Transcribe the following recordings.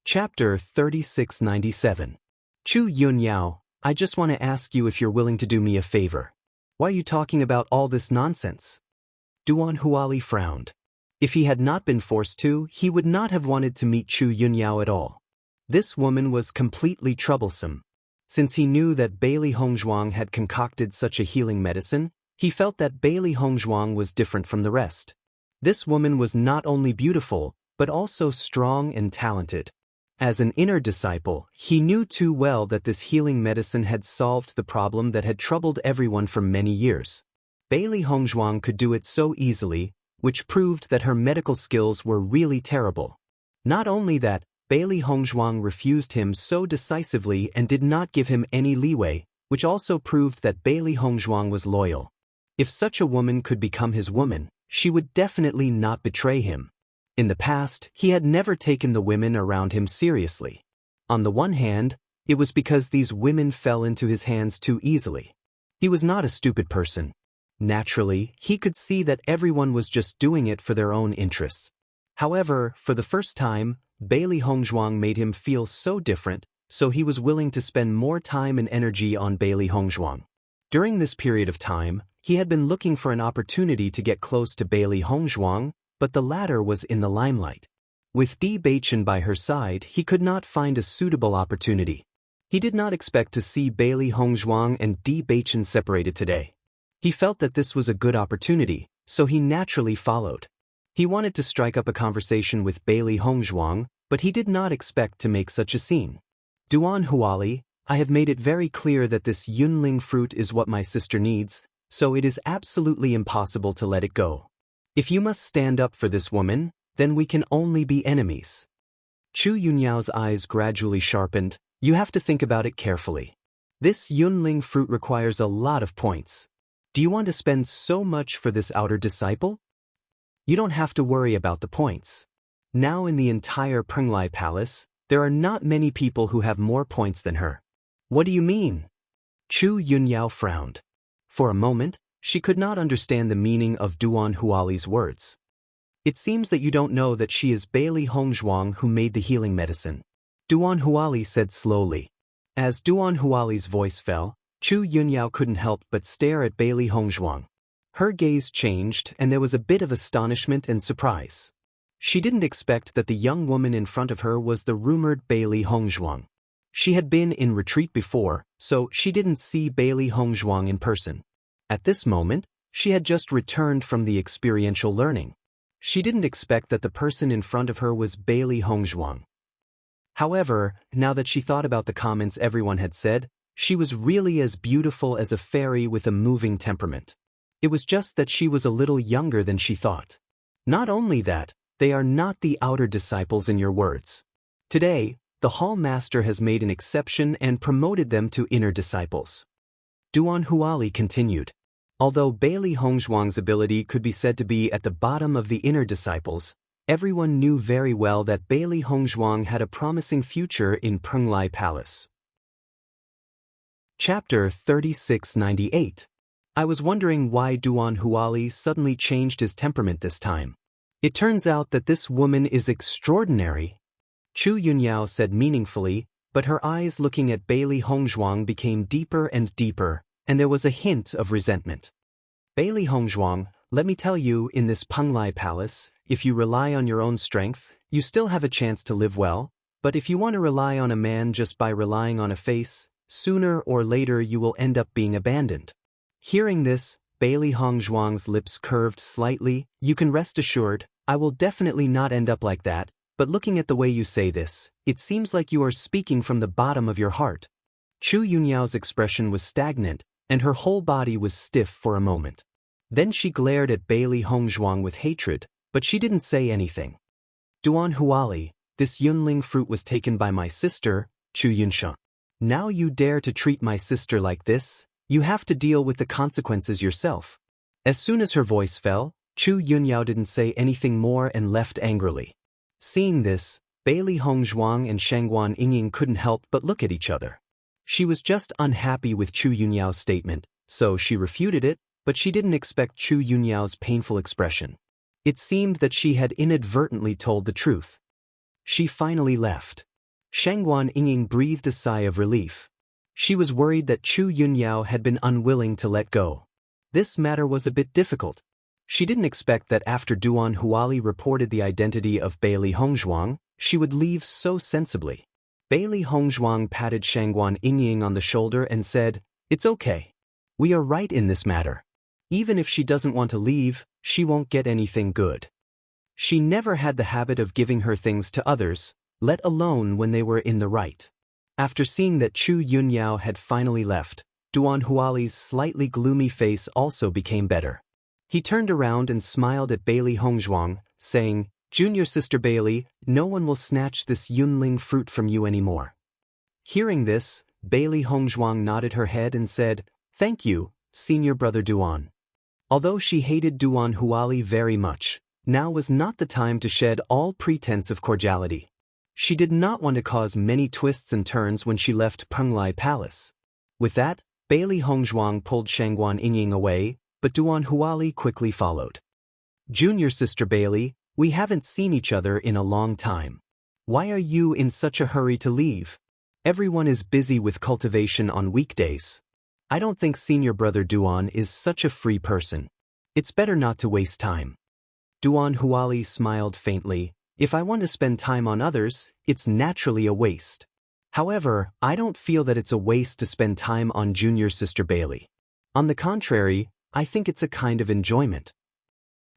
Chapter 3697. Chu Yunyao, I just want to ask you if you're willing to do me a favor. Why are you talking about all this nonsense? Duan Huali frowned. If he had not been forced to, he would not have wanted to meet Chu Yunyao at all. This woman was completely troublesome. Since he knew that Bailey Hongzhuang had concocted such a healing medicine, he felt that Bailey Hongzhuang was different from the rest. This woman was not only beautiful, but also strong and talented. As an inner disciple, he knew too well that this healing medicine had solved the problem that had troubled everyone for many years. Bailey Hongzhuang could do it so easily, which proved that her medical skills were really terrible. Not only that, Bailey Hongzhuang refused him so decisively and did not give him any leeway, which also proved that Bailey Hongzhuang was loyal. If such a woman could become his woman, she would definitely not betray him. In the past, he had never taken the women around him seriously. On the one hand, it was because these women fell into his hands too easily. He was not a stupid person. Naturally, he could see that everyone was just doing it for their own interests. However, for the first time, Bailey Hongzhuang made him feel so different, so he was willing to spend more time and energy on Bailey Hongzhuang. During this period of time, he had been looking for an opportunity to get close to Bailey Hongzhuang, but the latter was in the limelight. With Bewitching by her side, he could not find a suitable opportunity. He did not expect to see Bailey Hongzhuang and Bewitching separated today. He felt that this was a good opportunity, so he naturally followed. He wanted to strike up a conversation with Bailey Hongzhuang, but he did not expect to make such a scene. Duan Huali, I have made it very clear that this Yunling fruit is what my sister needs, so it is absolutely impossible to let it go. If you must stand up for this woman, then we can only be enemies. Chu Yunyao's eyes gradually sharpened. You have to think about it carefully. This Yunling fruit requires a lot of points. Do you want to spend so much for this outer disciple? You don't have to worry about the points. Now in the entire Penglai Palace, there are not many people who have more points than her. What do you mean? Chu Yunyao frowned. For a moment, she could not understand the meaning of Duan Huali's words. It seems that you don't know that she is Bailey Hongzhuang who made the healing medicine. Duan Huali said slowly. As Duan Huali's voice fell, Chu Yunyao couldn't help but stare at Bailey Hongzhuang. Her gaze changed and there was a bit of astonishment and surprise. She didn't expect that the young woman in front of her was the rumored Bailey Hongzhuang. She had been in retreat before, so she didn't see Bailey Hongzhuang in person. At this moment, she had just returned from the experiential learning. She didn't expect that the person in front of her was Bailey Hongzhuang. However, now that she thought about the comments everyone had said, she was really as beautiful as a fairy with a moving temperament. It was just that she was a little younger than she thought. Not only that, they are not the outer disciples in your words. Today, the Hall Master has made an exception and promoted them to inner disciples. Duan Huali continued. Although Bailey Hongzhuang's ability could be said to be at the bottom of the inner disciples, everyone knew very well that Bailey Hongzhuang had a promising future in Penglai Palace. Chapter 3698. I was wondering why Duan Huali suddenly changed his temperament this time. It turns out that this woman is extraordinary. Chu Yunyao said meaningfully, but her eyes looking at Bailey Hongzhuang became deeper and deeper, and there was a hint of resentment. Bailey Hongzhuang, let me tell you, in this Penglai Palace, if you rely on your own strength, you still have a chance to live well, but if you want to rely on a man just by relying on a face, sooner or later you will end up being abandoned. Hearing this, Bailey Hongzhuang's lips curved slightly. You can rest assured, I will definitely not end up like that, but looking at the way you say this, it seems like you are speaking from the bottom of your heart. Chu Yunyao's expression was stagnant, and her whole body was stiff for a moment. Then she glared at Bailey Hongzhuang with hatred, but she didn't say anything. Duan Huali, this Yunling fruit was taken by my sister, Chu Yunsha. Now you dare to treat my sister like this? You have to deal with the consequences yourself. As soon as her voice fell, Chu Yunyao didn't say anything more and left angrily. Seeing this, Bailey Hongzhuang and Shangguan Yingying couldn't help but look at each other. She was just unhappy with Chu Yunyao's statement, so she refuted it, but she didn't expect Chu Yunyao's painful expression. It seemed that she had inadvertently told the truth. She finally left. Shangguan Yingying breathed a sigh of relief. She was worried that Chu Yunyao had been unwilling to let go. This matter was a bit difficult. She didn't expect that after Duan Huali reported the identity of Bailey Hongzhuang, she would leave so sensibly. Bailey Hongzhuang patted Shangguan Yingying on the shoulder and said, "It's okay. We are right in this matter. Even if she doesn't want to leave, she won't get anything good." She never had the habit of giving her things to others, let alone when they were in the right. After seeing that Chu Yunyao had finally left, Duan Huali's slightly gloomy face also became better. He turned around and smiled at Bailey Hongzhuang, saying, "Junior sister Bailey, no one will snatch this Yunling fruit from you anymore." Hearing this, Bailey Hongzhuang nodded her head and said, "Thank you, senior brother Duan." Although she hated Duan Huali very much, now was not the time to shed all pretense of cordiality. She did not want to cause many twists and turns when she left Penglai Palace. With that, Bailey Hongzhuang pulled Shangguan Yingying away, but Duan Huali quickly followed. "Junior sister Bailey, we haven't seen each other in a long time. Why are you in such a hurry to leave? Everyone is busy with cultivation on weekdays. I don't think senior brother Duan is such a free person. It's better not to waste time." Duan Huali smiled faintly. "If I want to spend time on others, it's naturally a waste. However, I don't feel that it's a waste to spend time on junior sister Bailey. On the contrary, I think it's a kind of enjoyment."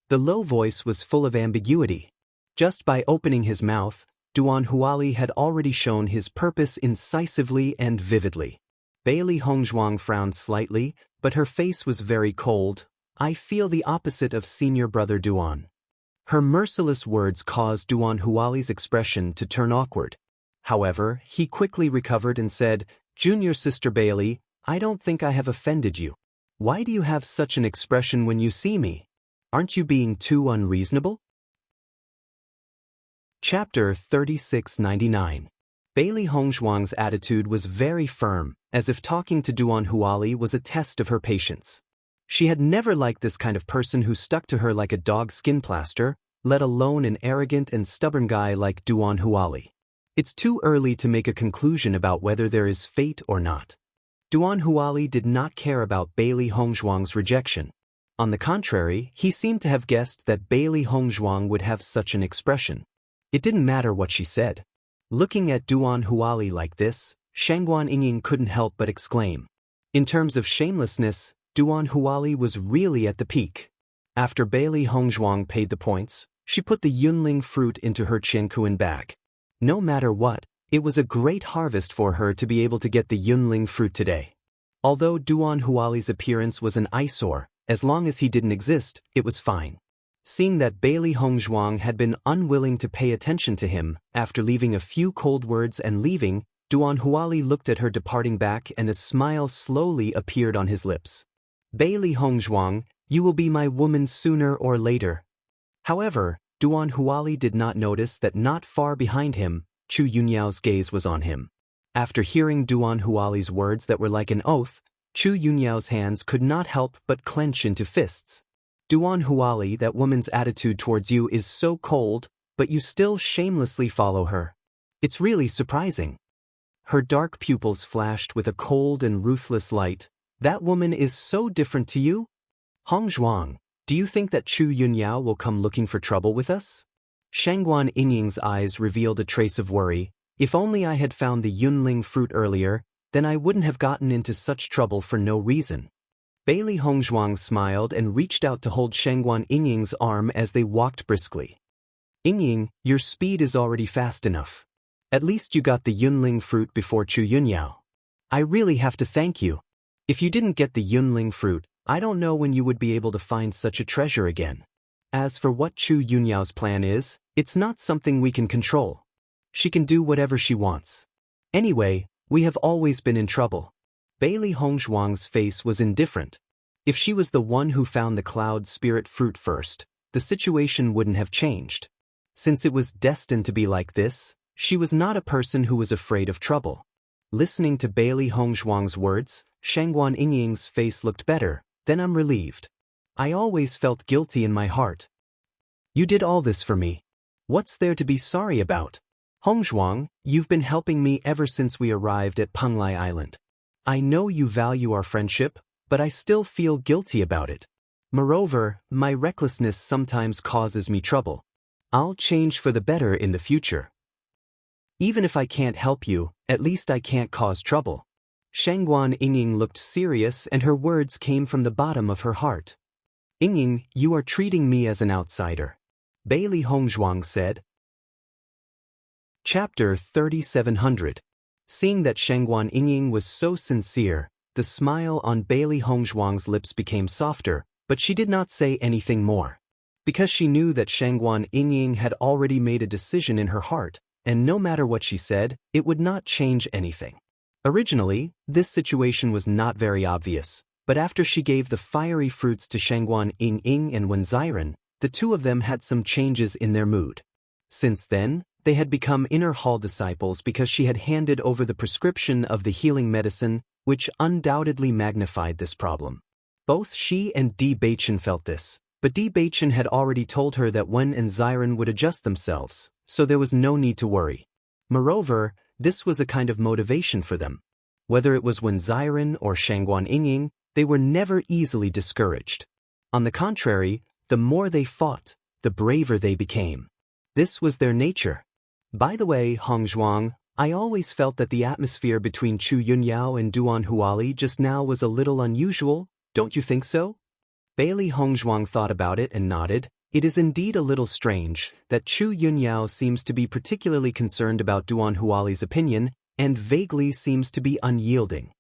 The low voice was full of ambiguity. Just by opening his mouth, Duan Huali had already shown his purpose incisively and vividly. Bailey Hongzhuang frowned slightly, but her face was very cold. "I feel the opposite of senior brother Duan." Her merciless words caused Duan Huali's expression to turn awkward. However, he quickly recovered and said, "Junior sister Bailey, I don't think I have offended you. Why do you have such an expression when you see me? Aren't you being too unreasonable?" Chapter 3699. Bailey Hongzhuang's attitude was very firm, as if talking to Duan Huali was a test of her patience. She had never liked this kind of person who stuck to her like a dog's skin plaster, let alone an arrogant and stubborn guy like Duan Huali. It's too early to make a conclusion about whether there is fate or not. Duan Huali did not care about Bailey Hongzhuang's rejection. On the contrary, he seemed to have guessed that Bailey Hongzhuang would have such an expression. It didn't matter what she said. Looking at Duan Huali like this, Shangguan Yingying couldn't help but exclaim. In terms of shamelessness, Duan Huali was really at the peak. After Bailey Hongzhuang paid the points, she put the Yunling fruit into her Qiankuan bag. No matter what, it was a great harvest for her to be able to get the Yunling fruit today. Although Duan Huali's appearance was an eyesore, as long as he didn't exist, it was fine. Seeing that Bailey Hongzhuang had been unwilling to pay attention to him, after leaving a few cold words and leaving, Duan Huali looked at her departing back and a smile slowly appeared on his lips. "Bailey Hongzhuang, you will be my woman sooner or later." However, Duan Huali did not notice that not far behind him, Chu Yunyao's gaze was on him. After hearing Duan Huali's words that were like an oath, Chu Yunyao's hands could not help but clench into fists. "Duan Huali, that woman's attitude towards you is so cold, but you still shamelessly follow her. It's really surprising." Her dark pupils flashed with a cold and ruthless light. "That woman is so different to you? Hongzhuang, do you think that Chu Yunyao will come looking for trouble with us?" Shangguan Yingying's eyes revealed a trace of worry. "If only I had found the Yunling fruit earlier, then I wouldn't have gotten into such trouble for no reason." Bailey Hongzhuang smiled and reached out to hold Shangguan Yingying's arm as they walked briskly. "Yingying, your speed is already fast enough. At least you got the Yunling fruit before Chu Yunyao. I really have to thank you. If you didn't get the Yunling fruit, I don't know when you would be able to find such a treasure again. As for what Chu Yunyao's plan is, it's not something we can control. She can do whatever she wants. Anyway, we have always been in trouble." Bailey Hongzhuang's face was indifferent. If she was the one who found the cloud spirit fruit first, the situation wouldn't have changed. Since it was destined to be like this, she was not a person who was afraid of trouble. Listening to Bailey Hongzhuang's words, Shangguan Yingying's face looked better. "Then I'm relieved. I always felt guilty in my heart. You did all this for me. What's there to be sorry about?" Hongzhuang, you've been helping me ever since we arrived at Penglai Island. I know you value our friendship, but I still feel guilty about it. Moreover, my recklessness sometimes causes me trouble. I'll change for the better in the future. Even if I can't help you, at least I can't cause trouble. Shangguan Yingying looked serious and her words came from the bottom of her heart. Yingying, you are treating me as an outsider. Bailey Hongzhuang said. Chapter 3700. Seeing that Shangguan Yingying was so sincere, the smile on Bailey Hongzhuang's lips became softer, but she did not say anything more. Because she knew that Shangguan Yingying had already made a decision in her heart, and no matter what she said, it would not change anything. Originally, this situation was not very obvious, but after she gave the fiery fruits to Shangguan Yingying and Wen Xiren, the two of them had some changes in their mood. Since then, they had become inner hall disciples because she had handed over the prescription of the healing medicine, which undoubtedly magnified this problem. Both she and Bewitching felt this, but Bewitching had already told her that Wen and Xiren would adjust themselves, so there was no need to worry. Moreover, this was a kind of motivation for them. Whether it was Wen Xiren or Shangguan Yingying, they were never easily discouraged. On the contrary, the more they fought, the braver they became. This was their nature. By the way, Hongzhuang, I always felt that the atmosphere between Chu Yunyao and Duan Huali just now was a little unusual, don't you think so? Bailey Hongzhuang thought about it and nodded. It is indeed a little strange that Chu Yunyao seems to be particularly concerned about Duan Huali's opinion and vaguely seems to be unyielding.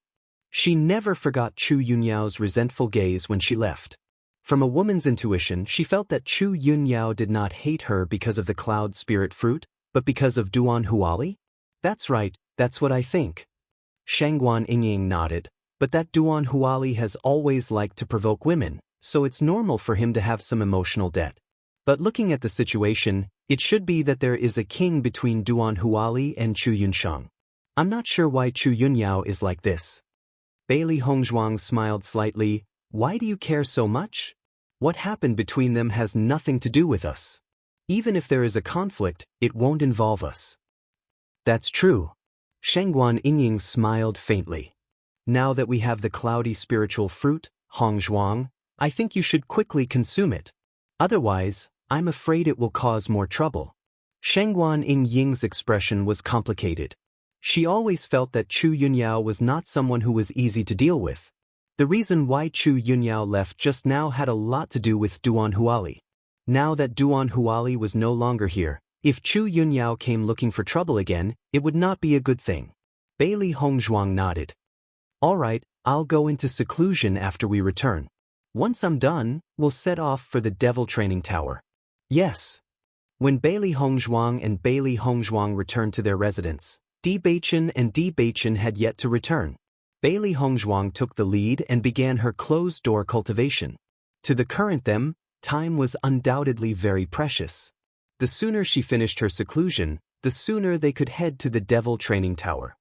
She never forgot Chu Yunyao's resentful gaze when she left. From a woman's intuition, she felt that Chu Yunyao did not hate her because of the cloud spirit fruit, but because of Duan Huali? That's right, that's what I think. Shangguan Yingying nodded, but that Duan Huali has always liked to provoke women, so it's normal for him to have some emotional debt. But looking at the situation, it should be that there is a king between Duan Huali and Chu Yunshang. I'm not sure why Chu Yunyao is like this. Bailey Hongzhuang smiled slightly. Why do you care so much? What happened between them has nothing to do with us. Even if there is a conflict, it won't involve us. That's true. Shangguan Yingying smiled faintly. Now that we have the cloudy spiritual fruit, Hongzhuang, I think you should quickly consume it. Otherwise, I'm afraid it will cause more trouble. Shangguan Yingying's expression was complicated. She always felt that Chu Yunyao was not someone who was easy to deal with. The reason why Chu Yunyao left just now had a lot to do with Duan Huali. Now that Duan Huali was no longer here, if Chu Yunyao came looking for trouble again, it would not be a good thing. Bailey Hongzhuang nodded. All right, I'll go into seclusion after we return. Once I'm done, we'll set off for the Devil Training Tower. Yes. When Bailey Hongzhuang and Bailey Hongzhuang returned to their residence, Bewitching had yet to return. Bailey Hongzhuang took the lead and began her closed-door cultivation. To the current them, time was undoubtedly very precious. The sooner she finished her seclusion, the sooner they could head to the Devil Training Tower.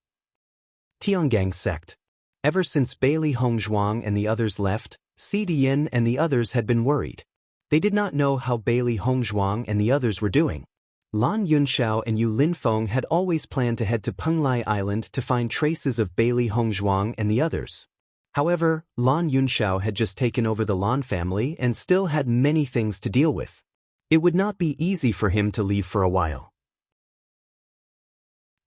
Tiangang Sect. Ever since Bailey Hongzhuang and the others left, Yin and the others had been worried. They did not know how Bailey Hongzhuang and the others were doing. Lan Yunxiao and Yu Linfeng had always planned to head to Penglai Island to find traces of Bailey Hongzhuang and the others. However, Lan Yunxiao had just taken over the Lan family and still had many things to deal with. It would not be easy for him to leave for a while.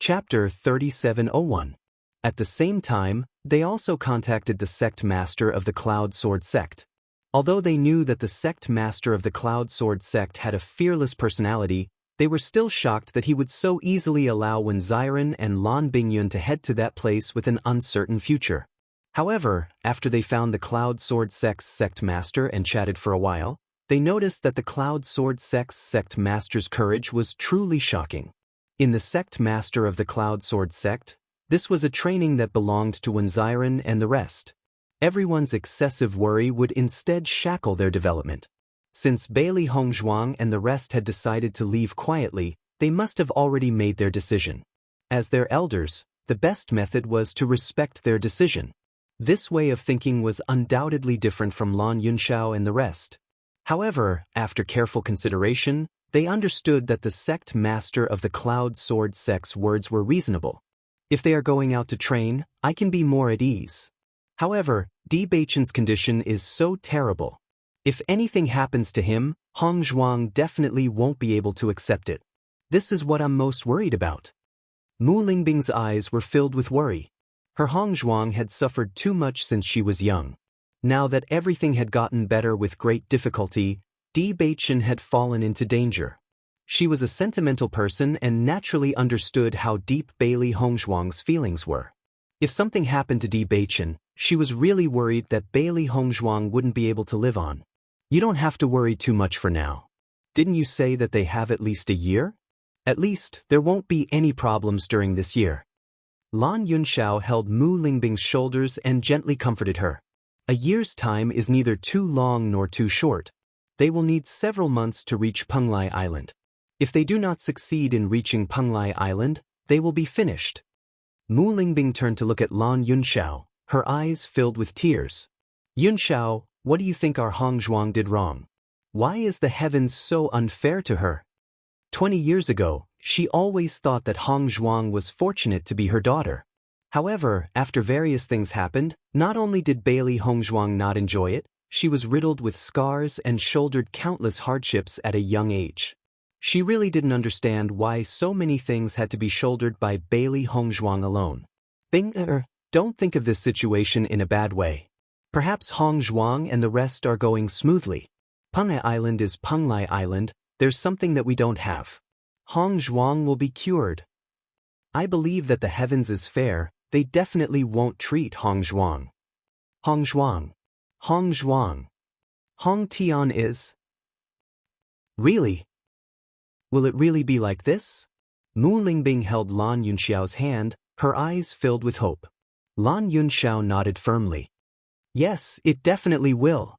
Chapter 3701. At the same time, they also contacted the sect master of the Cloud Sword sect. Although they knew that the sect master of the Cloud Sword sect had a fearless personality, they were still shocked that he would so easily allow Wen Xiren and Lan Bingyun to head to that place with an uncertain future. However, after they found the Cloud Sword sect's sect master and chatted for a while, they noticed that the Cloud Sword sect's sect master's courage was truly shocking. In the sect master of the Cloud Sword sect, this was a training that belonged to Wen Xiren and the rest. Everyone's excessive worry would instead shackle their development. Since Bailey Hongzhuang and the rest had decided to leave quietly, they must have already made their decision. As their elders, the best method was to respect their decision. This way of thinking was undoubtedly different from Lan Yunxiao and the rest. However, after careful consideration, They understood that the sect master of the Cloud Sword sect's words were reasonable. If they are going out to train, I can be more at ease. However, Bewitching's condition is so terrible. If anything happens to him, Hong Zhuang definitely won't be able to accept it. This is what I'm most worried about. Mu Lingbing's eyes were filled with worry. Her Hong Zhuang had suffered too much since she was young. Now that everything had gotten better with great difficulty, Bewitching had fallen into danger. She was a sentimental person and naturally understood how deep Bailey Hong Zhuang's feelings were. If something happened to Bewitching, she was really worried that Bailey Hong Zhuang wouldn't be able to live on. You don't have to worry too much for now. Didn't you say that they have at least a year? At least, there won't be any problems during this year. Lan Yunxiao held Mu Lingbing's shoulders and gently comforted her. A year's time is neither too long nor too short. They will need several months to reach Penglai Island. If they do not succeed in reaching Penglai Island, they will be finished. Mu Lingbing turned to look at Lan Yunxiao, her eyes filled with tears. Yunxiao, what do you think our Hong Zhuang did wrong? Why is the heavens so unfair to her? 20 years ago, she always thought that Hong Zhuang was fortunate to be her daughter. However, after various things happened, not only did Bailey Hong Zhuang not enjoy it, she was riddled with scars and shouldered countless hardships at a young age. She really didn't understand why so many things had to be shouldered by Bailey Hong Zhuang alone. Don't think of this situation in a bad way. Perhaps Hong Zhuang and the rest are going smoothly. Penglai Island is Penglai Island, there's something that we don't have. Hong Zhuang will be cured. I believe that the heavens is fair, they definitely won't treat Hong Zhuang. Hong Zhuang. Hong Zhuang. Hong Tian is... Really? Will it really be like this? Mu Lingbing held Lan Yunxiao's hand, her eyes filled with hope. Lan Yunxiao nodded firmly. Yes, it definitely will.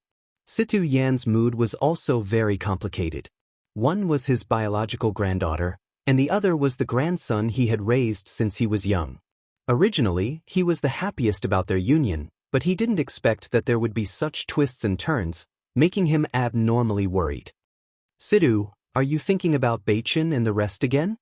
Situ Yan's mood was also very complicated. One was his biological granddaughter, and the other was the grandson he had raised since he was young. Originally, he was the happiest about their union, but he didn't expect that there would be such twists and turns, making him abnormally worried. Situ, are you thinking about Beichin and the rest again?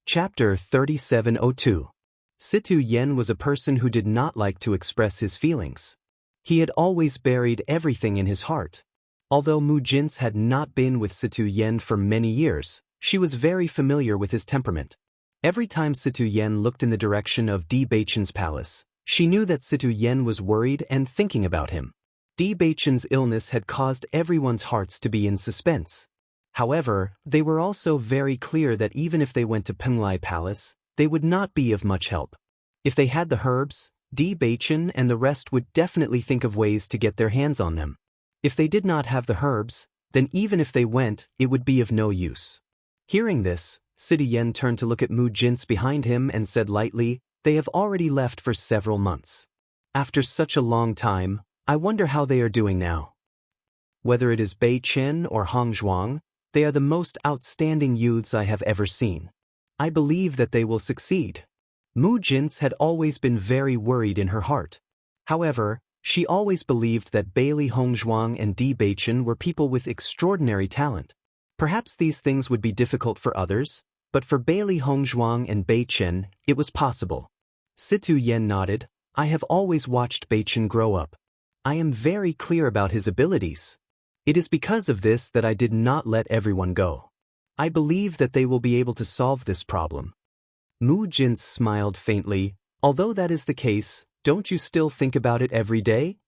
Chapter 3702. Situ Yen was a person who did not like to express his feelings. He had always buried everything in his heart. Although Mu Jin's had not been with Situ Yen for many years, she was very familiar with his temperament. Every time Situ Yen looked in the direction of Beichin's palace, she knew that Situ Yen was worried and thinking about him. Beichin's illness had caused everyone's hearts to be in suspense. However, they were also very clear that even if they went to Penglai Palace, they would not be of much help. If they had the herbs, Beichin and the rest would definitely think of ways to get their hands on them. If they did not have the herbs, then even if they went, it would be of no use. Hearing this, Situ Yen turned to look at Mu Jin's behind him and said lightly, "They have already left for several months. After such a long time, I wonder how they are doing now. Whether it is Beichin or Hong Zhuang, they are the most outstanding youths I have ever seen. I believe that they will succeed." Mu Jin's had always been very worried in her heart. However, she always believed that Bailey Hong Zhuang and Beichin were people with extraordinary talent. Perhaps these things would be difficult for others, but for Bailey Hong Zhuang and Beichin, it was possible. Situ Yen nodded. "I have always watched Beichin grow up. I am very clear about his abilities. It is because of this that I did not let everyone go. I believe that they will be able to solve this problem." Mu Jin smiled faintly. "Although that is the case, don't you still think about it every day?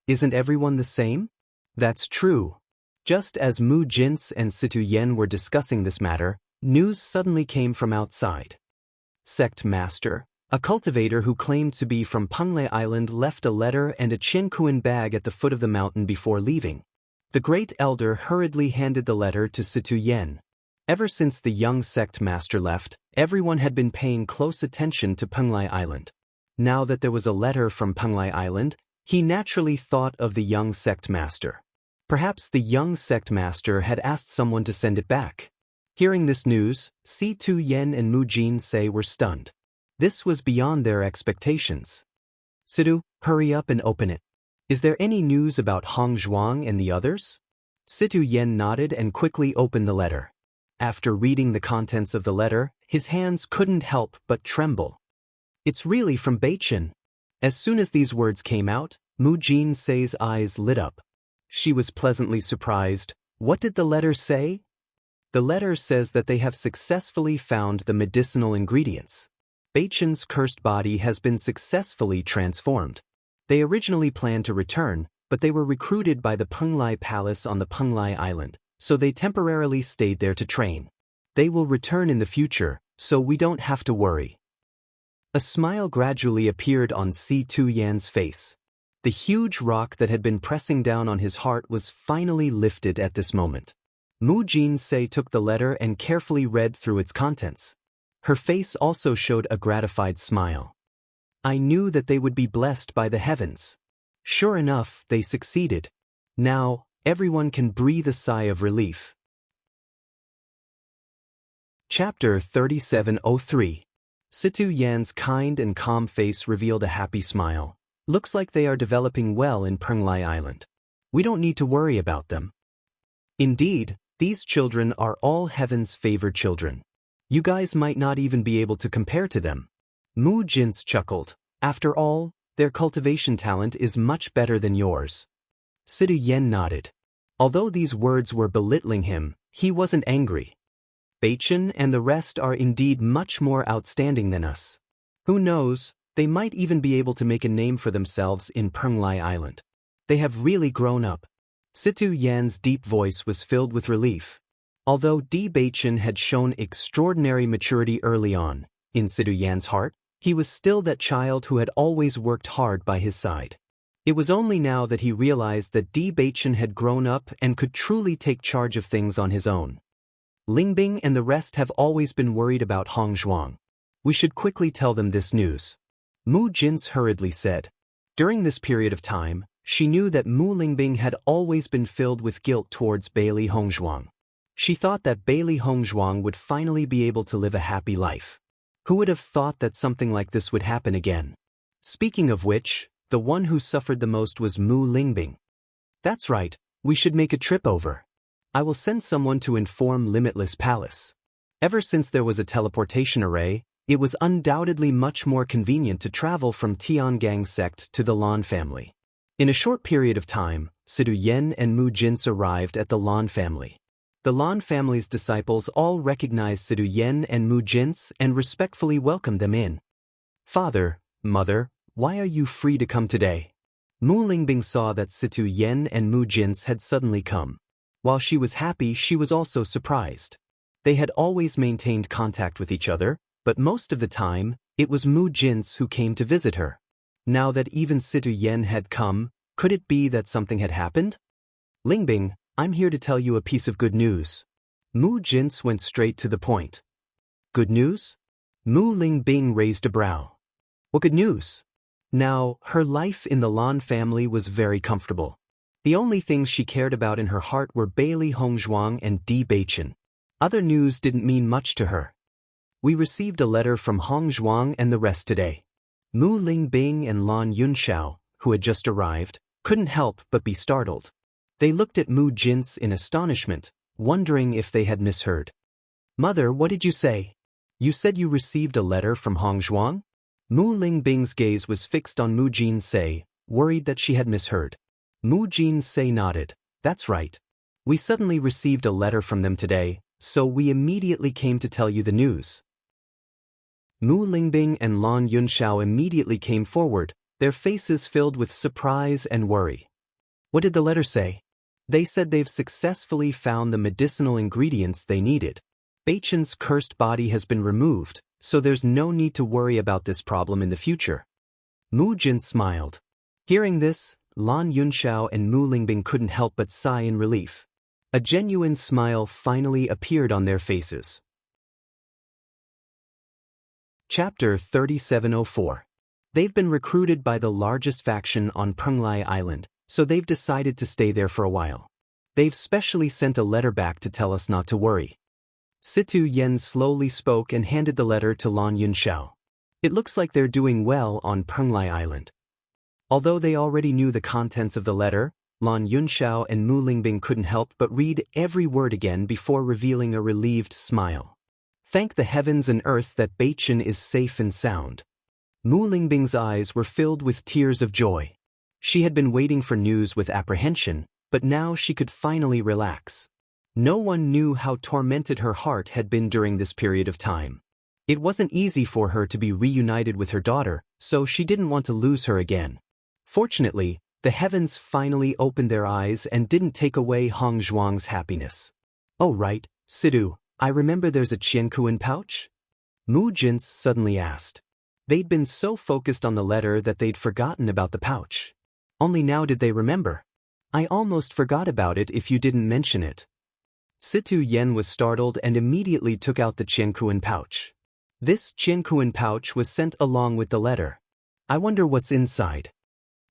Isn't everyone the same?" "That's true." Just as Mu Jin and Situ Yen were discussing this matter, news suddenly came from outside. Sect Master, a cultivator who claimed to be from Penglai Island, left a letter and a Qinkuan bag at the foot of the mountain before leaving. The great elder hurriedly handed the letter to Situ Yen. Ever since the young sect master left, everyone had been paying close attention to Penglai Island. Now that there was a letter from Penglai Island, he naturally thought of the young sect master. Perhaps the young sect master had asked someone to send it back. Hearing this news, Situ Yen and Mu Jin were stunned. This was beyond their expectations. "Situ, hurry up and open it. Is there any news about Hong Zhuang and the others?" Situ Yen nodded and quickly opened the letter. After reading the contents of the letter, his hands couldn't help but tremble. It's really from Bewitching. As soon as these words came out, Mu Jinsei's eyes lit up. She was pleasantly surprised. What did the letter say? The letter says that they have successfully found the medicinal ingredients. Bewitching's cursed body has been successfully transformed. They originally planned to return, but they were recruited by the Penglai Palace on the Penglai Island, so they temporarily stayed there to train. They will return in the future, so we don't have to worry. A smile gradually appeared on Situ Yan's face. The huge rock that had been pressing down on his heart was finally lifted at this moment. Mu Jinsei took the letter and carefully read through its contents. Her face also showed a gratified smile. I knew that they would be blessed by the heavens. Sure enough, they succeeded. Now, everyone can breathe a sigh of relief. Chapter 3703. Situ Yan's kind and calm face revealed a happy smile. Looks like they are developing well in Penglai Island. We don't need to worry about them. Indeed, these children are all heaven's favored children. You guys might not even be able to compare to them. Mu Jins chuckled. After all, their cultivation talent is much better than yours. Situ Yen nodded. Although these words were belittling him, he wasn't angry. Bewitching and the rest are indeed much more outstanding than us. Who knows, they might even be able to make a name for themselves in Penglai Island. They have really grown up. Situ Yan's deep voice was filled with relief. Although Bewitching had shown extraordinary maturity early on, in Situ Yan's heart, he was still that child who had always worked hard by his side. It was only now that he realized that Bewitching had grown up and could truly take charge of things on his own. Lingbing and the rest have always been worried about Hong Zhuang. We should quickly tell them this news. Mu Jins hurriedly said. During this period of time, she knew that Mu Lingbing had always been filled with guilt towards Bailey Hong Zhuang. She thought that Bailey Hong Zhuang would finally be able to live a happy life. Who would have thought that something like this would happen again? Speaking of which, the one who suffered the most was Mu Lingbing. That's right, we should make a trip over. I will send someone to inform Limitless Palace. Ever since there was a teleportation array, it was undoubtedly much more convenient to travel from Tiangang sect to the Lan family. In a short period of time, Situ Yen and Mu Jins arrived at the Lan family. The Lan family's disciples all recognized Situ Yen and Mu Jins and respectfully welcomed them in. Father, Mother, why are you free to come today? Mu Lingbing saw that Situ Yen and Mu Jins had suddenly come. While she was happy, she was also surprised. They had always maintained contact with each other, but most of the time, it was Mu Jins who came to visit her. Now that even Situ Yen had come, could it be that something had happened? Lingbing, I'm here to tell you a piece of good news. Mu Jins went straight to the point. Good news? Mu Lingbing raised a brow. What good news? Now, her life in the Lan family was very comfortable. The only things she cared about in her heart were Bailey Hong Zhuang and Bewitching. Other news didn't mean much to her. We received a letter from Hong Zhuang and the rest today. Mu Lingbing and Lan Yunxiao, who had just arrived, couldn't help but be startled. They looked at Mu Jins in astonishment, wondering if they had misheard. Mother, what did you say? You said you received a letter from Hong Zhuang? Mu Lingbing's gaze was fixed on Mu Jinsei, worried that she had misheard. Mu Jinsei nodded. That's right. We suddenly received a letter from them today, so we immediately came to tell you the news. Mu Lingbing and Lan Yunxiao immediately came forward, their faces filled with surprise and worry. What did the letter say? They said they've successfully found the medicinal ingredients they needed. Bewitching's cursed body has been removed, so there's no need to worry about this problem in the future. Mu Jin smiled. Hearing this, Lan Yunxiao and Mu Lingbing couldn't help but sigh in relief. A genuine smile finally appeared on their faces. Chapter 3704. They've been recruited by the largest faction on Penglai Island, so they've decided to stay there for a while. They've specially sent a letter back to tell us not to worry. Situ Yen slowly spoke and handed the letter to Lan Yunxiao. It looks like they're doing well on Penglai Island. Although they already knew the contents of the letter, Lan Yunxiao and Mu Lingbing couldn't help but read every word again before revealing a relieved smile. Thank the heavens and earth that Bewitching is safe and sound. Mu Lingbing's eyes were filled with tears of joy. She had been waiting for news with apprehension, but now she could finally relax. No one knew how tormented her heart had been during this period of time. It wasn't easy for her to be reunited with her daughter, so she didn't want to lose her again. Fortunately, the heavens finally opened their eyes and didn't take away Hong Zhuang's happiness. "Oh right, Sidu, I remember there's a Qiankuan pouch?" Mu Jin's suddenly asked. They'd been so focused on the letter that they'd forgotten about the pouch. Only now did they remember. "I almost forgot about it if you didn't mention it." Situ Yen was startled and immediately took out the Qiankuan pouch. This Qiankuan pouch was sent along with the letter. "I wonder what's inside."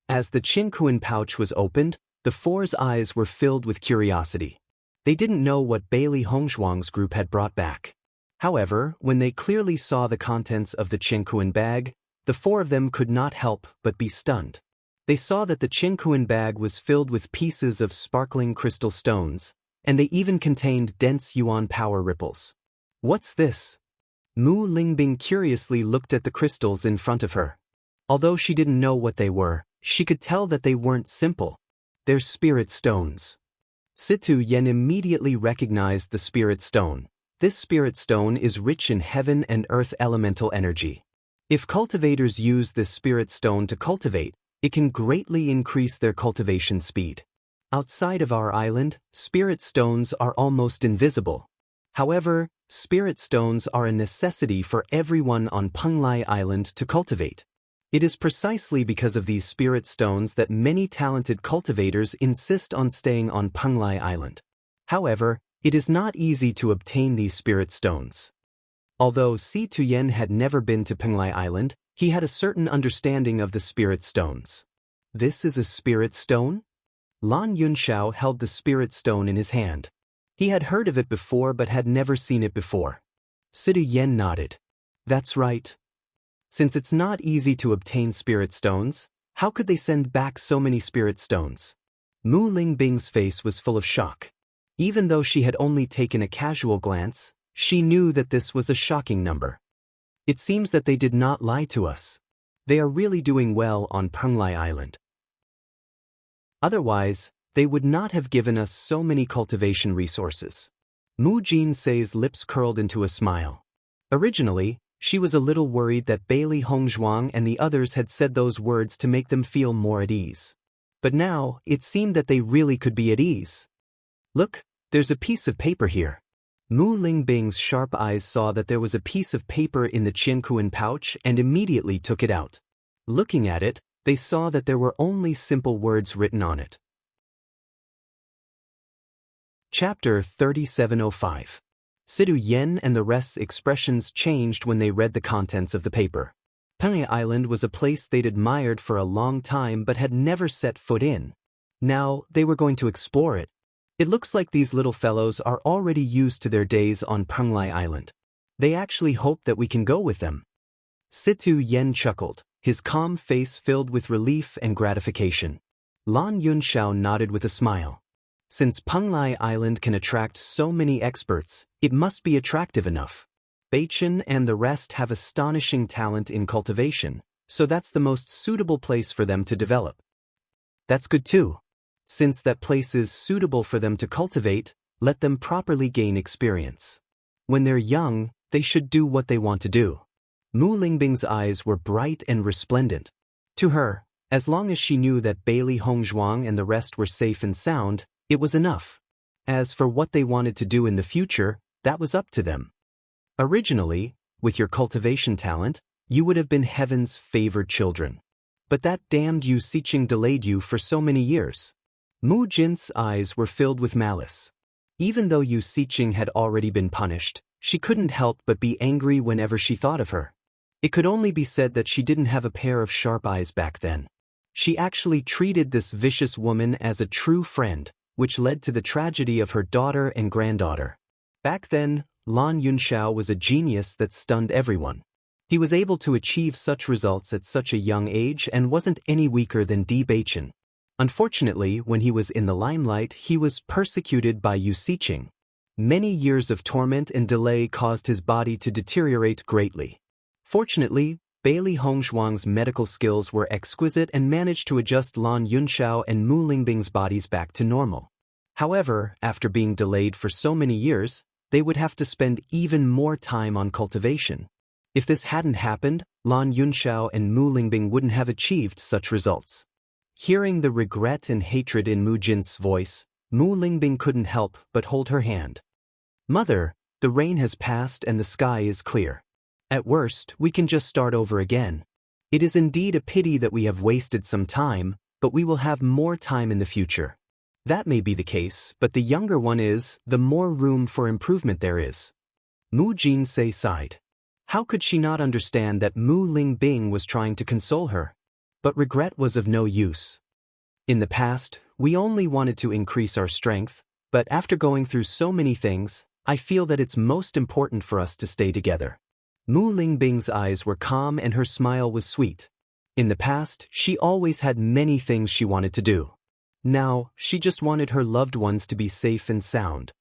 As the Qiankuan pouch was opened, the four's eyes were filled with curiosity. They didn't know what Bailey Hongzhuang's group had brought back. However, when they clearly saw the contents of the Qiankuan bag, the four of them could not help but be stunned. They saw that the Qiankuan bag was filled with pieces of sparkling crystal stones, and they even contained dense yuan power ripples. "What's this?" Mu Lingbing curiously looked at the crystals in front of her. Although she didn't know what they were, she could tell that they weren't simple. They're spirit stones. Situ Yen immediately recognized the spirit stone. This spirit stone is rich in heaven and earth elemental energy. If cultivators use this spirit stone to cultivate, it can greatly increase their cultivation speed. Outside of our island, spirit stones are almost invisible. However, spirit stones are a necessity for everyone on Penglai Island to cultivate. It is precisely because of these spirit stones that many talented cultivators insist on staying on Penglai Island. However, it is not easy to obtain these spirit stones. Although Si Tuyen had never been to Penglai Island, he had a certain understanding of the spirit stones. "This is a spirit stone?" Lan Yunxiao held the spirit stone in his hand. He had heard of it before but had never seen it before. Sidu Yen nodded. "That's right. Since it's not easy to obtain spirit stones, how could they send back so many spirit stones?" Mu Lingbing's face was full of shock. Even though she had only taken a casual glance, she knew that this was a shocking number. "It seems that they did not lie to us. They are really doing well on Penglai Island. Otherwise, they would not have given us so many cultivation resources." Mu Jinsei's lips curled into a smile. Originally, she was a little worried that Bailey Hongzhuang and the others had said those words to make them feel more at ease. But now, it seemed that they really could be at ease. "Look, there's a piece of paper here." Mu Lingbing's sharp eyes saw that there was a piece of paper in the Qiankuan pouch and immediately took it out. Looking at it, they saw that there were only simple words written on it. Chapter 3705. Sidu Yen and the rest's expressions changed when they read the contents of the paper. Penglai Island was a place they'd admired for a long time but had never set foot in. Now, they were going to explore it. It looks like these little fellows are already used to their days on Penglai Island. They actually hope that we can go with them. Situ Yen chuckled, his calm face filled with relief and gratification. Lan Yunxiao nodded with a smile. Since Penglai Island can attract so many experts, it must be attractive enough. Bewitching and the rest have astonishing talent in cultivation, so that's the most suitable place for them to develop. That's good too. Since that place is suitable for them to cultivate, let them properly gain experience. When they're young, they should do what they want to do. Mu Lingbing's eyes were bright and resplendent. To her, as long as she knew that Bailey Hongzhuang and the rest were safe and sound, it was enough. As for what they wanted to do in the future, that was up to them. Originally, with your cultivation talent, you would have been heaven's favored children. But that damned Yu Siqing delayed you for so many years. Mu Jin's eyes were filled with malice. Even though Yu Siqing had already been punished, she couldn't help but be angry whenever she thought of her. It could only be said that she didn't have a pair of sharp eyes back then. She actually treated this vicious woman as a true friend, which led to the tragedy of her daughter and granddaughter. Back then, Lan Yunxiao was a genius that stunned everyone. He was able to achieve such results at such a young age and wasn't any weaker than Bewitching. Unfortunately, when he was in the limelight, he was persecuted by Usiching. Many years of torment and delay caused his body to deteriorate greatly. Fortunately, Bailey Hongzhuang's medical skills were exquisite and managed to adjust Lan Yunxiao and Mu Lingbing's bodies back to normal. However, after being delayed for so many years, they would have to spend even more time on cultivation. If this hadn't happened, Lan Yunxiao and Mu Lingbing wouldn't have achieved such results. Hearing the regret and hatred in Mu Jin's voice, Mu Lingbing couldn't help but hold her hand. "Mother, the rain has passed and the sky is clear. At worst, we can just start over again. It is indeed a pity that we have wasted some time, but we will have more time in the future." That may be the case, but the younger one is, the more room for improvement there is. Mu Jinsei sighed. How could she not understand that Mu Lingbing was trying to console her? But regret was of no use. In the past, we only wanted to increase our strength, but after going through so many things, I feel that it's most important for us to stay together. Mu Lingbing's eyes were calm and her smile was sweet. In the past, she always had many things she wanted to do. Now, she just wanted her loved ones to be safe and sound.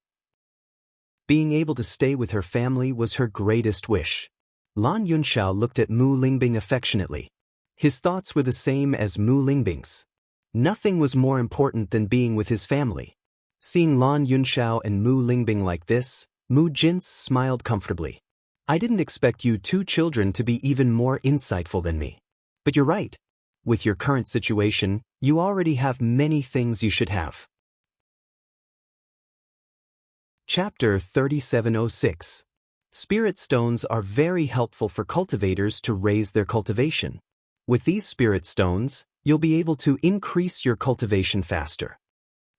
Being able to stay with her family was her greatest wish. Lan Yunxiao looked at Mu Lingbing affectionately. His thoughts were the same as Mu Lingbing's. Nothing was more important than being with his family. Seeing Lan Yunxiao and Mu Lingbing like this, Mu Jin smiled comfortably. "I didn't expect you two children to be even more insightful than me. But you're right. With your current situation, you already have many things you should have." Chapter 3706. Spirit stones are very helpful for cultivators to raise their cultivation. With these spirit stones, you'll be able to increase your cultivation faster.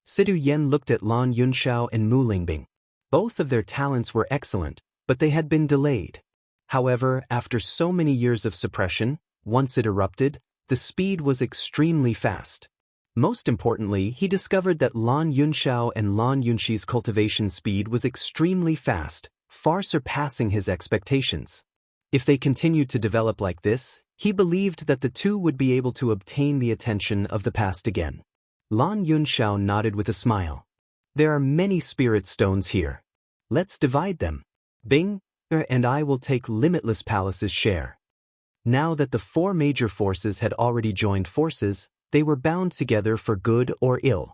Sidu Yen looked at Lan Yunxiao and Mu Lingbing. Both of their talents were excellent, but they had been delayed. However, after so many years of suppression, once it erupted, the speed was extremely fast. Most importantly, he discovered that Lan Yunxiao and Lan Yunxi's cultivation speed was extremely fast, far surpassing his expectations. If they continued to develop like this, he believed that the two would be able to obtain the attention of the past again. Lan Yunxiao nodded with a smile. "There are many spirit stones here. Let's divide them. Bing and I will take Limitless Palace's share." Now that the four major forces had already joined forces, they were bound together for good or ill.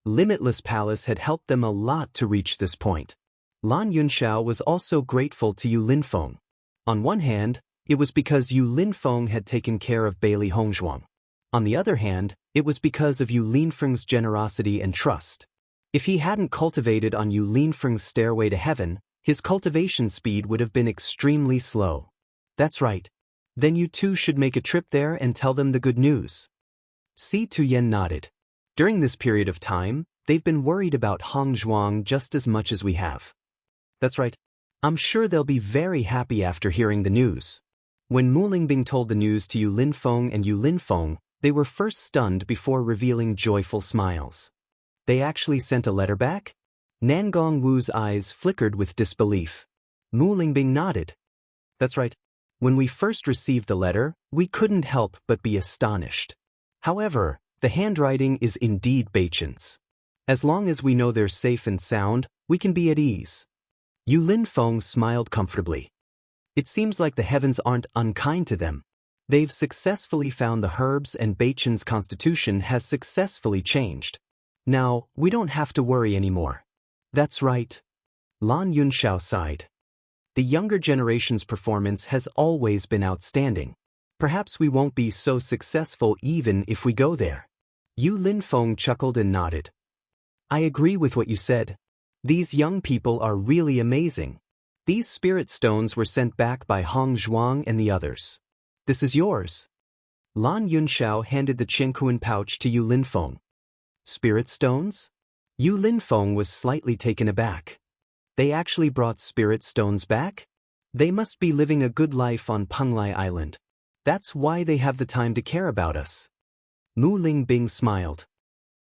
Limitless Palace had helped them a lot to reach this point. Lan Yunxiao was also grateful to Yu Linfeng. On one hand, it was because Yu Linfeng had taken care of Bailey Hongzhuang. On the other hand, it was because of Yu Linfeng's generosity and trust. If he hadn't cultivated on Yu Linfeng's stairway to heaven, his cultivation speed would have been extremely slow. "That's right. Then you two should make a trip there and tell them the good news." Si Tuyen nodded. "During this period of time, they've been worried about Hongzhuang just as much as we have." "That's right. I'm sure they'll be very happy after hearing the news." When Mu Lingbing told the news to Yu Linfeng and Yu Linfeng, they were first stunned before revealing joyful smiles. "They actually sent a letter back?" Nangong Wu's eyes flickered with disbelief. Mu Lingbing nodded. "That's right. When we first received the letter, we couldn't help but be astonished. However, the handwriting is indeed Beichen's. As long as we know they're safe and sound, we can be at ease." Yu Linfeng smiled comfortably. "It seems like the heavens aren't unkind to them. They've successfully found the herbs and Beichen's constitution has successfully changed. Now, we don't have to worry anymore." "That's right." Lan Yunxiao sighed. "The younger generation's performance has always been outstanding. Perhaps we won't be so successful even if we go there." Yu Linfeng chuckled and nodded. "I agree with what you said. These young people are really amazing. These spirit stones were sent back by Hongzhuang and the others. This is yours." Lan Yunxiao handed the Qingkuan pouch to Yu Linfeng. "Spirit stones?" Yu Linfeng was slightly taken aback. "They actually brought spirit stones back? They must be living a good life on Penglai Island. That's why they have the time to care about us." Mu Lingbing smiled.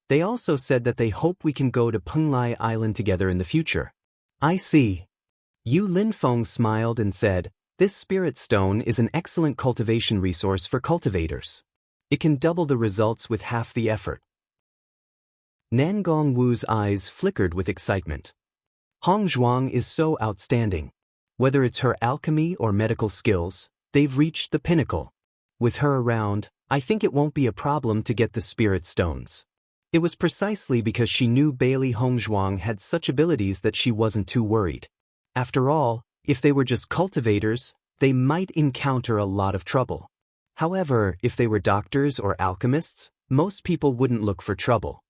"They also said that they hope we can go to Penglai Island together in the future." "I see." Yu Linfeng smiled and said, "This spirit stone is an excellent cultivation resource for cultivators. It can double the results with half the effort." Nan Gongwu's eyes flickered with excitement. Hong Zhuang is so outstanding. Whether it's her alchemy or medical skills, they've reached the pinnacle. With her around, I think it won't be a problem to get the spirit stones. It was precisely because she knew Bailey Hong Zhuang had such abilities that she wasn't too worried. After all, if they were just cultivators, they might encounter a lot of trouble. However, if they were doctors or alchemists, most people wouldn't look for trouble.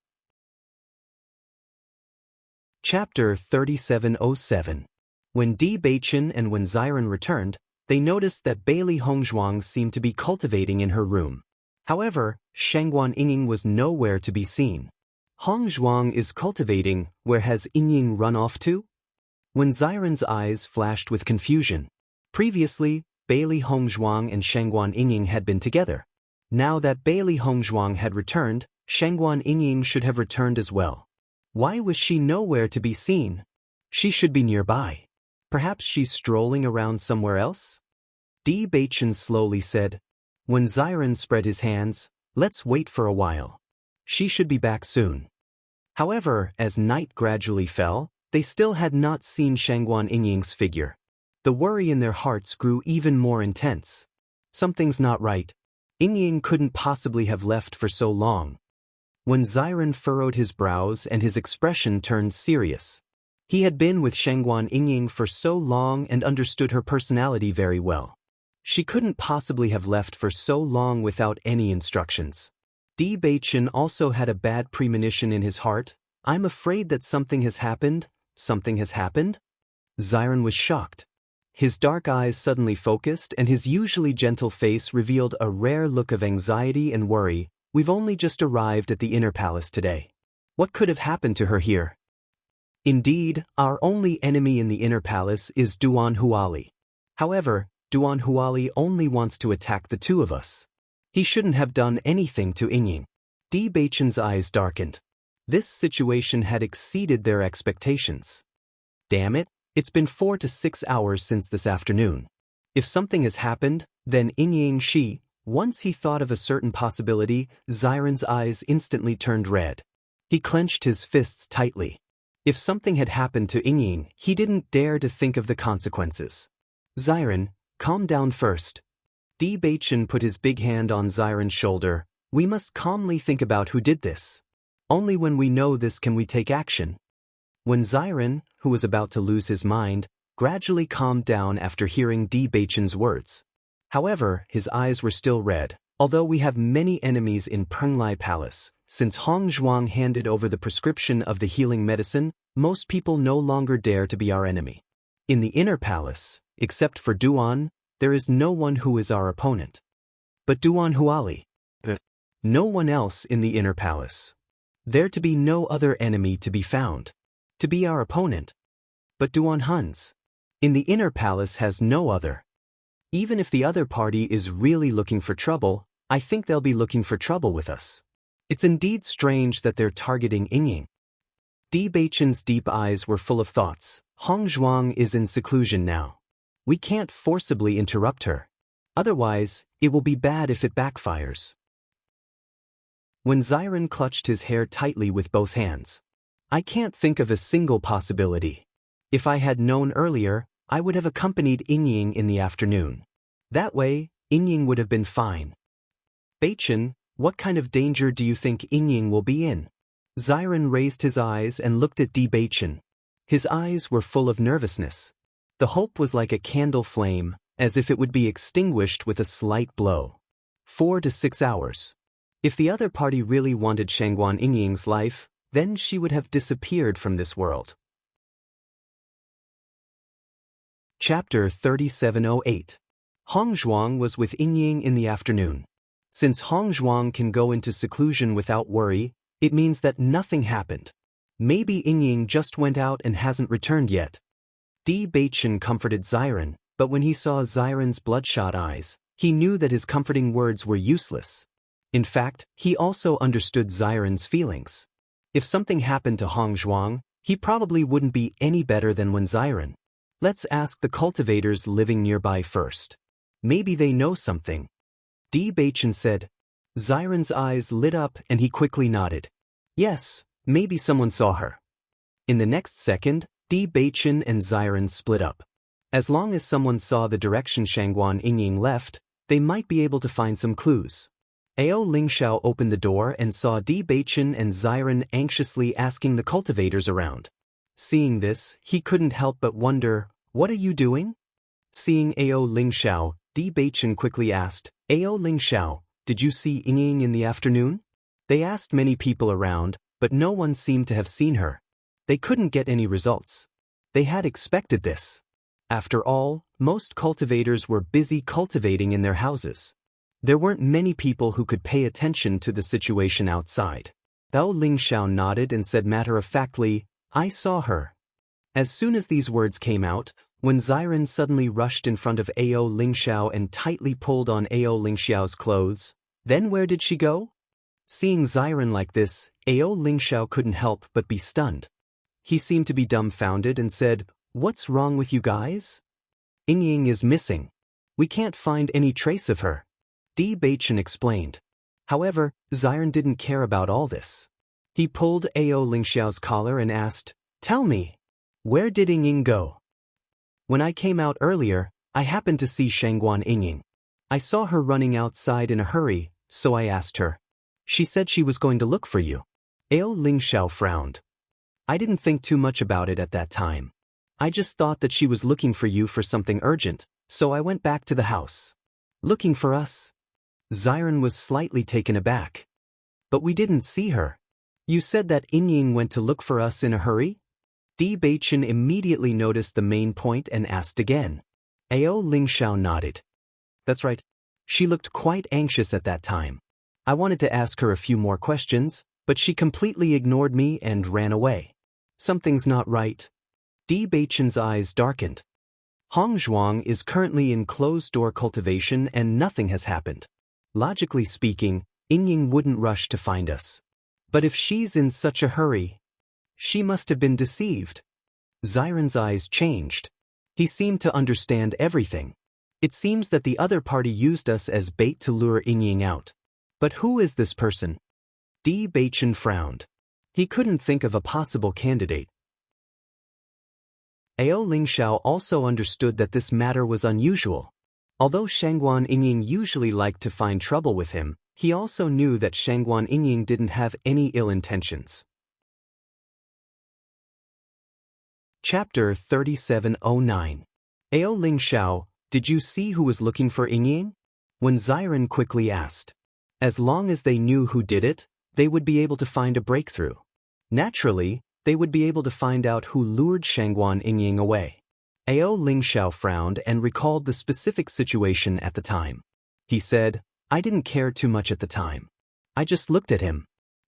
Chapter 3707. When Bewitching and when Xiren returned, they noticed that Bailey Hong Zhuang seemed to be cultivating in her room. However, Shangguan Yingying was nowhere to be seen. Hong Zhuang is cultivating, where has Yingying run off to? When Xiren's eyes flashed with confusion. Previously, Bailey Hong Zhuang and Shangguan Yingying had been together. Now that Bailey Hong Zhuang had returned, Shangguan Yingying should have returned as well. Why was she nowhere to be seen? She should be nearby. Perhaps she's strolling around somewhere else? Bewitching slowly said. When Xiren spread his hands, let's wait for a while. She should be back soon. However, as night gradually fell, they still had not seen Shangguan Yingying's figure. The worry in their hearts grew even more intense. Something's not right. Yingying couldn't possibly have left for so long. When Xiren furrowed his brows and his expression turned serious. He had been with Shangguan Yingying for so long and understood her personality very well. She couldn't possibly have left for so long without any instructions. Bewitching also had a bad premonition in his heart. I'm afraid that something has happened. Something has happened? Xiren was shocked. His dark eyes suddenly focused and his usually gentle face revealed a rare look of anxiety and worry. We've only just arrived at the inner palace today. What could have happened to her here? Indeed, our only enemy in the inner palace is Duan Huali. However, Duan Huali only wants to attack the two of us. He shouldn't have done anything to Yingying. Bewitching's eyes darkened. This situation had exceeded their expectations. Damn it, it's been 4 to 6 hours since this afternoon. If something has happened, then Yingying. Once he thought of a certain possibility, Xiren's eyes instantly turned red. He clenched his fists tightly. If something had happened to Yingying, he didn't dare to think of the consequences. Xiren, calm down first. Bewitching put his big hand on Xiren's shoulder. We must calmly think about who did this. Only when we know this can we take action. When Xiren, who was about to lose his mind, gradually calmed down after hearing Bewitching's words. However, his eyes were still red. Although we have many enemies in Penglai Palace, since Hong Zhuang handed over the prescription of the healing medicine, most people no longer dare to be our enemy. In the inner palace, except for Duan, there is no one who is our opponent. But Duan Huali. No one else in the inner palace. There to be no other enemy to be found. To be our opponent. But Duan Hun's. In the inner palace has no other. Even if the other party is really looking for trouble, I think they'll be looking for trouble with us. It's indeed strange that they're targeting Yingying. Bewitching's deep eyes were full of thoughts. Hong Zhuang is in seclusion now. We can't forcibly interrupt her. Otherwise, it will be bad if it backfires. When Xiren clutched his hair tightly with both hands. I can't think of a single possibility. If I had known earlier, I would have accompanied Yingying in the afternoon. That way, Yingying would have been fine. Bewitching, what kind of danger do you think Yingying will be in? Xiren raised his eyes and looked at Bewitching. His eyes were full of nervousness. The hope was like a candle flame, as if it would be extinguished with a slight blow. 4 to 6 hours. If the other party really wanted Shangguan Yingying's life, then she would have disappeared from this world. Chapter 3708. Hong Zhuang was with Yingying in the afternoon. Since Hong Zhuang can go into seclusion without worry, it means that nothing happened. Maybe Yingying just went out and hasn't returned yet. Bewitching comforted Xiren, but when he saw Xiren's bloodshot eyes, he knew that his comforting words were useless. In fact, he also understood Xiren's feelings. If something happened to Hong Zhuang, he probably wouldn't be any better than when Xiren. Let's ask the cultivators living nearby first. Maybe they know something. Bewitching said. Xiren's eyes lit up and he quickly nodded. Yes, Maybe someone saw her. In the next second, Bewitching and Xiren split up. As long as someone saw the direction Shangguan Yingying left, they might be able to find some clues. Ao Lingxiao opened the door and saw Bewitching and Xiren anxiously asking the cultivators around. Seeing this, he couldn't help but wonder, "What are you doing?" Seeing Ao Lingxiao, Bewitching quickly asked, "Ao Lingxiao, did you see Yingying in the afternoon?" They asked many people around, but no one seemed to have seen her. They couldn't get any results. They had expected this. After all, most cultivators were busy cultivating in their houses. There weren't many people who could pay attention to the situation outside. Ao Lingxiao nodded and said matter-of-factly, "I saw her." As soon as these words came out, when Xiren suddenly rushed in front of Ao Lingxiao and tightly pulled on Ao Lingxiao's clothes, then where did she go? Seeing Xiren like this, Ao Lingxiao couldn't help but be stunned. He seemed to be dumbfounded and said, "What's wrong with you guys? Yingying is missing. We can't find any trace of her." Bewitching explained. However, Xiren didn't care about all this. He pulled Ao Lingxiao's collar and asked, "Tell me, where did Yingying go?" "When I came out earlier, I happened to see Shangguan Yingying. I saw her running outside in a hurry, so I asked her. She said she was going to look for you." Ao Lingxiao frowned. "I didn't think too much about it at that time. I just thought that she was looking for you for something urgent, so I went back to the house." "Looking for us?" Xiren was slightly taken aback. "But we didn't see her. You said that Yingying went to look for us in a hurry?" Bewitching immediately noticed the main point and asked again. Ao Lingxiao nodded. "That's right. She looked quite anxious at that time. I wanted to ask her a few more questions, but she completely ignored me and ran away. Something's not right." Bewitching's eyes darkened. "Hongzhuang is currently in closed-door cultivation and nothing has happened. Logically speaking, Yingying wouldn't rush to find us. But if she's in such a hurry, she must have been deceived." Xiren's eyes changed. He seemed to understand everything. "It seems that the other party used us as bait to lure Yingying out. But who is this person?" Bewitching frowned. He couldn't think of a possible candidate. Ao Lingxiao also understood that this matter was unusual. Although Shangguan Yingying usually liked to find trouble with him, he also knew that Shangguan Yingying didn't have any ill intentions. Chapter 3709. Ao Lingxiao, did you see who was looking for Yingying? When Xiren quickly asked. As long as they knew who did it, they would be able to find a breakthrough. Naturally, they would be able to find out who lured Shangguan Yingying away. Ao Lingxiao frowned and recalled the specific situation at the time. He said, "I didn't care too much at the time. I just looked at him.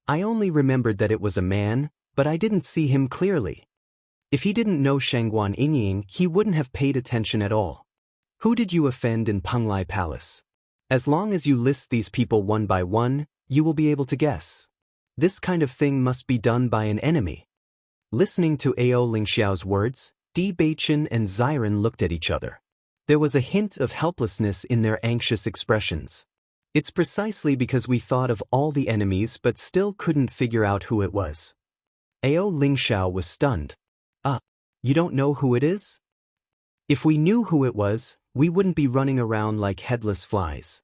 I only remembered that it was a man, but I didn't see him clearly. If he didn't know Shangguan Yingying, he wouldn't have paid attention at all. Who did you offend in Penglai Palace? As long as you list these people one by one, you will be able to guess. This kind of thing must be done by an enemy." Listening to Ao Lingxiao's words, Bewitching and Xiren looked at each other. There was a hint of helplessness in their anxious expressions. "It's precisely because we thought of all the enemies but still couldn't figure out who it was." Ao Lingxiao was stunned. You don't know who it is?" "If we knew who it was, we wouldn't be running around like headless flies."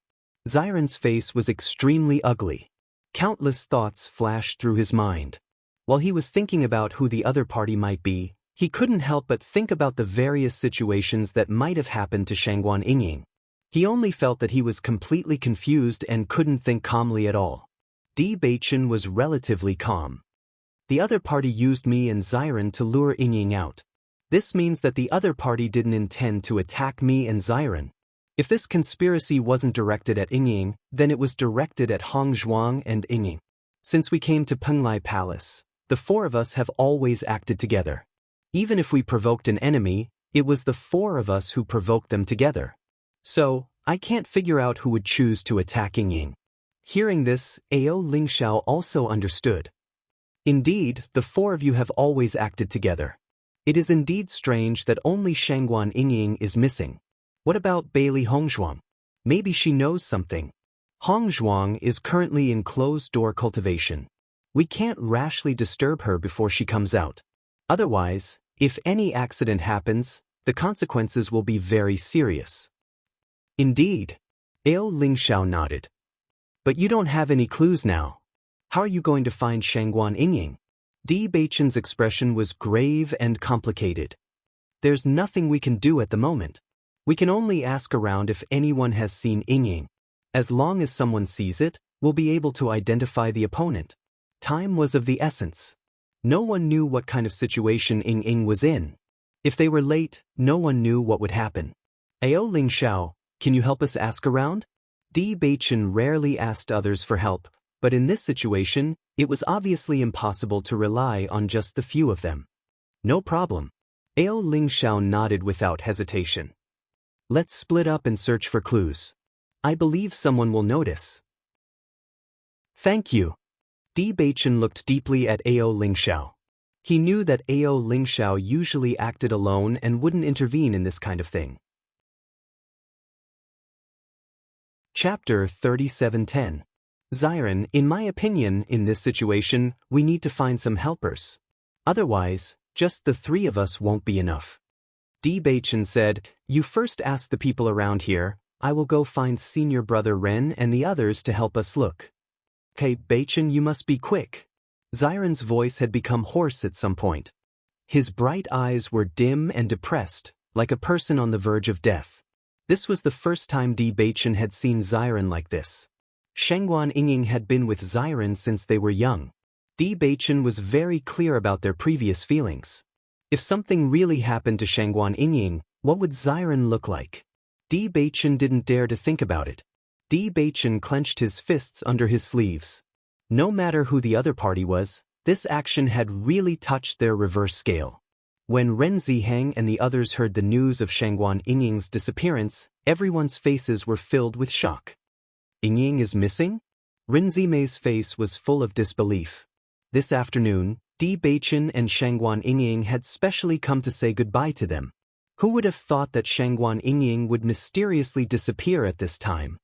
Xiren's face was extremely ugly. Countless thoughts flashed through his mind. While he was thinking about who the other party might be, he couldn't help but think about the various situations that might have happened to Shangguan Yingying. He only felt that he was completely confused and couldn't think calmly at all. Bewitching was relatively calm. "The other party used me and Xiren to lure Yingying out. This means that the other party didn't intend to attack me and Xiren. If this conspiracy wasn't directed at Yingying, then it was directed at Hongzhuang and Yingying. Since we came to Penglai Palace, the four of us have always acted together. Even if we provoked an enemy, it was the four of us who provoked them together. So, I can't figure out who would choose to attack Yingying." Hearing this, Ao Lingxiao also understood. "Indeed, the four of you have always acted together. It is indeed strange that only Shangguan Yingying is missing. What about Bailey Hongzhuang? Maybe she knows something. Hongzhuang is currently in closed-door cultivation. We can't rashly disturb her before she comes out. Otherwise, if any accident happens, the consequences will be very serious. Indeed. Ao Lingxiao nodded. But you don't have any clues now. How are you going to find Shangguan Yingying? Di Beichen's expression was grave and complicated. There's nothing we can do at the moment. We can only ask around if anyone has seen Yingying. As long as someone sees it, we'll be able to identify the opponent. Time was of the essence. No one knew what kind of situation Yingying was in. If they were late, no one knew what would happen. Ao Lingxiao, can you help us ask around? Di Beichen rarely asked others for help, but in this situation, it was obviously impossible to rely on just the few of them. No problem. Ao Lingxiao nodded without hesitation. Let's split up and search for clues. I believe someone will notice. Thank you. Di Beichen looked deeply at Ao Lingxiao. He knew that Ao Lingxiao usually acted alone and wouldn't intervene in this kind of thing. Chapter 3710. Xiren, in my opinion, in this situation, we need to find some helpers. Otherwise, just the three of us won't be enough. Di Beichen said, you first ask the people around here, I will go find senior brother Ren and the others to help us look. Okay, Beichen, you must be quick. Xiren's voice had become hoarse at some point. His bright eyes were dim and depressed, like a person on the verge of death. This was the first time Di Beichen had seen Xiren like this. Shangguan Yingying had been with Xiren since they were young. Di Beichen was very clear about their previous feelings. If something really happened to Shangguan Yingying, what would Xiren look like? Di Beichen didn't dare to think about it. Di Beichen clenched his fists under his sleeves. No matter who the other party was, this action had really touched their reverse scale. When Ren Ziheng and the others heard the news of Shangguan Yingying's disappearance, everyone's faces were filled with shock. Yingying is missing? Ren Zimei's face was full of disbelief. This afternoon, Di Beichen and Shangguan Yingying had specially come to say goodbye to them. Who would have thought that Shangguan Yingying would mysteriously disappear at this time?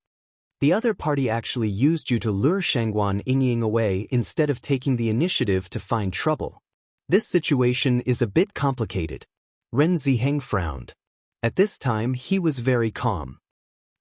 The other party actually used you to lure Shangguan Yingying away instead of taking the initiative to find trouble. This situation is a bit complicated. Ren Ziheng frowned. At this time he was very calm.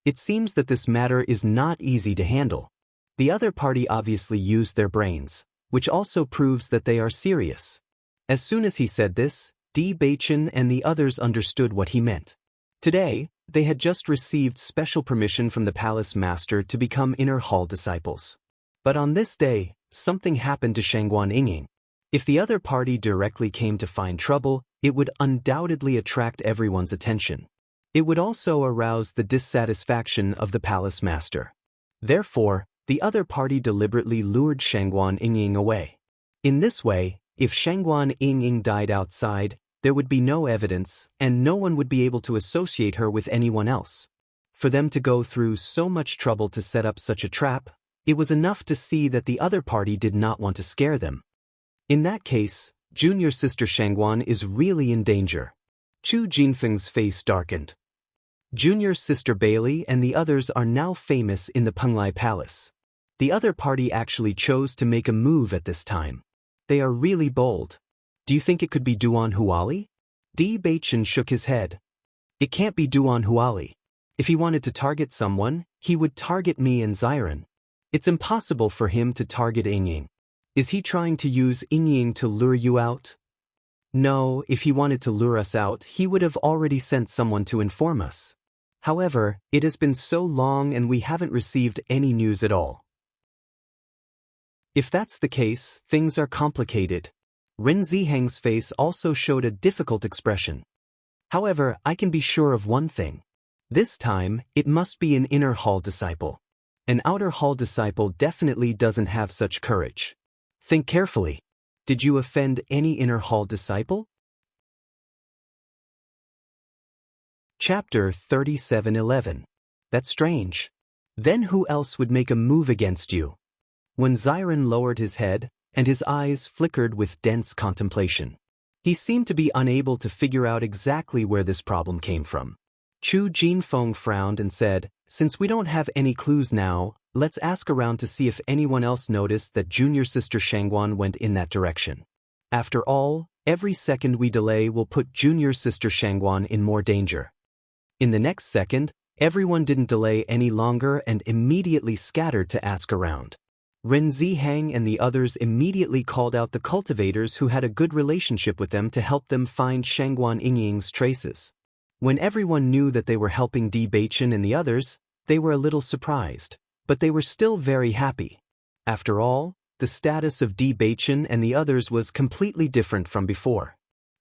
It seems that this matter is not easy to handle. The other party obviously used their brains, which also proves that they are serious. As soon as he said this, Di Beichen and the others understood what he meant. Today, they had just received special permission from the palace master to become inner hall disciples. But on this day, something happened to Shangguan Yingying. If the other party directly came to find trouble, it would undoubtedly attract everyone's attention. It would also arouse the dissatisfaction of the palace master. Therefore, the other party deliberately lured Shangguan Yingying away. In this way, if Shangguan Yingying died outside, there would be no evidence, and no one would be able to associate her with anyone else. For them to go through so much trouble to set up such a trap, it was enough to see that the other party did not want to scare them. In that case, junior sister Shangguan is really in danger. Chu Jinfeng's face darkened. Junior sister Bailey and the others are now famous in the Penglai Palace. The other party actually chose to make a move at this time. They are really bold. Do you think it could be Duan Huali? Di Beichen shook his head. It can't be Duan Huali. If he wanted to target someone, he would target me and Xiren. It's impossible for him to target Yingying. Is he trying to use Yingying to lure you out? No, if he wanted to lure us out, he would have already sent someone to inform us. However, it has been so long and we haven't received any news at all. If that's the case, things are complicated. Ren Ziheng's face also showed a difficult expression. However, I can be sure of one thing. This time, it must be an inner hall disciple. An outer hall disciple definitely doesn't have such courage. Think carefully. Did you offend any inner hall disciple? Chapter 3711. That's strange. Then who else would make a move against you? When Xiren lowered his head, and his eyes flickered with dense contemplation. He seemed to be unable to figure out exactly where this problem came from. Chu Jinfeng frowned and said, since we don't have any clues now, let's ask around to see if anyone else noticed that junior sister Shangguan went in that direction. After all, every second we delay will put junior sister Shangguan in more danger. In the next second, everyone didn't delay any longer and immediately scattered to ask around. Ren Zihang and the others immediately called out the cultivators who had a good relationship with them to help them find Shangguan Yingying's traces. When everyone knew that they were helping Bewitching and the others, they were a little surprised, but they were still very happy. After all, the status of Bewitching and the others was completely different from before.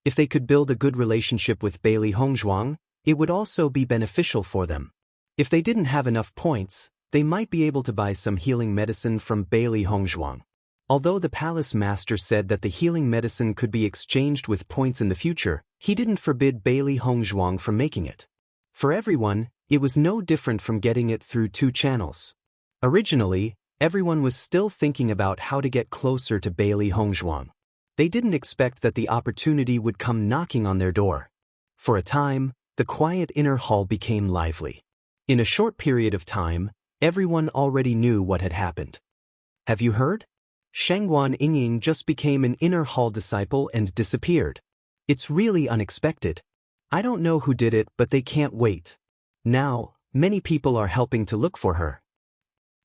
If they could build a good relationship with Bailey Hongzhuang, it would also be beneficial for them. If they didn't have enough points, they might be able to buy some healing medicine from Bailey Hongzhuang. Although the palace master said that the healing medicine could be exchanged with points in the future, he didn't forbid Bailey Hongzhuang from making it. For everyone, it was no different from getting it through 2 channels. Originally, everyone was still thinking about how to get closer to Bailey Hongzhuang. They didn't expect that the opportunity would come knocking on their door. For a time, the quiet inner hall became lively. In a short period of time, everyone already knew what had happened. Have you heard? Shangguan Yingying just became an inner hall disciple and disappeared. It's really unexpected. I don't know who did it, but they can't wait. Now, many people are helping to look for her.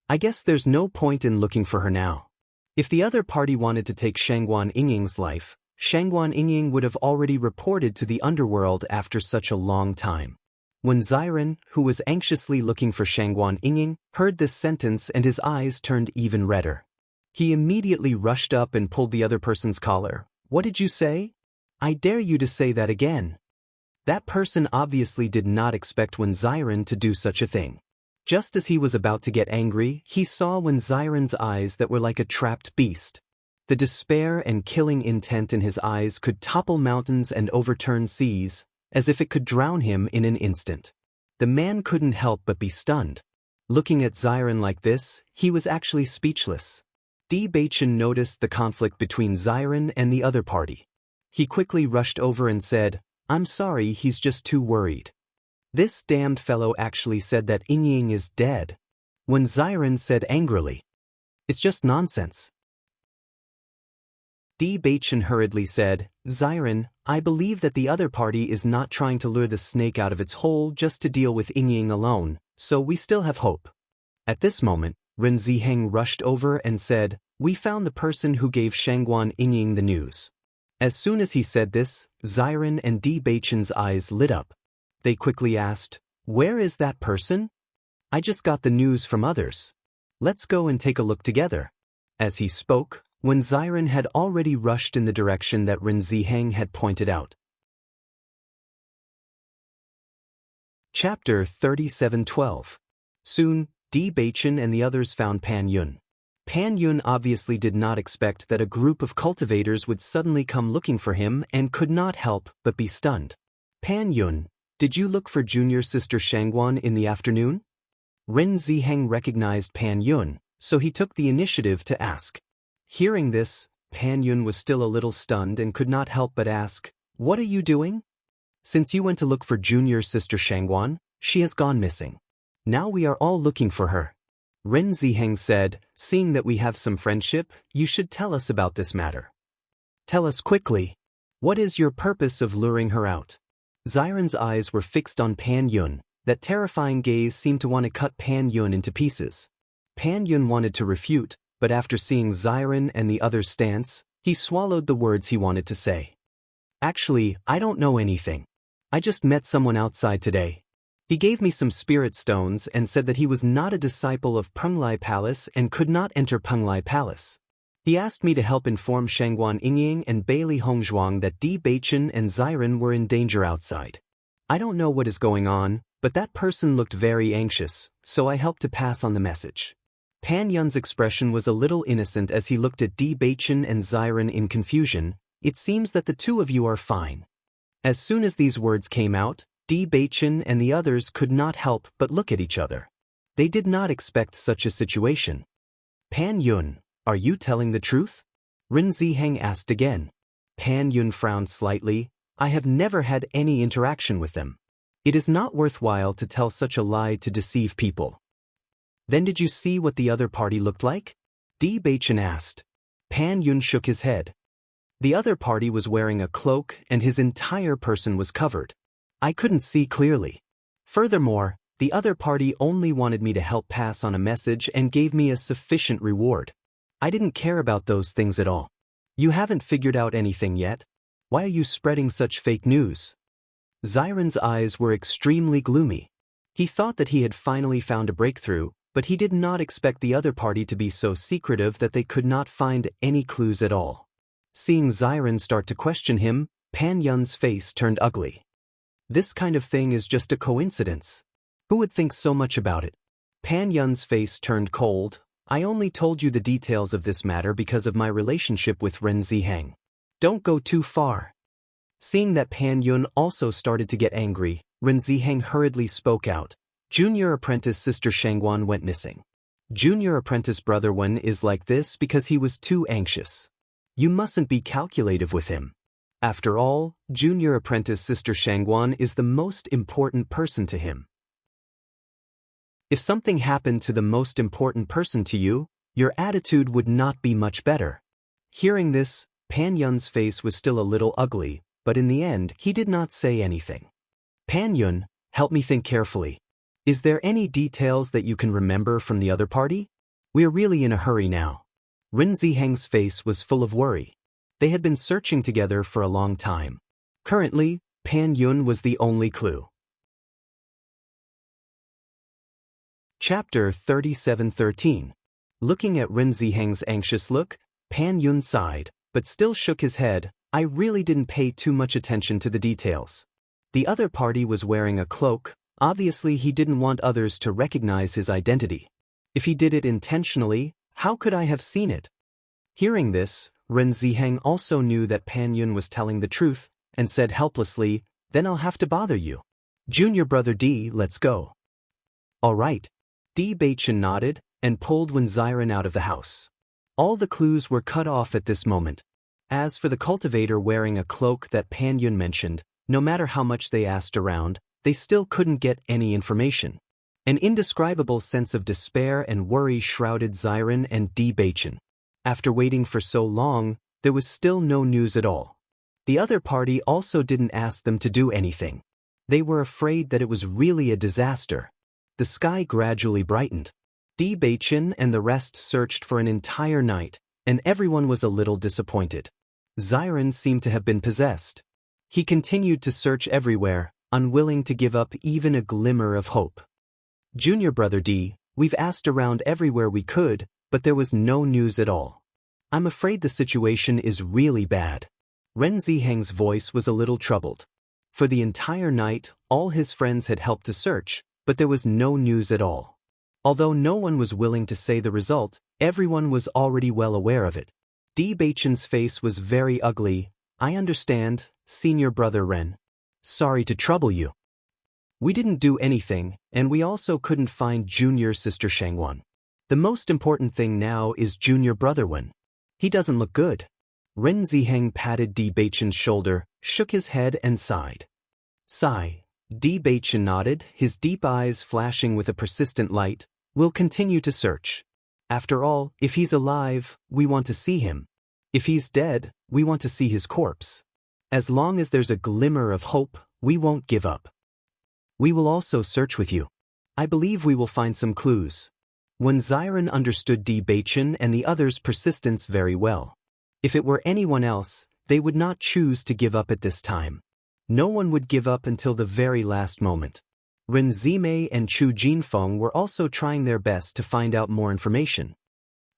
I guess there's no point in looking for her now. If the other party wanted to take Shangguan Yingying's life, Shangguan Yingying would have already reported to the underworld after such a long time. When Xiren, who was anxiously looking for Shangguan Yingying, heard this sentence and his eyes turned even redder. He immediately rushed up and pulled the other person's collar. What did you say? I dare you to say that again. That person obviously did not expect Wen Xiren to do such a thing. Just as he was about to get angry, he saw Wen Xiren's eyes that were like a trapped beast. The despair and killing intent in his eyes could topple mountains and overturn seas, as if it could drown him in an instant. The man couldn't help but be stunned. Looking at Xiren like this, he was actually speechless. Bewitching noticed the conflict between Xiren and the other party. He quickly rushed over and said, I'm sorry, he's just too worried. This damned fellow actually said that Yingying is dead. When Xiren said angrily, it's just nonsense. Bewitching hurriedly said, Xiren, I believe that the other party is not trying to lure the snake out of its hole just to deal with Yingying alone, so we still have hope. At this moment, Ren Ziheng rushed over and said, we found the person who gave Shangguan Yingying the news. As soon as he said this, Xiren and Bewitching's eyes lit up. They quickly asked, where is that person? I just got the news from others. Let's go and take a look together. As he spoke, Wen Xiren had already rushed in the direction that Ren Ziheng had pointed out. Chapter 37:12. Soon, Bewitching and the others found Pan Yun. Pan Yun obviously did not expect that a group of cultivators would suddenly come looking for him and could not help but be stunned. Pan Yun, did you look for junior sister Shangguan in the afternoon? Ren Ziheng recognized Pan Yun, so he took the initiative to ask. Hearing this, Pan Yun was still a little stunned and could not help but ask, what are you doing? Since you went to look for junior sister Shangguan, she has gone missing. Now we are all looking for her. Ren Ziheng said, seeing that we have some friendship, you should tell us about this matter. Tell us quickly. What is your purpose of luring her out? Xiren's eyes were fixed on Pan Yun. That terrifying gaze seemed to want to cut Pan Yun into pieces. Pan Yun wanted to refute, but after seeing Xiren and the other's stance, he swallowed the words he wanted to say. Actually, I don't know anything. I just met someone outside today. He gave me some spirit stones and said that he was not a disciple of Penglai Palace and could not enter Penglai Palace. He asked me to help inform Shangguan Yingying and Bailey Hongzhuang that Bewitching and Xiren were in danger outside. I don't know what is going on, but that person looked very anxious, so I helped to pass on the message. Pan Yun's expression was a little innocent as he looked at Bewitching and Xiren in confusion. It seems that the two of you are fine. As soon as these words came out, Bewitching and the others could not help but look at each other. They did not expect such a situation. Pan Yun, are you telling the truth? Ren Ziheng asked again. Pan Yun frowned slightly. I have never had any interaction with them. It is not worthwhile to tell such a lie to deceive people. Then did you see what the other party looked like? Bewitching asked. Pan Yun shook his head. The other party was wearing a cloak and his entire person was covered. I couldn't see clearly. Furthermore, the other party only wanted me to help pass on a message and gave me a sufficient reward. I didn't care about those things at all. You haven't figured out anything yet? Why are you spreading such fake news? Xiren's eyes were extremely gloomy. He thought that he had finally found a breakthrough, but he did not expect the other party to be so secretive that they could not find any clues at all. Seeing Xiren start to question him, Pan Yun's face turned ugly. This kind of thing is just a coincidence. Who would think so much about it? Pan Yun's face turned cold. I only told you the details of this matter because of my relationship with Ren Ziheng. Don't go too far. Seeing that Pan Yun also started to get angry, Ren Ziheng hurriedly spoke out. Junior apprentice sister Shangguan went missing. Junior apprentice brother Wen is like this because he was too anxious. You mustn't be calculative with him. After all, junior apprentice sister Shangguan is the most important person to him. If something happened to the most important person to you, your attitude would not be much better. Hearing this, Pan Yun's face was still a little ugly, but in the end he did not say anything. Pan Yun, help me think carefully. Is there any details that you can remember from the other party? We are really in a hurry now. Ren Ziheng's face was full of worry. They had been searching together for a long time. Currently, Pan Yun was the only clue. Chapter 37:13. Looking at Ren Ziheng's anxious look, Pan Yun sighed, but still shook his head. I really didn't pay too much attention to the details. The other party was wearing a cloak. Obviously he didn't want others to recognize his identity. If he did it intentionally, how could I have seen it? Hearing this, Ren Ziheng also knew that Pan Yun was telling the truth, and said helplessly, then I'll have to bother you. Junior brother D, let's go. All right. Bewitching nodded, and pulled Wen Xiren out of the house. All the clues were cut off at this moment. As for the cultivator wearing a cloak that Pan Yun mentioned, no matter how much they asked around, they still couldn't get any information. An indescribable sense of despair and worry shrouded Xiren and Bewitching. After waiting for so long, there was still no news at all. The other party also didn't ask them to do anything. They were afraid that it was really a disaster. The sky gradually brightened. Bewitching and the rest searched for an entire night, and everyone was a little disappointed. Xiren seemed to have been possessed. He continued to search everywhere, unwilling to give up even a glimmer of hope. Junior brother D, we've asked around everywhere we could, but there was no news at all. I'm afraid the situation is really bad. Ren Ziheng's voice was a little troubled. For the entire night, all his friends had helped to search, but there was no news at all. Although no one was willing to say the result, everyone was already well aware of it. Bewitching's face was very ugly. I understand, senior brother Ren. Sorry to trouble you. We didn't do anything, and we also couldn't find junior sister Shangguan. The most important thing now is junior brother Wen. He doesn't look good. Ren Ziheng patted Bewitching's shoulder, shook his head and sighed. Sigh. Bewitching nodded, his deep eyes flashing with a persistent light. We'll continue to search. After all, if he's alive, we want to see him. If he's dead, we want to see his corpse. As long as there's a glimmer of hope, we won't give up. We will also search with you. I believe we will find some clues. Wen Xiren understood Bewitching and the others' persistence very well. If it were anyone else, they would not choose to give up at this time. No one would give up until the very last moment. Ren Zimei and Chu Jinfeng were also trying their best to find out more information.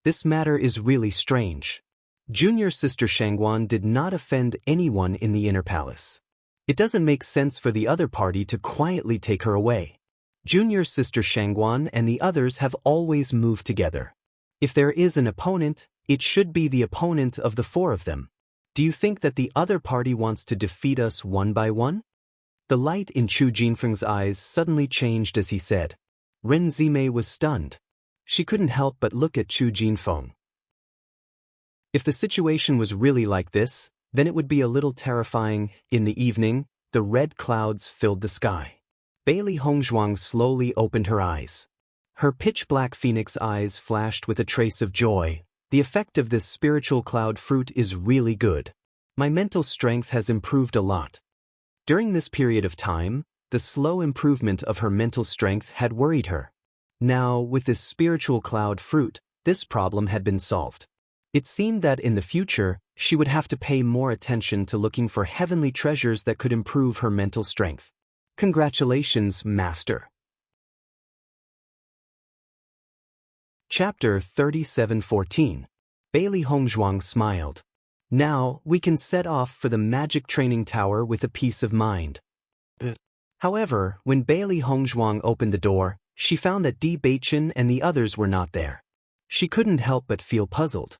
This matter is really strange. Junior sister Shangguan did not offend anyone in the inner palace. It doesn't make sense for the other party to quietly take her away. Junior sister Shangguan and the others have always moved together. If there is an opponent, it should be the opponent of the four of them. Do you think that the other party wants to defeat us one by one? The light in Chu Jinfeng's eyes suddenly changed as he said. Ren Zimei was stunned. She couldn't help but look at Chu Jinfeng. If the situation was really like this, then it would be a little terrifying. In the evening, the red clouds filled the sky. Bailey Hongzhuang slowly opened her eyes. Her pitch-black phoenix eyes flashed with a trace of joy. The effect of this spiritual cloud fruit is really good. My mental strength has improved a lot. During this period of time, the slow improvement of her mental strength had worried her. Now, with this spiritual cloud fruit, this problem had been solved. It seemed that in the future, she would have to pay more attention to looking for heavenly treasures that could improve her mental strength. Congratulations, Master. Chapter 37:14. Bailey Hongzhuang smiled. Now, we can set off for the magic training tower with a peace of mind. However, when Bailey Hongzhuang opened the door, she found that Bewitching and the others were not there. She couldn't help but feel puzzled.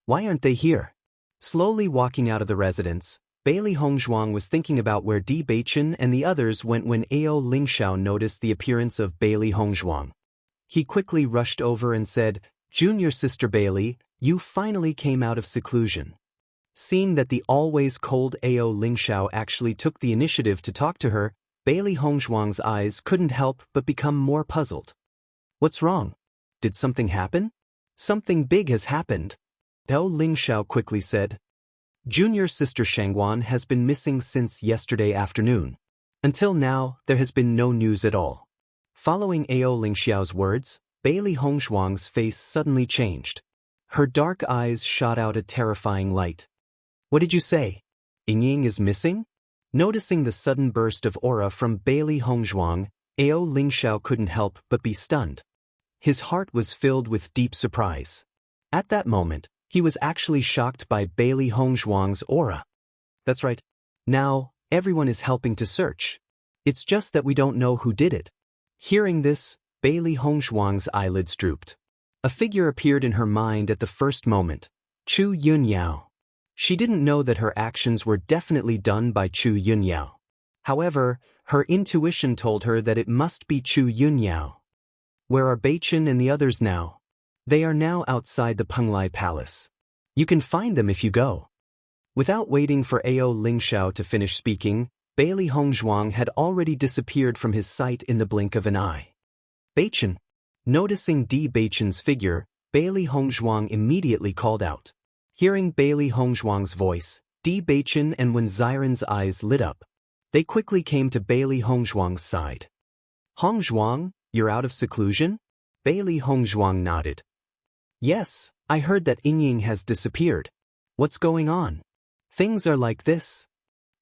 Why aren't they here? Slowly walking out of the residence, Bailey Hongzhuang was thinking about where Bewitching and the others went when Ao Lingxiao noticed the appearance of Bailey Hongzhuang. He quickly rushed over and said, "Junior sister Bailey, you finally came out of seclusion." Seeing that the always cold Ao Lingxiao actually took the initiative to talk to her, Bailey Hongzhuang's eyes couldn't help but become more puzzled. What's wrong? Did something happen? Something big has happened. Ao Lingxiao quickly said. Junior sister Shangguan has been missing since yesterday afternoon. Until now, there has been no news at all. Following Ao Lingxiao's words, Bailey Hongzhuang's face suddenly changed. Her dark eyes shot out a terrifying light. What did you say? Yingying is missing? Noticing the sudden burst of aura from Bailey Hongzhuang, Ao Lingxiao couldn't help but be stunned. His heart was filled with deep surprise. At that moment, he was actually shocked by Bailey Hongzhuang's aura. That's right. Now, everyone is helping to search. It's just that we don't know who did it. Hearing this, Bailey Hongzhuang's eyelids drooped. A figure appeared in her mind at the first moment. Chu Yunyao. She didn't know that her actions were definitely done by Chu Yunyao. However, her intuition told her that it must be Chu Yunyao. Where are Beichin and the others now? They are now outside the Penglai Palace. You can find them if you go. Without waiting for Ao Lingxiao to finish speaking, Bailey Hongzhuang had already disappeared from his sight in the blink of an eye. Beichin. Noticing Beichin's figure, Bailey Hongzhuang immediately called out. Hearing Bailey Hongzhuang's voice, Beichin and Wen Xiren's eyes lit up. They quickly came to Bailey Hongzhuang's side. Hongzhuang, you're out of seclusion? Bailey Hongzhuang nodded. Yes, I heard that Yingying has disappeared. What's going on? Things are like this.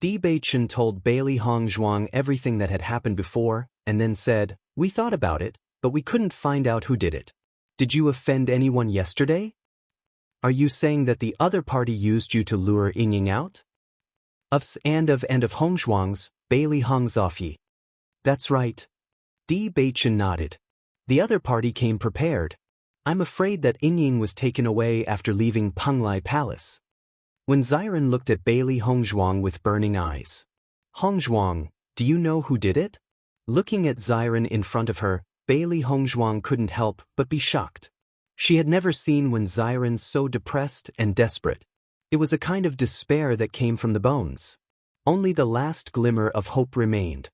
Beichin told Bailey Hongzhuang everything that had happened before, and then said, We thought about it, but we couldn't find out who did it. Did you offend anyone yesterday? Are you saying that the other party used you to lure Yingying out? Of Hongzhuang's, Bailey Hongzofyi. That's right. Beichin nodded. The other party came prepared. I'm afraid that Yingying was taken away after leaving Penglai Palace. Wen Xiren looked at Bailey Hongzhuang with burning eyes. Hongzhuang, do you know who did it? Looking at Xiren in front of her, Bailey Hongzhuang couldn't help but be shocked. She had never seen Wen Xiren so depressed and desperate. It was a kind of despair that came from the bones. Only the last glimmer of hope remained.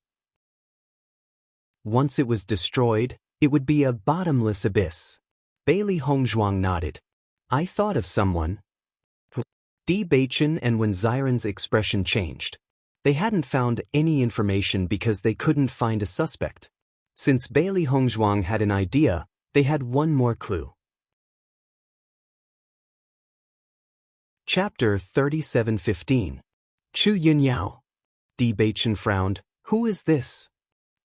Once it was destroyed, it would be a bottomless abyss. Bailey Hongzhuang nodded. I thought of someone. Beichin and Wen Xiren's expression changed. They hadn't found any information because they couldn't find a suspect. Since Bailey Hongzhuang had an idea, they had one more clue. Chapter 37:15. Chu Yunyao. Beichin frowned. Who is this?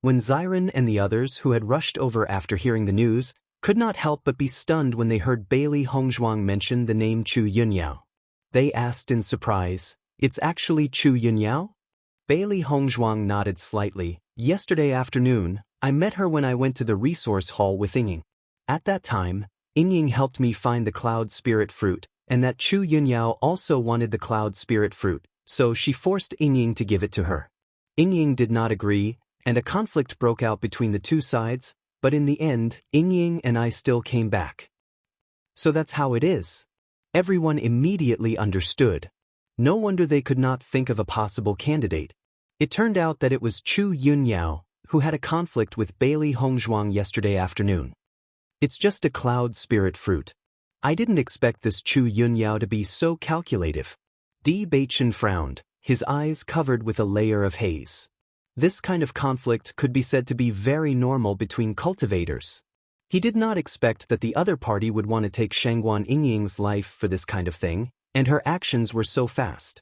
Wen Xiren and the others who had rushed over after hearing the news could not help but be stunned when they heard Bailey Hongzhuang mention the name Chu Yunyao. They asked in surprise, It's actually Chu Yunyao? Bailey Hongzhuang nodded slightly. Yesterday afternoon, I met her when I went to the resource hall with Yingying. At that time, Yingying helped me find the cloud spirit fruit, and that Chu Yunyao also wanted the cloud spirit fruit, so she forced Yingying to give it to her. Yingying did not agree, and a conflict broke out between the two sides, but in the end, Yingying and I still came back. So that's how it is. Everyone immediately understood. No wonder they could not think of a possible candidate. It turned out that it was Chu Yunyao, who had a conflict with Bailey Hongzhuang yesterday afternoon. It's just a cloud spirit fruit. I didn't expect this Chu Yunyao to be so calculative. Bewitching frowned, his eyes covered with a layer of haze. This kind of conflict could be said to be very normal between cultivators. He did not expect that the other party would want to take Shangguan Yingying's life for this kind of thing, and her actions were so fast.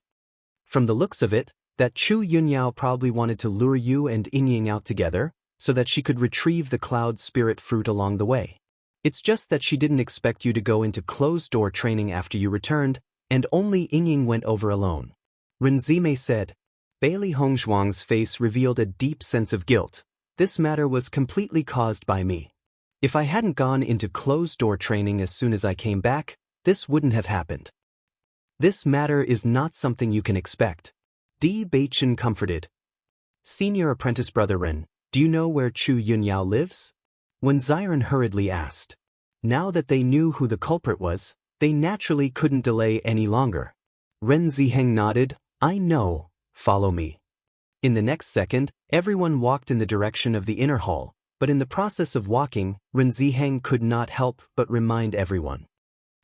From the looks of it, that Chu Yunyao probably wanted to lure you and Yingying out together, so that she could retrieve the cloud spirit fruit along the way. It's just that she didn't expect you to go into closed-door training after you returned, and only Yingying went over alone. Renzime said. Bailey Hongzhuang's face revealed a deep sense of guilt. This matter was completely caused by me. If I hadn't gone into closed-door training as soon as I came back, this wouldn't have happened. This matter is not something you can expect. Bewitching comforted. Senior apprentice brother Ren, do you know where Chu Yunyao lives? When Ziren hurriedly asked. Now that they knew who the culprit was, they naturally couldn't delay any longer. Ren Ziheng nodded. I know, follow me. In the next second, everyone walked in the direction of the inner hall, but in the process of walking, Ren Ziheng could not help but remind everyone.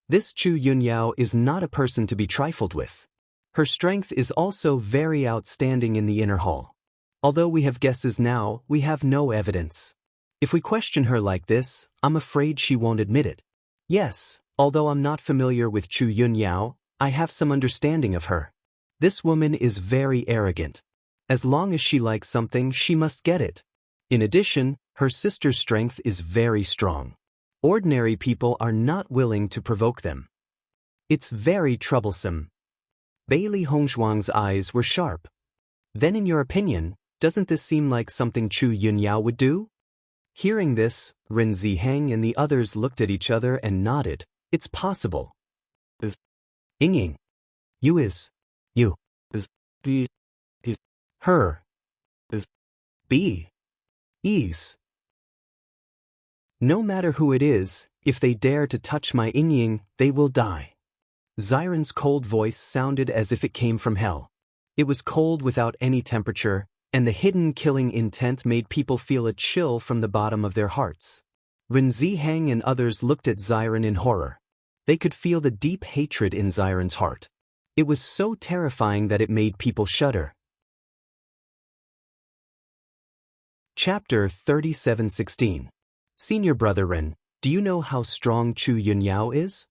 This Chu Yunyao is not a person to be trifled with. Her strength is also very outstanding in the inner hall. Although we have guesses now, we have no evidence. If we question her like this, I'm afraid she won't admit it. Yes, although I'm not familiar with Chu Yunyao, I have some understanding of her. This woman is very arrogant. As long as she likes something, she must get it. In addition, her sister's strength is very strong. Ordinary people are not willing to provoke them. It's very troublesome. Bailey Hongzhuang's eyes were sharp. Then in your opinion, doesn't this seem like something Chu Yunyao would do? Hearing this, Ren Ziheng and the others looked at each other and nodded. It's possible. Yingying. You is. You. Her. Be. Ease. No matter who it is, if they dare to touch my Yingying, they will die. Ziren's cold voice sounded as if it came from hell. It was cold without any temperature, and the hidden killing intent made people feel a chill from the bottom of their hearts. Ren Ziheng and others looked at Ziren in horror. They could feel the deep hatred in Ziren's heart. It was so terrifying that it made people shudder. Chapter 37:16. Senior brother Ren, do you know how strong Chu Yunyao is?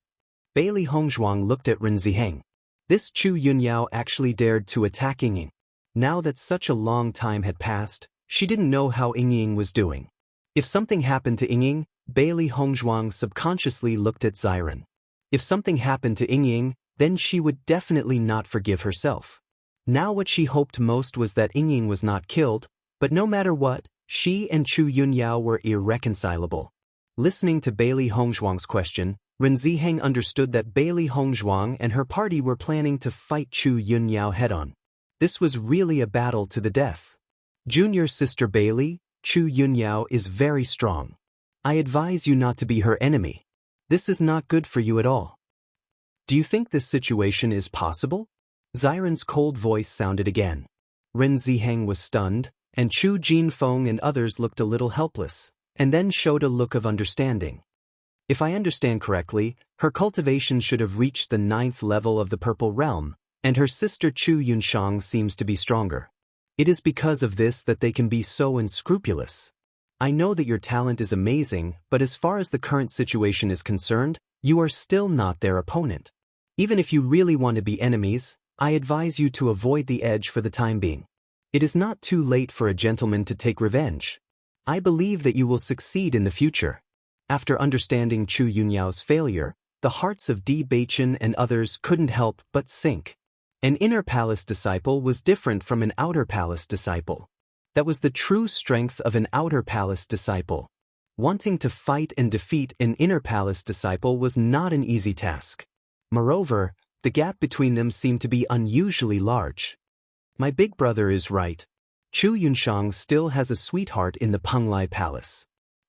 Bailey Hongzhuang looked at Ren Ziheng. This Chu Yunyao actually dared to attack Yingying. Now that such a long time had passed, she didn't know how Yingying was doing. If something happened to Yingying, Bailey Hongzhuang subconsciously looked at Ziren. If something happened to Yingying, then she would definitely not forgive herself. Now what she hoped most was that Yingying was not killed, but no matter what, she and Chu Yunyao were irreconcilable. Listening to Bailey Hongzhuang's question, Ren Ziheng understood that Bailey Hongzhuang and her party were planning to fight Chu Yunyao head-on. This was really a battle to the death. Junior sister Bailey, Chu Yunyao is very strong. I advise you not to be her enemy. This is not good for you at all. Do you think this situation is possible? Ziren's cold voice sounded again. Ren Ziheng was stunned, and Chu Jinfeng and others looked a little helpless, and then showed a look of understanding. If I understand correctly, her cultivation should have reached the 9th level of the Purple Realm, and her sister Chu Yunshang seems to be stronger. It is because of this that they can be so unscrupulous. I know that your talent is amazing, but as far as the current situation is concerned, you are still not their opponent. Even if you really want to be enemies, I advise you to avoid the edge for the time being. It is not too late for a gentleman to take revenge. I believe that you will succeed in the future. After understanding Chu Yunyao's failure, the hearts of Bewitching and others couldn't help but sink. An inner palace disciple was different from an outer palace disciple. That was the true strength of an outer palace disciple. Wanting to fight and defeat an inner palace disciple was not an easy task. Moreover, the gap between them seemed to be unusually large. My big brother is right. Chu Yunshang still has a sweetheart in the Penglai Palace.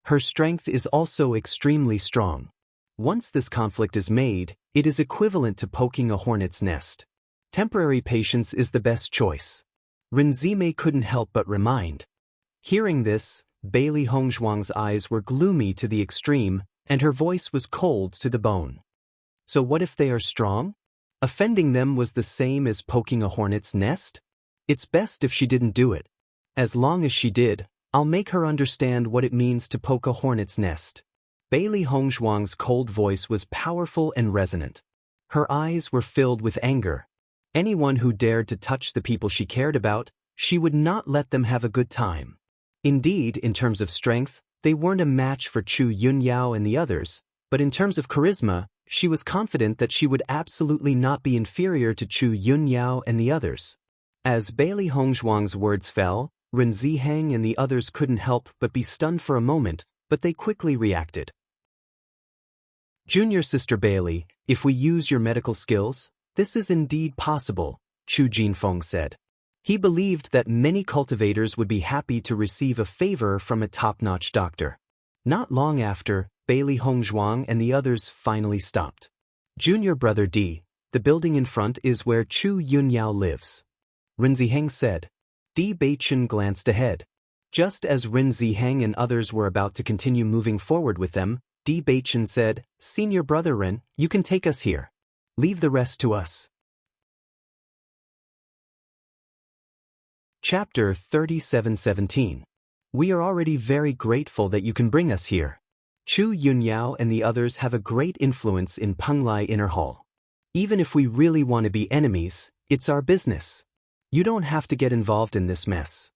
Her strength is also extremely strong. Once this conflict is made, it is equivalent to poking a hornet's nest. Temporary patience is the best choice. Renzime couldn't help but remind. Hearing this, Bailey Hongzhuang's eyes were gloomy to the extreme, and her voice was cold to the bone. So what if they are strong? Offending them was the same as poking a hornet's nest? It's best if she didn't do it. As long as she did, I'll make her understand what it means to poke a hornet's nest. Bailey Hongzhuang's cold voice was powerful and resonant. Her eyes were filled with anger. Anyone who dared to touch the people she cared about, she would not let them have a good time. Indeed, in terms of strength, they weren't a match for Chu Yunyao and the others, but in terms of charisma, she was confident that she would absolutely not be inferior to Chu Yunyao and the others. As Bailey Hongzhuang's words fell, Ren Ziheng and the others couldn't help but be stunned for a moment, but they quickly reacted. Junior Sister Bailey, if we use your medical skills, this is indeed possible, Chu Jinfeng said. He believed that many cultivators would be happy to receive a favor from a top-notch doctor. Not long after, Bailey Hongzhuang and the others finally stopped. Junior Brother D, the building in front is where Chu Yunyao lives. Ren Ziheng said. Di Beichen glanced ahead. Just as Ren Ziheng and others were about to continue moving forward with them, Di Beichen said, Senior Brother Ren, you can take us here. Leave the rest to us. Chapter 37:17. We are already very grateful that you can bring us here. Chu Yunyao and the others have a great influence in Penglai Inner Hall. Even if we really want to be enemies, it's our business. You don't have to get involved in this mess.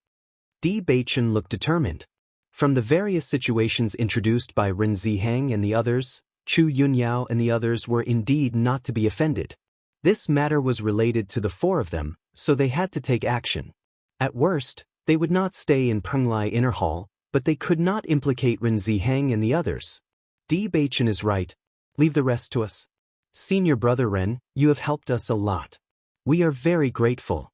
Di Beichen looked determined. From the various situations introduced by Ren Ziheng and the others, Chu Yunyao and the others were indeed not to be offended. This matter was related to the four of them, so they had to take action. At worst, they would not stay in Penglai Inner Hall, but they could not implicate Ren Ziheng and the others. Di Beichen is right. Leave the rest to us. Senior Brother Ren, you have helped us a lot. We are very grateful.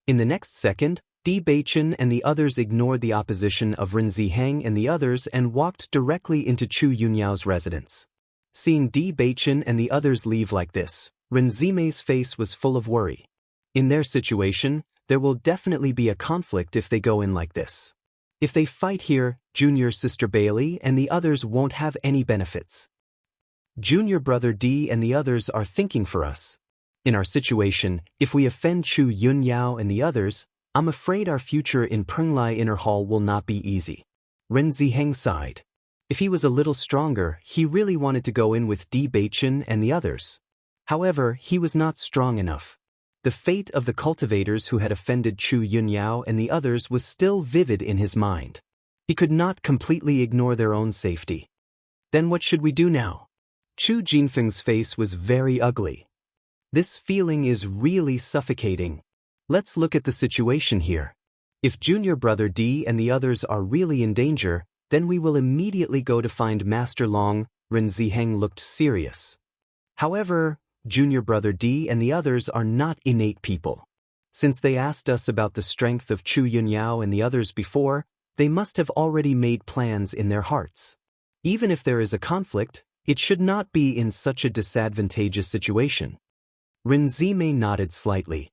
In the next second, Di Beichen and the others ignored the opposition of Ren Ziheng and the others and walked directly into Chu Yunyao's residence. Seeing Di Beichen and the others leave like this, Ren Zimei's face was full of worry. In their situation, there will definitely be a conflict if they go in like this. If they fight here, Junior Sister Bailey and the others won't have any benefits. Junior Brother D and the others are thinking for us. In our situation, if we offend Chu Yunyao and the others, I'm afraid our future in Penglai Inner Hall will not be easy. Ren Ziheng sighed. If he was a little stronger, he really wanted to go in with Di Beichen and the others. However, he was not strong enough. The fate of the cultivators who had offended Chu Yunyao and the others was still vivid in his mind. He could not completely ignore their own safety. Then what should we do now? Chu Jinfeng's face was very ugly. This feeling is really suffocating. Let's look at the situation here. If Junior Brother D and the others are really in danger, then we will immediately go to find Master Long. Ren Ziheng looked serious. However, Junior Brother D and the others are not innate people. Since they asked us about the strength of Chu Yunyao and the others before, they must have already made plans in their hearts. Even if there is a conflict, it should not be in such a disadvantageous situation. Ren Zimei nodded slightly.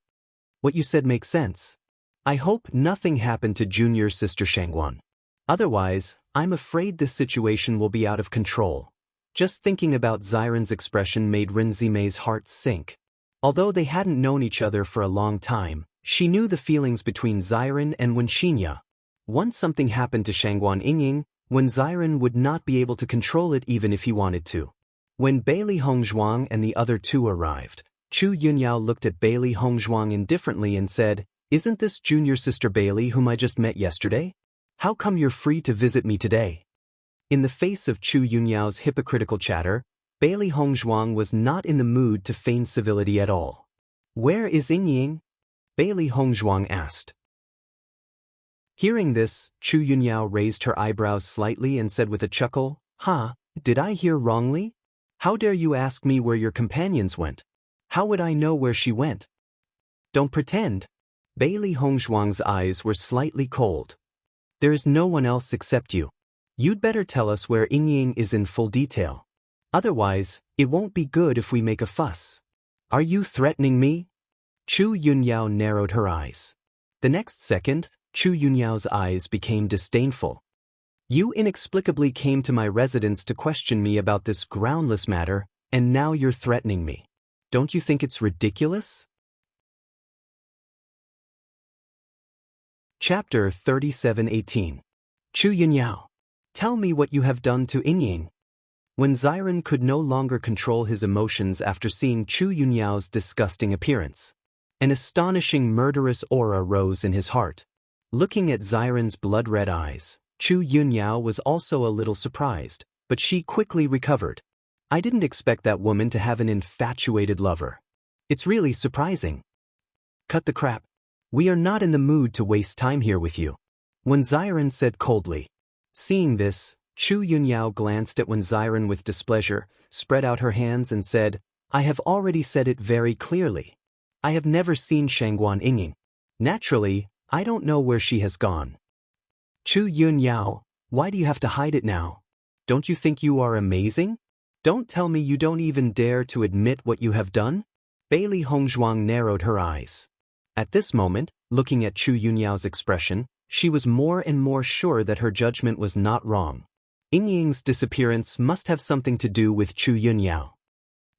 What you said makes sense. I hope nothing happened to Junior Sister Shangguan. Otherwise, I'm afraid this situation will be out of control. Just thinking about Xiren's expression made Ren Zimei's heart sink. Although they hadn't known each other for a long time, she knew the feelings between Xiren and Wenxinya. Once something happened to Shangguan Yingying, Xiren would not be able to control it even if he wanted to. When Bailey Hongzhuang and the other two arrived, Chu Yunyao looked at Bailey Hongzhuang indifferently and said, Isn't this Junior Sister Bailey whom I just met yesterday? How come you're free to visit me today? In the face of Chu Yunyao's hypocritical chatter, Bailey Hongzhuang was not in the mood to feign civility at all. Where is Yingying? Bailey Hongzhuang asked. Hearing this, Chu Yunyao raised her eyebrows slightly and said with a chuckle, Did I hear wrongly? How dare you ask me where your companions went? How would I know where she went? Don't pretend. Bailey Hongzhuang's eyes were slightly cold. There is no one else except you. You'd better tell us where Yingying is in full detail. Otherwise, it won't be good if we make a fuss. Are you threatening me? Chu Yunyao narrowed her eyes. The next second, Chu Yunyao's eyes became disdainful. You inexplicably came to my residence to question me about this groundless matter, and now you're threatening me. Don't you think it's ridiculous? Chapter 37:18. Chu Yunyao. Tell me what you have done to Yingying. When Xiren could no longer control his emotions after seeing Chu Yunyao's disgusting appearance, an astonishing murderous aura rose in his heart. Looking at Xiren's blood-red eyes, Chu Yunyao was also a little surprised, but she quickly recovered. I didn't expect that woman to have an infatuated lover. It's really surprising. Cut the crap. We are not in the mood to waste time here with you. When Xiren said coldly. Seeing this, Chu Yunyao glanced at When Xiren with displeasure, spread out her hands and said, I have already said it very clearly. I have never seen Shangguan Yingying. Naturally, I don't know where she has gone. Chu Yunyao, why do you have to hide it now? Don't you think you are amazing? Don't tell me you don't even dare to admit what you have done? Bailey Hongzhuang narrowed her eyes. At this moment, looking at Chu Yunyao's expression, she was more and more sure that her judgment was not wrong. Yingying's disappearance must have something to do with Chu Yunyao.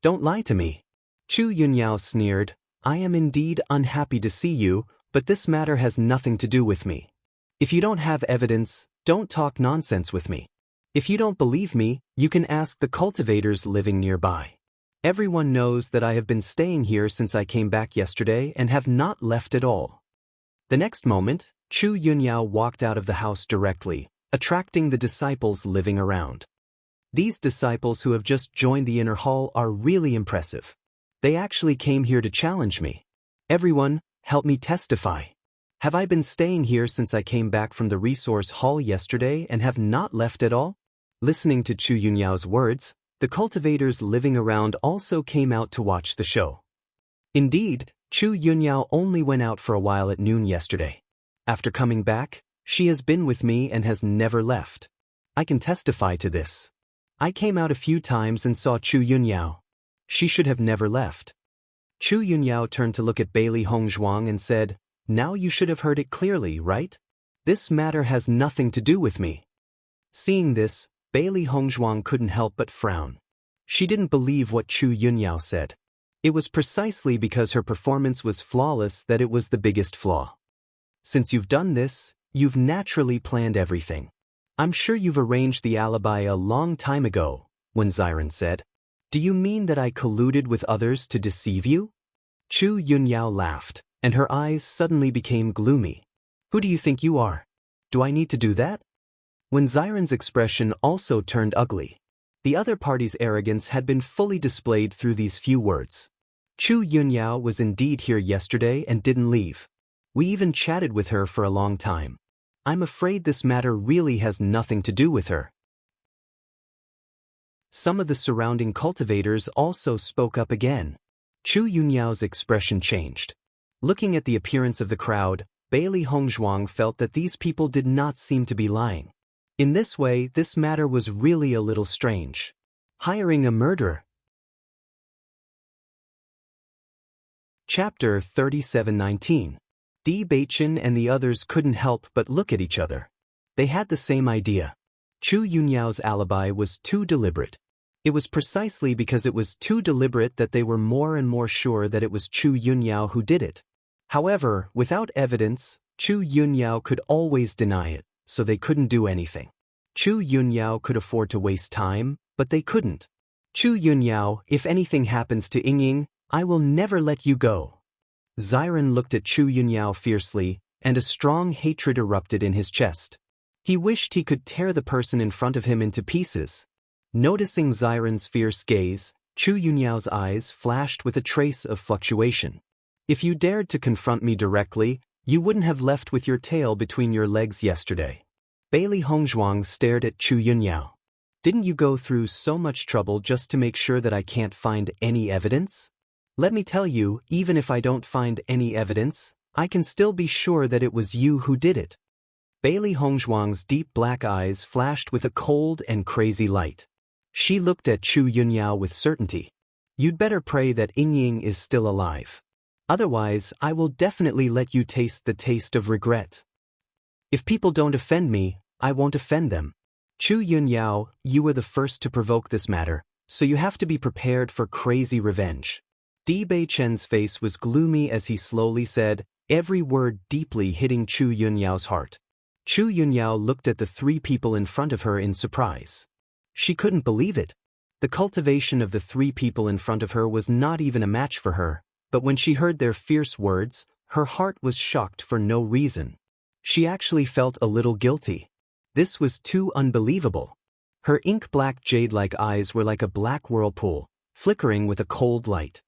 Don't lie to me. Chu Yunyao sneered, I am indeed unhappy to see you, but this matter has nothing to do with me. If you don't have evidence, don't talk nonsense with me. If you don't believe me, you can ask the cultivators living nearby. Everyone knows that I have been staying here since I came back yesterday and have not left at all. The next moment, Chu Yunyao walked out of the house directly, attracting the disciples living around. These disciples who have just joined the inner hall are really impressive. They actually came here to challenge me. Everyone, help me testify. Have I been staying here since I came back from the resource hall yesterday and have not left at all? Listening to Chu Yunyao's words, the cultivators living around also came out to watch the show. Indeed, Chu Yunyao only went out for a while at noon yesterday. After coming back, she has been with me and has never left. I can testify to this. I came out a few times and saw Chu Yunyao. She should have never left. Chu Yunyao turned to look at Bailey Hongzhuang and said, Now you should have heard it clearly, right? This matter has nothing to do with me. Seeing this, Bailey Hongzhuang couldn't help but frown. She didn't believe what Chu Yunyao said. It was precisely because her performance was flawless that it was the biggest flaw. Since you've done this, you've naturally planned everything. I'm sure you've arranged the alibi a long time ago, When Xiren said. Do you mean that I colluded with others to deceive you? Chu Yunyao laughed, and her eyes suddenly became gloomy. Who do you think you are? Do I need to do that? When Xiren's expression also turned ugly. The other party's arrogance had been fully displayed through these few words. Chu Yunyao was indeed here yesterday and didn't leave. We even chatted with her for a long time. I'm afraid this matter really has nothing to do with her. Some of the surrounding cultivators also spoke up again. Chu Yunyao's expression changed. Looking at the appearance of the crowd, Bailey Hongzhuang felt that these people did not seem to be lying. In this way, this matter was really a little strange. Hiring a murderer. Chapter 37:19. Bewitching and the others couldn't help but look at each other. They had the same idea. Chu Yunyao's alibi was too deliberate. It was precisely because it was too deliberate that they were more and more sure that it was Chu Yunyao who did it. However, without evidence, Chu Yunyao could always deny it, so they couldn't do anything. Chu Yunyao could afford to waste time, but they couldn't. Chu Yunyao, if anything happens to Yingying, I will never let you go. Xiren looked at Chu Yunyao fiercely, and a strong hatred erupted in his chest. He wished he could tear the person in front of him into pieces. Noticing Xiren's fierce gaze, Chu Yunyao's eyes flashed with a trace of fluctuation. If you dared to confront me directly, you wouldn't have left with your tail between your legs yesterday. Bailey Hongzhuang stared at Chu Yunyao. Didn't you go through so much trouble just to make sure that I can't find any evidence? Let me tell you, even if I don't find any evidence, I can still be sure that it was you who did it. Bailey Hongzhuang's deep black eyes flashed with a cold and crazy light. She looked at Chu Yunyao with certainty. You'd better pray that Yingying is still alive. Otherwise, I will definitely let you taste the taste of regret. If people don't offend me, I won't offend them. Chu Yunyao, you were the first to provoke this matter, so you have to be prepared for crazy revenge. Di Beichen's face was gloomy as he slowly said, every word deeply hitting Chu Yunyao's heart. Chu Yunyao looked at the three people in front of her in surprise. She couldn't believe it. The cultivation of the three people in front of her was not even a match for her, but when she heard their fierce words, her heart was shocked for no reason. She actually felt a little guilty. This was too unbelievable. Her ink-black jade-like eyes were like a black whirlpool, flickering with a cold light.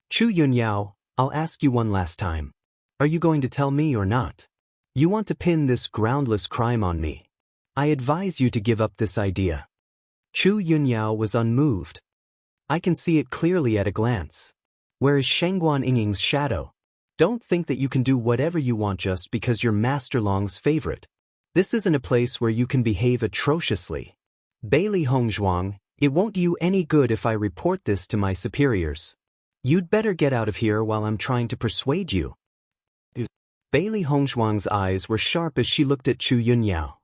Chu Yunyao, I'll ask you one last time. Are you going to tell me or not? You want to pin this groundless crime on me. I advise you to give up this idea. Chu Yunyao was unmoved. I can see it clearly at a glance. Where is Shangguan Yingying's shadow? Don't think that you can do whatever you want just because you're Master Long's favorite. This isn't a place where you can behave atrociously. Bailey Hongzhuang, it won't do you any good if I report this to my superiors. You'd better get out of here while I'm trying to persuade you. Bailey Hongzhuang's eyes were sharp as she looked at Chu Yunyao.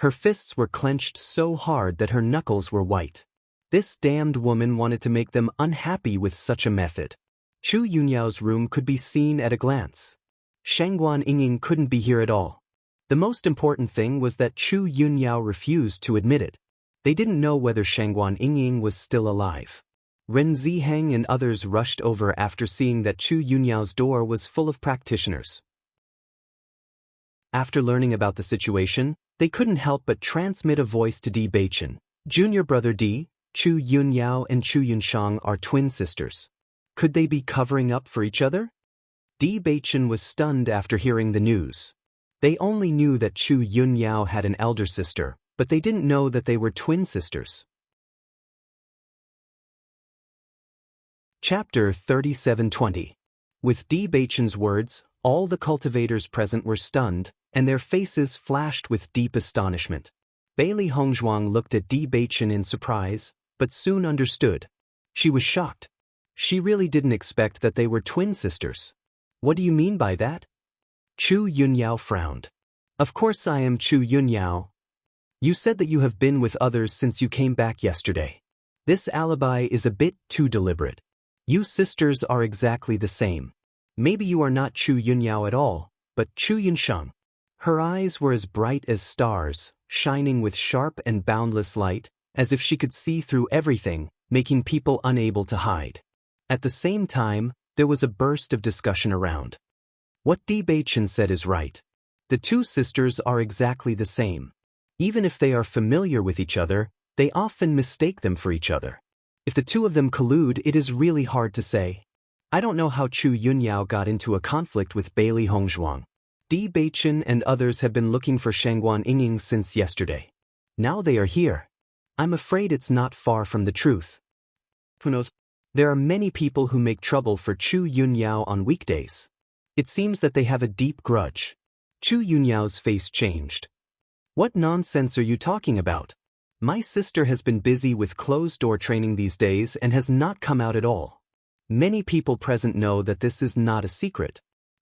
Her fists were clenched so hard that her knuckles were white. This damned woman wanted to make them unhappy with such a method. Chu Yunyao's room could be seen at a glance. Shangguan Yingying couldn't be here at all. The most important thing was that Chu Yunyao refused to admit it. They didn't know whether Shangguan Yingying was still alive. Ren Ziheng and others rushed over after seeing that Chu Yunyao's door was full of practitioners. After learning about the situation, they couldn't help but transmit a voice to Di Beichen. Junior brother Di, Chu Yunyao and Chu Yunshang are twin sisters. Could they be covering up for each other? Di Beichen was stunned after hearing the news. They only knew that Chu Yunyao had an elder sister, but they didn't know that they were twin sisters. Chapter 3720. With Di Beichen's words, all the cultivators present were stunned, and their faces flashed with deep astonishment. Bailey Hongzhuang looked at Di Beichen in surprise, but soon understood. She was shocked. She really didn't expect that they were twin sisters. What do you mean by that? Chu Yunyao frowned. Of course I am Chu Yunyao. You said that you have been with others since you came back yesterday. This alibi is a bit too deliberate. You sisters are exactly the same. Maybe you are not Chu Yunyao at all, but Chu Yunshang. Her eyes were as bright as stars, shining with sharp and boundless light, as if she could see through everything, making people unable to hide. At the same time, there was a burst of discussion around. What Di Beichen said is right. The two sisters are exactly the same. Even if they are familiar with each other, they often mistake them for each other. If the two of them collude, it is really hard to say. I don't know how Chu Yunyao got into a conflict with Bailey Hongzhuang. Di Beichen and others have been looking for Shangguan Yingying since yesterday. Now they are here. I'm afraid it's not far from the truth. Who knows? There are many people who make trouble for Chu Yunyao on weekdays. It seems that they have a deep grudge. Chu Yunyao's face changed. What nonsense are you talking about? My sister has been busy with closed-door training these days and has not come out at all. Many people present know that this is not a secret.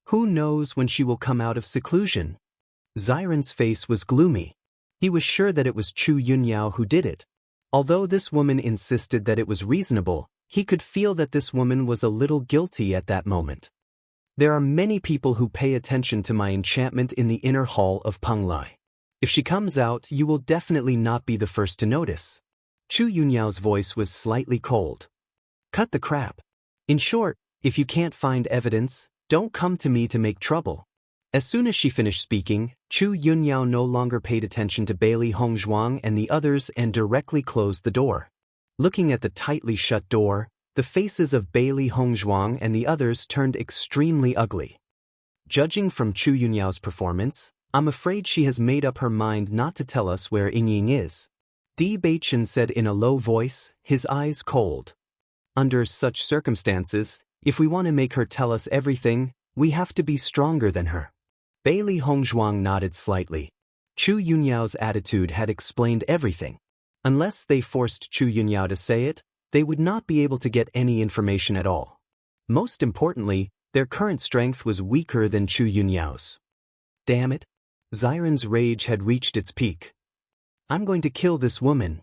Who knows when she will come out of seclusion? Xiren's face was gloomy. He was sure that it was Chu Yunyao who did it. Although this woman insisted that it was reasonable, he could feel that this woman was a little guilty at that moment. There are many people who pay attention to my enchantment in the inner hall of Penglai. If she comes out, you will definitely not be the first to notice. Chu Yunyao's voice was slightly cold. Cut the crap. In short, if you can't find evidence, don't come to me to make trouble. As soon as she finished speaking, Chu Yunyao no longer paid attention to Bailey Hongzhuang and the others and directly closed the door. Looking at the tightly shut door, the faces of Bailey Hongzhuang and the others turned extremely ugly. Judging from Chu Yunyao's performance, I'm afraid she has made up her mind not to tell us where Yingying is. Di Beichen said in a low voice, his eyes cold. Under such circumstances, if we want to make her tell us everything, we have to be stronger than her. Bailey Hongzhuang nodded slightly. Chu Yunyao's attitude had explained everything. Unless they forced Chu Yunyao to say it, they would not be able to get any information at all. Most importantly, their current strength was weaker than Chu Yunyao's. Damn it. Xiren's rage had reached its peak. I'm going to kill this woman.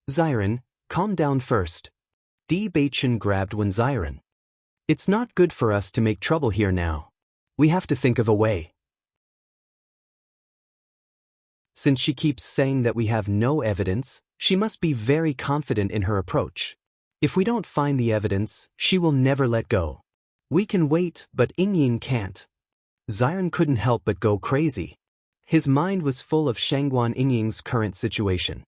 Xiren, calm down first. Bewitching grabbed Xiren. It's not good for us to make trouble here now. We have to think of a way. Since she keeps saying that we have no evidence, she must be very confident in her approach. If we don't find the evidence, she will never let go. We can wait, but Yingying can't. Xiren couldn't help but go crazy. His mind was full of Shangguan Yingying's current situation.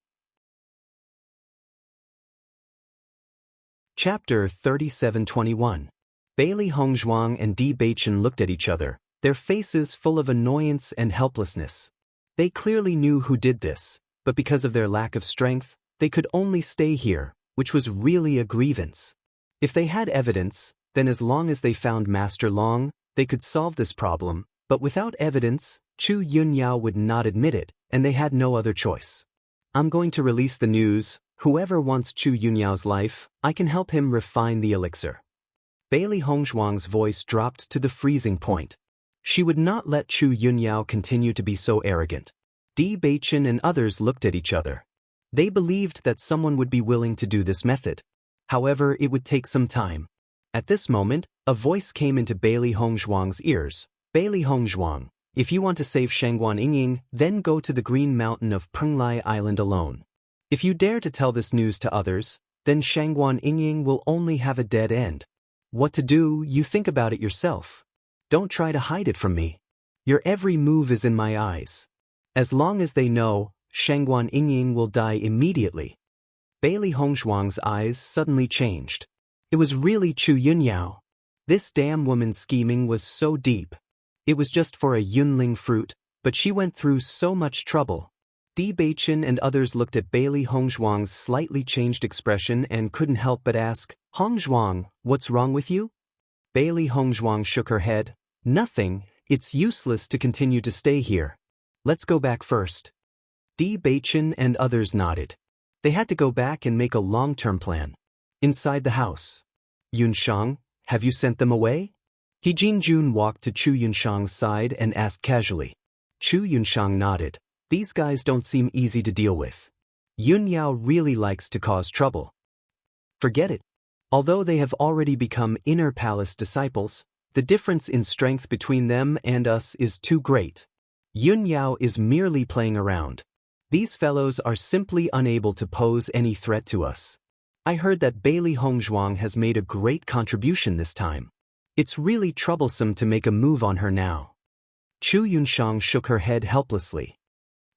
Chapter 37:21. Bailey Hongzhuang and Bewitching looked at each other, their faces full of annoyance and helplessness. They clearly knew who did this, but because of their lack of strength, they could only stay here, which was really a grievance. If they had evidence, then as long as they found Master Long, they could solve this problem, but without evidence, Chu Yunyao would not admit it, and they had no other choice. I'm going to release the news. Whoever wants Chu Yunyao's life, I can help him refine the elixir. Bailey Hongzhuang's voice dropped to the freezing point. She would not let Chu Yunyao continue to be so arrogant. Bewitching and others looked at each other. They believed that someone would be willing to do this method. However, it would take some time. At this moment, a voice came into Bailey Hongzhuang's ears. Bailey Hongzhuang, if you want to save Shangguan Yingying, then go to the Green Mountain of Penglai Island alone. If you dare to tell this news to others, then Shangguan Yingying will only have a dead end. What to do, you think about it yourself. Don't try to hide it from me. Your every move is in my eyes. As long as they know, Shangguan Yingying will die immediately. Bailey Hongzhuang's eyes suddenly changed. It was really Chu Yunyao. This damn woman's scheming was so deep. It was just for a Yunling fruit, but she went through so much trouble. Bewitching and others looked at Bailey Hongzhuang's slightly changed expression and couldn't help but ask, Hongzhuang, what's wrong with you? Bailey Hongzhuang shook her head. Nothing, it's useless to continue to stay here. Let's go back first. Bewitching and others nodded. They had to go back and make a long-term plan. Inside the house. Yunshang, have you sent them away? He Jinjun walked to Chu Yunshang's side and asked casually. Chu Yunshang nodded. These guys don't seem easy to deal with. Yunyao really likes to cause trouble. Forget it. Although they have already become inner palace disciples, the difference in strength between them and us is too great. Yunyao is merely playing around. These fellows are simply unable to pose any threat to us. I heard that Bailey Hongzhuang has made a great contribution this time. It's really troublesome to make a move on her now. Chu Yunshang shook her head helplessly.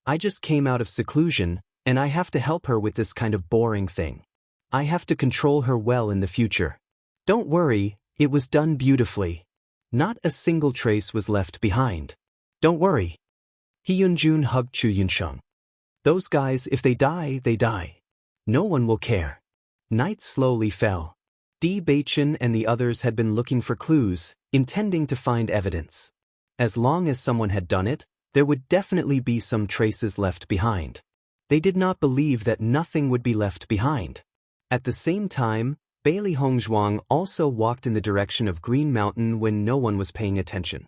I just came out of seclusion, and I have to help her with this kind of boring thing. I have to control her well in the future. Don't worry, it was done beautifully. Not a single trace was left behind. Don't worry. He Yunjun hugged Chu Yunshang. Those guys, if they die, they die. No one will care. Night slowly fell. Bewitching and the others had been looking for clues, intending to find evidence. As long as someone had done it, there would definitely be some traces left behind. They did not believe that nothing would be left behind. At the same time, Bailey Hongzhuang also walked in the direction of Green Mountain when no one was paying attention.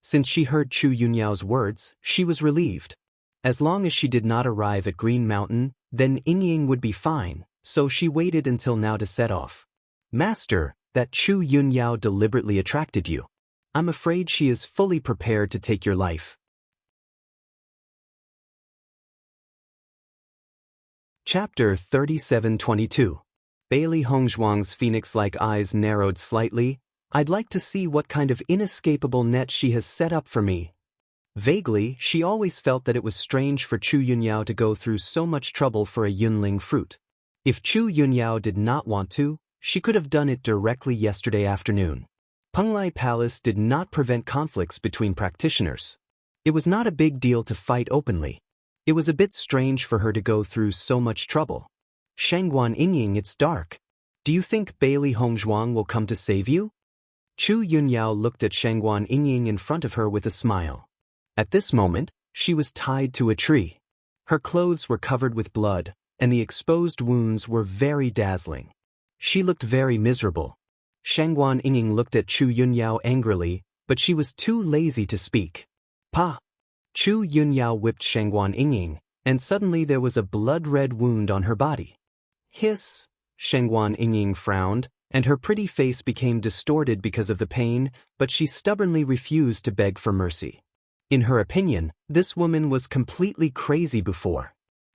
Since she heard Chu Yunyao's words, she was relieved. As long as she did not arrive at Green Mountain, then Yingying would be fine, so she waited until now to set off. Master, that Chu Yunyao deliberately attracted you. I'm afraid she is fully prepared to take your life. Chapter 37:22. Bailey Hongzhuang's phoenix-like eyes narrowed slightly. I'd like to see what kind of inescapable net she has set up for me. Vaguely, she always felt that it was strange for Chu Yunyao to go through so much trouble for a Yunling fruit. If Chu Yunyao did not want to, she could have done it directly yesterday afternoon. Penglai Palace did not prevent conflicts between practitioners. It was not a big deal to fight openly. It was a bit strange for her to go through so much trouble. Shangguan Yingying, it's dark. Do you think Bailey Hongzhuang will come to save you? Chu Yunyao looked at Shangguan Yingying in front of her with a smile. At this moment, she was tied to a tree. Her clothes were covered with blood, and the exposed wounds were very dazzling. She looked very miserable. Shangguan Yingying looked at Chu Yunyao angrily, but she was too lazy to speak. Pa! Chu Yunyao whipped Shangguan Yingying, and suddenly there was a blood-red wound on her body. Hiss! Shangguan Yingying frowned, and her pretty face became distorted because of the pain, but she stubbornly refused to beg for mercy. In her opinion, this woman was completely crazy before.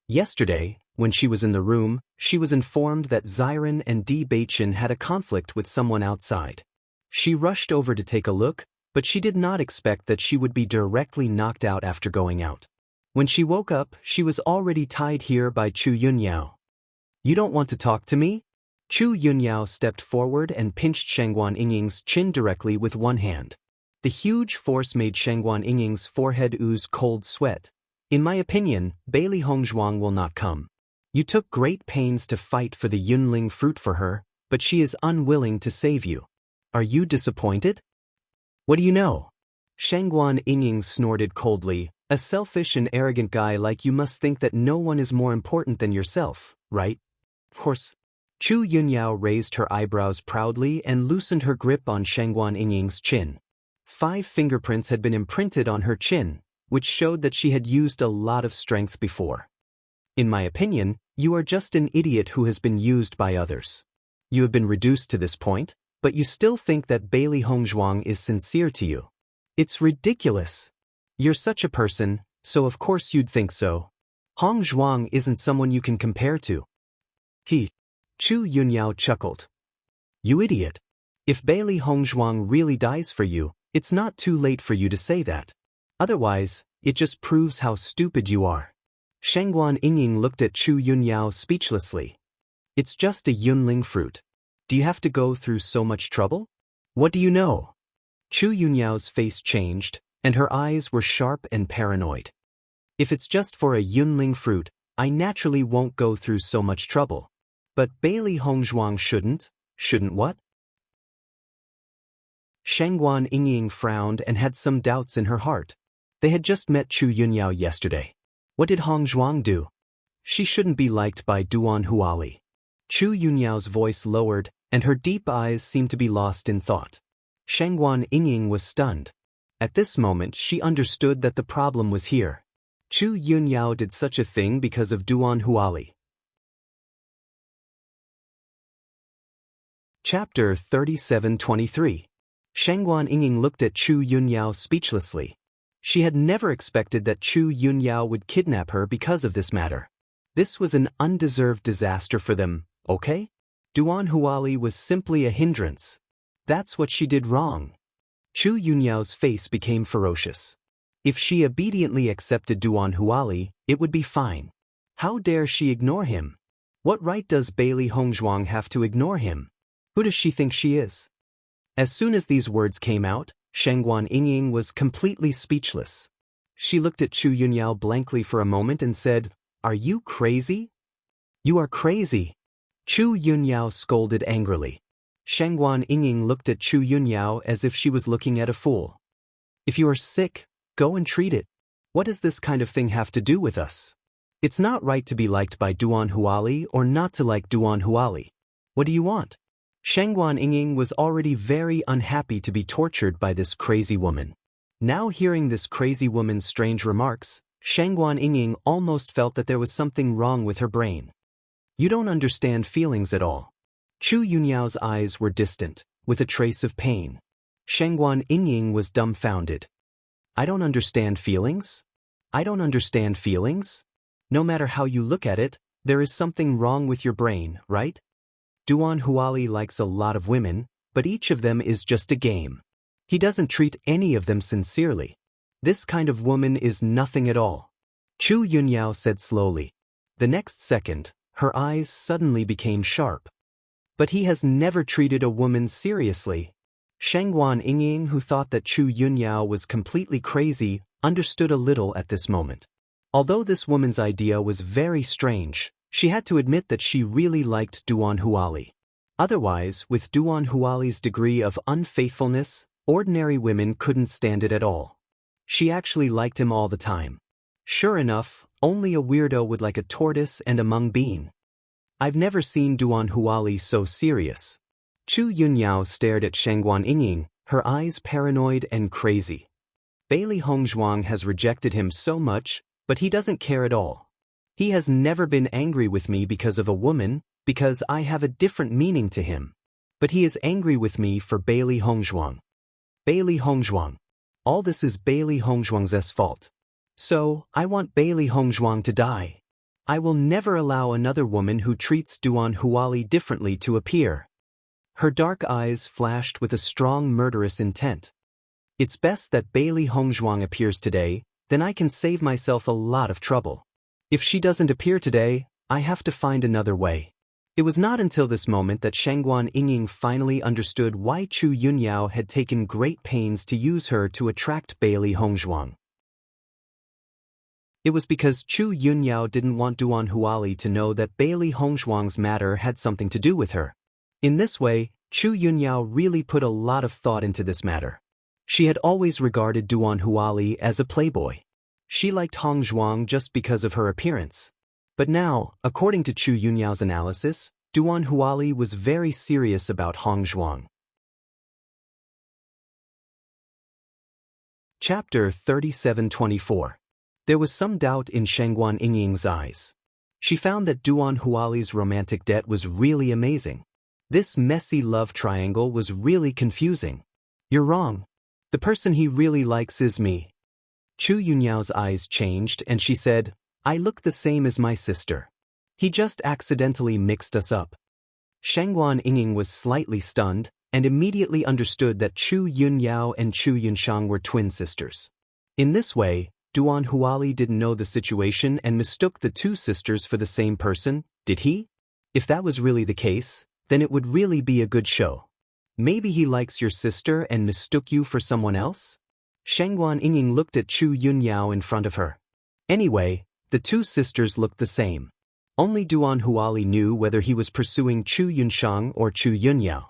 Yesterday, when she was in the room, she was informed that Xiren and Bewitching had a conflict with someone outside. She rushed over to take a look, but she did not expect that she would be directly knocked out after going out. When she woke up, she was already tied here by Chu Yunyao. "You don't want to talk to me?" Chu Yunyao stepped forward and pinched Shangguan Yingying's chin directly with one hand. The huge force made Shangguan Yingying's forehead ooze cold sweat. "In my opinion, Bailey Hongzhuang will not come. You took great pains to fight for the Yunling fruit for her, but she is unwilling to save you. Are you disappointed?" "What do you know?" Shangguan Yingying snorted coldly. "A selfish and arrogant guy like you must think that no one is more important than yourself, right?" "Of course." Chu Yunyao raised her eyebrows proudly and loosened her grip on Shangguan Yingying's chin. 5 fingerprints had been imprinted on her chin, which showed that she had used a lot of strength before. "In my opinion, you are just an idiot who has been used by others. You have been reduced to this point, but you still think that Bailey Hongzhuang is sincere to you. It's ridiculous. You're such a person, so of course you'd think so. Hongzhuang isn't someone you can compare to." Chu Yunyao chuckled. "You idiot. If Bailey Hongzhuang really dies for you, it's not too late for you to say that. Otherwise, it just proves how stupid you are." Shangguan Yingying looked at Chu Yunyao speechlessly. "It's just a Yunling fruit. Do you have to go through so much trouble? What do you know?" Chu Yunyao's face changed, and her eyes were sharp and paranoid. "If it's just for a Yunling fruit, I naturally won't go through so much trouble. But Bailey Hongzhuang shouldn't." "Shouldn't what?" Shangguan Yingying frowned and had some doubts in her heart. They had just met Chu Yunyao yesterday. What did Hongzhuang do? She shouldn't be liked by Duan Huali. Chu Yunyao's voice lowered, and her deep eyes seemed to be lost in thought. Shangguan Yingying was stunned. At this moment she understood that the problem was here. Chu Yunyao did such a thing because of Duan Huali. Chapter 37-23. Shangguan Yingying looked at Chu Yunyao speechlessly. She had never expected that Chu Yunyao would kidnap her because of this matter. This was an undeserved disaster for them, okay? Duan Huali was simply a hindrance. That's what she did wrong. Chu Yunyao's face became ferocious. If she obediently accepted Duan Huali, it would be fine. How dare she ignore him? What right does Bailey Hongzhuang have to ignore him? Who does she think she is? As soon as these words came out, Shangguan Yingying was completely speechless. She looked at Chu Yunyao blankly for a moment and said, "Are you crazy?" "You are crazy." Chu Yunyao scolded angrily. Shangguan Yingying looked at Chu Yunyao as if she was looking at a fool. "If you are sick, go and treat it. What does this kind of thing have to do with us? It's not right to be liked by Duan Huali or not to like Duan Huali. What do you want?" Shangguan Yingying was already very unhappy to be tortured by this crazy woman. Now hearing this crazy woman's strange remarks, Shangguan Yingying almost felt that there was something wrong with her brain. "You don't understand feelings at all." Chu Yunyao's eyes were distant, with a trace of pain. Shangguan Yingying was dumbfounded. "I don't understand feelings? I don't understand feelings? No matter how you look at it, there is something wrong with your brain, right? Duan Huali likes a lot of women, but each of them is just a game. He doesn't treat any of them sincerely. This kind of woman is nothing at all." Chu Yunyao said slowly. The next second, her eyes suddenly became sharp. "But he has never treated a woman seriously." Shangguan Yingying, who thought that Chu Yunyao was completely crazy, understood a little at this moment. Although this woman's idea was very strange, she had to admit that she really liked Duan Huali. Otherwise, with Duan Huali's degree of unfaithfulness, ordinary women couldn't stand it at all. She actually liked him all the time. Sure enough, only a weirdo would like a tortoise and a mung bean. "I've never seen Duan Huali so serious." Chu Yunyao stared at Shangguan Yingying, her eyes paranoid and crazy. Bailey Hongzhuang has rejected him so much, but he doesn't care at all. He has never been angry with me because of a woman, because I have a different meaning to him. But he is angry with me for Bailey Hongzhuang. Bailey Hongzhuang. All this is Bailey Hongzhuang's fault. So, I want Bailey Hongzhuang to die. I will never allow another woman who treats Duan Huali differently to appear. Her dark eyes flashed with a strong murderous intent. It's best that Bailey Hongzhuang appears today, then I can save myself a lot of trouble. If she doesn't appear today, I have to find another way. It was not until this moment that Shangguan Yingying finally understood why Chu Yunyao had taken great pains to use her to attract Bailey Hongzhuang. It was because Chu Yunyao didn't want Duan Huali to know that Bailey Hongzhuang's matter had something to do with her. In this way, Chu Yunyao really put a lot of thought into this matter. She had always regarded Duan Huali as a playboy. She liked Hongzhuang just because of her appearance. But now, according to Chu Yunyao's analysis, Duan Huali was very serious about Hongzhuang. Chapter 3724. There was some doubt in Shangguan Yingying's eyes. She found that Duan Huali's romantic debt was really amazing. This messy love triangle was really confusing. You're wrong. The person he really likes is me. Chu Yunyao's eyes changed and she said, I look the same as my sister. He just accidentally mixed us up. Shangguan Yingying was slightly stunned and immediately understood that Chu Yunyao and Chu Yunshang were twin sisters. In this way, Duan Huali didn't know the situation and mistook the two sisters for the same person, did he? If that was really the case, then it would really be a good show. Maybe he likes your sister and mistook you for someone else? Shangguan Yingying looked at Chu Yunyao in front of her. Anyway, the two sisters looked the same. Only Duan Huali knew whether he was pursuing Chu Yunshang or Chu Yunyao.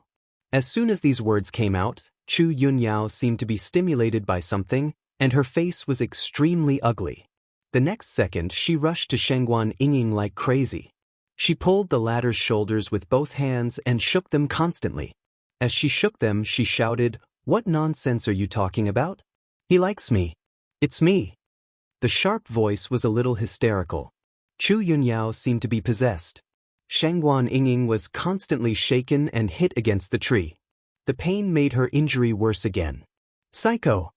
As soon as these words came out, Chu Yunyao seemed to be stimulated by something, and her face was extremely ugly. The next second she rushed to Shangguan Yingying like crazy. She pulled the latter's shoulders with both hands and shook them constantly. As she shook them, she shouted, What nonsense are you talking about? He likes me. It's me. The sharp voice was a little hysterical. Chu Yunyao seemed to be possessed. Shangguan Yingying was constantly shaken and hit against the tree. The pain made her injury worse again. Psycho!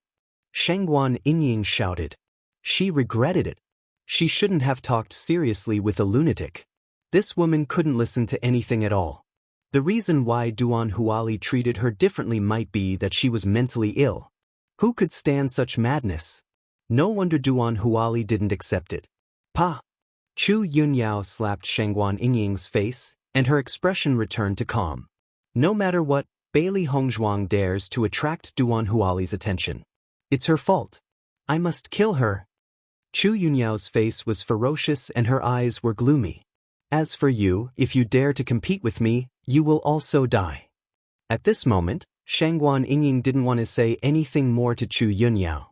Shangguan Yingying shouted. She regretted it. She shouldn't have talked seriously with a lunatic. This woman couldn't listen to anything at all. The reason why Duan Huali treated her differently might be that she was mentally ill. Who could stand such madness? No wonder Duan Huali didn't accept it. Pa! Chu Yunyao slapped Shangguan Yingying's face, and her expression returned to calm. No matter what, Bailey Hongzhuang dares to attract Duan Huali's attention. It's her fault. I must kill her. Chu Yunyao's face was ferocious and her eyes were gloomy. As for you, if you dare to compete with me, you will also die. At this moment, Shangguan Yingying didn't want to say anything more to Chu Yunyao.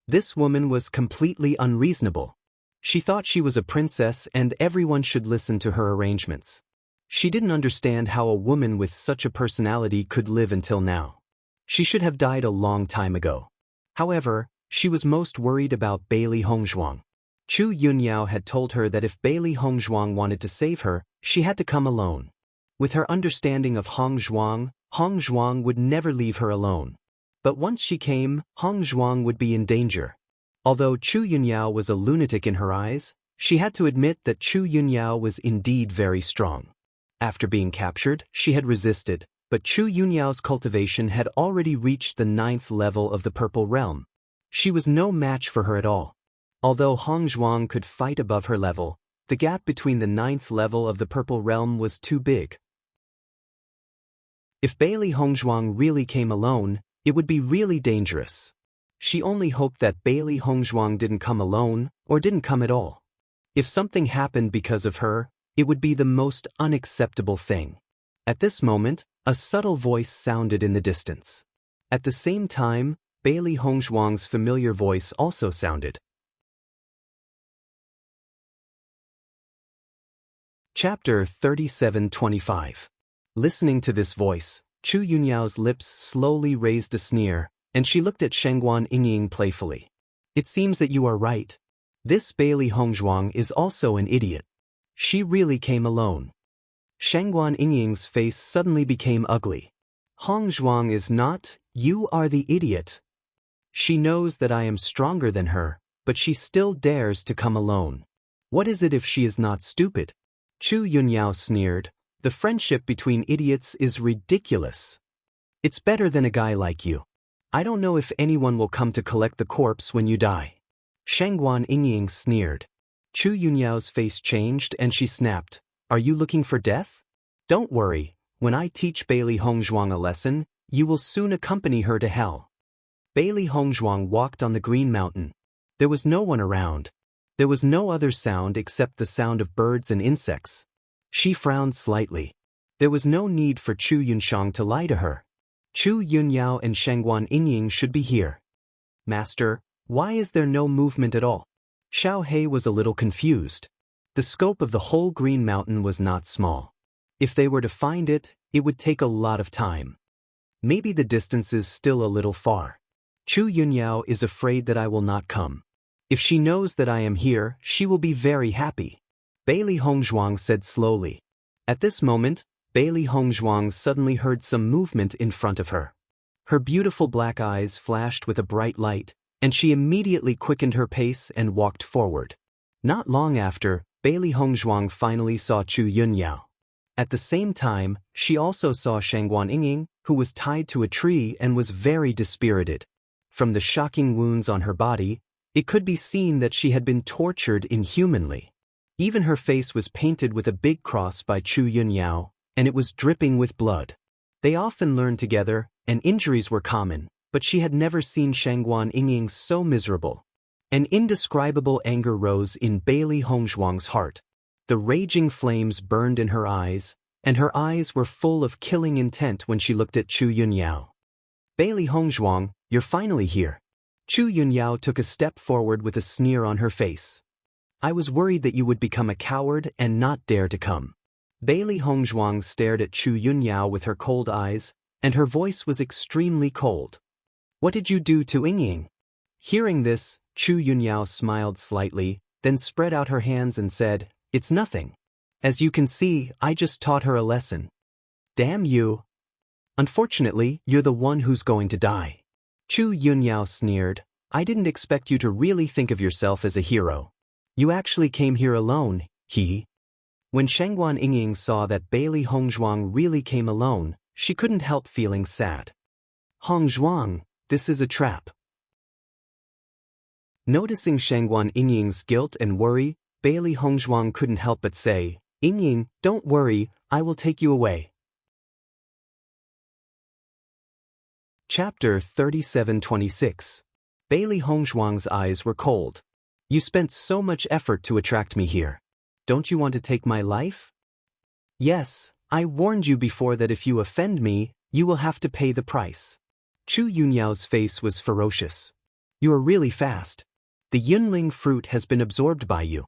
This woman was completely unreasonable. She thought she was a princess and everyone should listen to her arrangements. She didn't understand how a woman with such a personality could live until now. She should have died a long time ago. However, she was most worried about Bailey Hongzhuang. Chu Yunyao had told her that if Bailey Hongzhuang wanted to save her, she had to come alone. With her understanding of Hongzhuang, Hongzhuang would never leave her alone. But once she came, Hongzhuang would be in danger. Although Chu Yunyao was a lunatic in her eyes, she had to admit that Chu Yunyao was indeed very strong. After being captured, she had resisted, but Chu Yunyao's cultivation had already reached the 9th level of the Purple Realm. She was no match for her at all. Although Hongzhuang could fight above her level, the gap between the 9th level of the Purple Realm was too big. If Bailey Hongzhuang really came alone, it would be really dangerous. She only hoped that Bailey Hongzhuang didn't come alone, or didn't come at all. If something happened because of her, it would be the most unacceptable thing. At this moment, a subtle voice sounded in the distance. At the same time, Bailey Hongzhuang's familiar voice also sounded. Chapter 3725. Listening to this voice, Chu Yunyao's lips slowly raised a sneer, and she looked at Shangguan Yingying playfully. It seems that you are right. This Bailey Hongzhuang is also an idiot. She really came alone. Shangguan Yingying's face suddenly became ugly. Hongzhuang is not, you are the idiot. She knows that I am stronger than her, but she still dares to come alone. What is it if she is not stupid? Chu Yunyao sneered. The friendship between idiots is ridiculous. It's better than a guy like you. I don't know if anyone will come to collect the corpse when you die. Shangguan Yingying sneered. Chu Yunyao's face changed and she snapped. Are you looking for death? Don't worry, when I teach Bailey Hongzhuang a lesson, you will soon accompany her to hell. Bailey Hongzhuang walked on the Green Mountain. There was no one around. There was no other sound except the sound of birds and insects. She frowned slightly. There was no need for Chu Yunshang to lie to her. Chu Yunyao and Shangguan Yingying should be here. Master, why is there no movement at all? Xiao He was a little confused. The scope of the whole Green Mountain was not small. If they were to find it, it would take a lot of time. Maybe the distance is still a little far. Chu Yunyao is afraid that I will not come. If she knows that I am here, she will be very happy. Bailey Hongzhuang said slowly. At this moment, Bailey Hongzhuang suddenly heard some movement in front of her. Her beautiful black eyes flashed with a bright light, and she immediately quickened her pace and walked forward. Not long after, Bailey Hongzhuang finally saw Chu Yunyao. At the same time, she also saw Shangguan Yingying, who was tied to a tree and was very dispirited. From the shocking wounds on her body, it could be seen that she had been tortured inhumanly. Even her face was painted with a big cross by Chu Yunyao, and it was dripping with blood. They often learned together, and injuries were common, but she had never seen Shangguan Yingying so miserable. An indescribable anger rose in Bailey Hongzhuang's heart. The raging flames burned in her eyes, and her eyes were full of killing intent when she looked at Chu Yunyao. Bailey Hongzhuang, you're finally here. Chu Yunyao took a step forward with a sneer on her face. I was worried that you would become a coward and not dare to come. Bailey Hongzhuang stared at Chu Yunyao with her cold eyes, and her voice was extremely cold. What did you do to Yingying? Hearing this, Chu Yunyao smiled slightly, then spread out her hands and said, It's nothing. As you can see, I just taught her a lesson. Damn you. Unfortunately, you're the one who's going to die. Chu Yunyao sneered. I didn't expect you to really think of yourself as a hero. You actually came here alone, he. When Shangguan Yingying saw that Bailey Hongzhuang really came alone, she couldn't help feeling sad. Hongzhuang, this is a trap. Noticing Shangguan Yingying's guilt and worry, Bailey Hongzhuang couldn't help but say, Yingying, don't worry, I will take you away. Chapter 3726. Bailey Hongzhuang's eyes were cold. You spent so much effort to attract me here. Don't you want to take my life? Yes, I warned you before that if you offend me, you will have to pay the price. Chu Yunyao's face was ferocious. You are really fast. The Yunling fruit has been absorbed by you.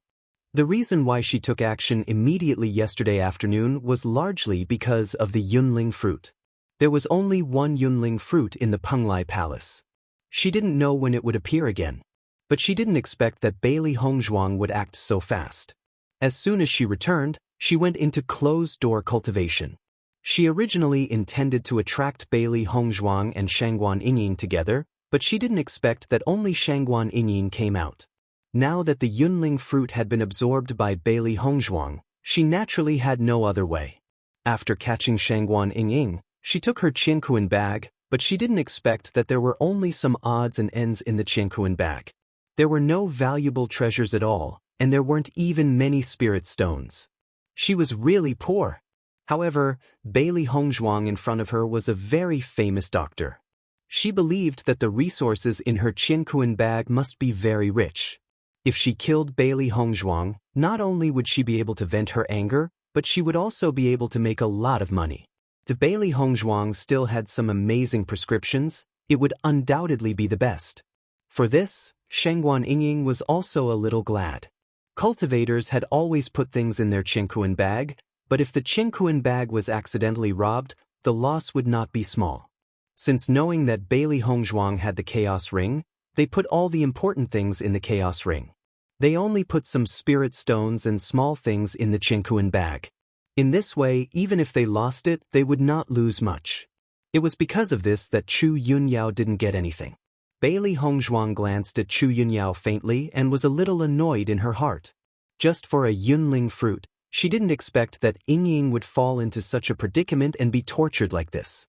The reason why she took action immediately yesterday afternoon was largely because of the Yunling fruit. There was only one Yunling fruit in the Penglai Palace. She didn't know when it would appear again. But she didn't expect that Bailey Hongzhuang would act so fast. As soon as she returned, she went into closed-door cultivation. She originally intended to attract Bailey Hongzhuang and Shangguan Yingying together, but she didn't expect that only Shangguan Yingying came out. Now that the Yunling fruit had been absorbed by Bailey Hongzhuang, she naturally had no other way. After catching Shangguan Yingying, she took her Qiankuan bag, but she didn't expect that there were only some odds and ends in the Qiankuan bag. There were no valuable treasures at all, and there weren't even many spirit stones. She was really poor. However, Bailey Hongzhuang in front of her was a very famous doctor. She believed that the resources in her Qiankuan bag must be very rich. If she killed Bailey Hongzhuang, not only would she be able to vent her anger, but she would also be able to make a lot of money. If Bailey Hongzhuang still had some amazing prescriptions, it would undoubtedly be the best. For this, Shangguan Yingying was also a little glad. Cultivators had always put things in their Qiankuan bag, but if the Qiankuan bag was accidentally robbed, the loss would not be small. Since knowing that Bailey Hongzhuang had the Chaos Ring, they put all the important things in the Chaos Ring. They only put some spirit stones and small things in the Qingquan bag. In this way, even if they lost it, they would not lose much. It was because of this that Chu Yunyao didn't get anything. Bailey Hongzhuang glanced at Chu Yunyao faintly and was a little annoyed in her heart. Just for a Yunling fruit, she didn't expect that Yingying would fall into such a predicament and be tortured like this.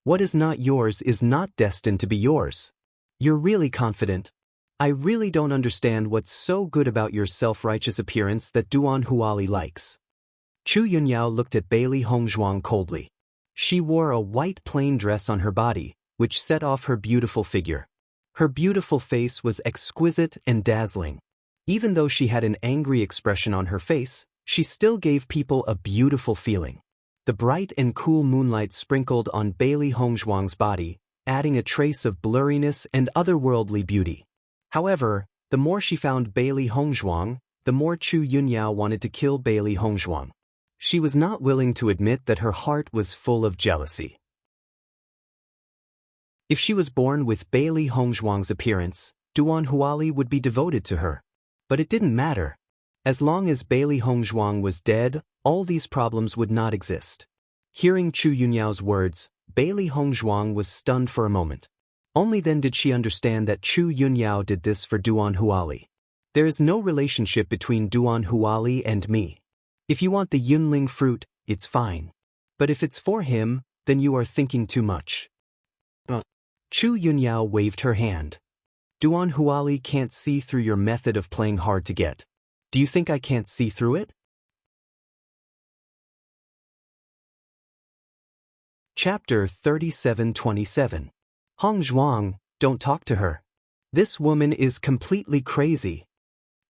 What is not yours is not destined to be yours. You're really confident. I really don't understand what's so good about your self-righteous appearance that Duan Huali likes. Chu Yunyao looked at Bailey Hongzhuang coldly. She wore a white plain dress on her body, which set off her beautiful figure. Her beautiful face was exquisite and dazzling. Even though she had an angry expression on her face, she still gave people a beautiful feeling. The bright and cool moonlight sprinkled on Bailey Hongzhuang's body, adding a trace of blurriness and otherworldly beauty. However, the more she found Bailey Hongzhuang, the more Chu Yunyao wanted to kill Bailey Hongzhuang. She was not willing to admit that her heart was full of jealousy. If she was born with Bailey Hongzhuang's appearance, Duan Huali would be devoted to her. But it didn't matter. As long as Bailey Hongzhuang was dead, all these problems would not exist. Hearing Chu Yunyao's words, Bailey Hongzhuang was stunned for a moment. Only then did she understand that Chu Yunyao did this for Duan Huali. There is no relationship between Duan Huali and me. If you want the Yunling fruit, it's fine. But if it's for him, then you are thinking too much. Chu Yunyao waved her hand. Duan Huali can't see through your method of playing hard to get. Do you think I can't see through it? Chapter 37-27. Hongzhuang, don't talk to her. This woman is completely crazy.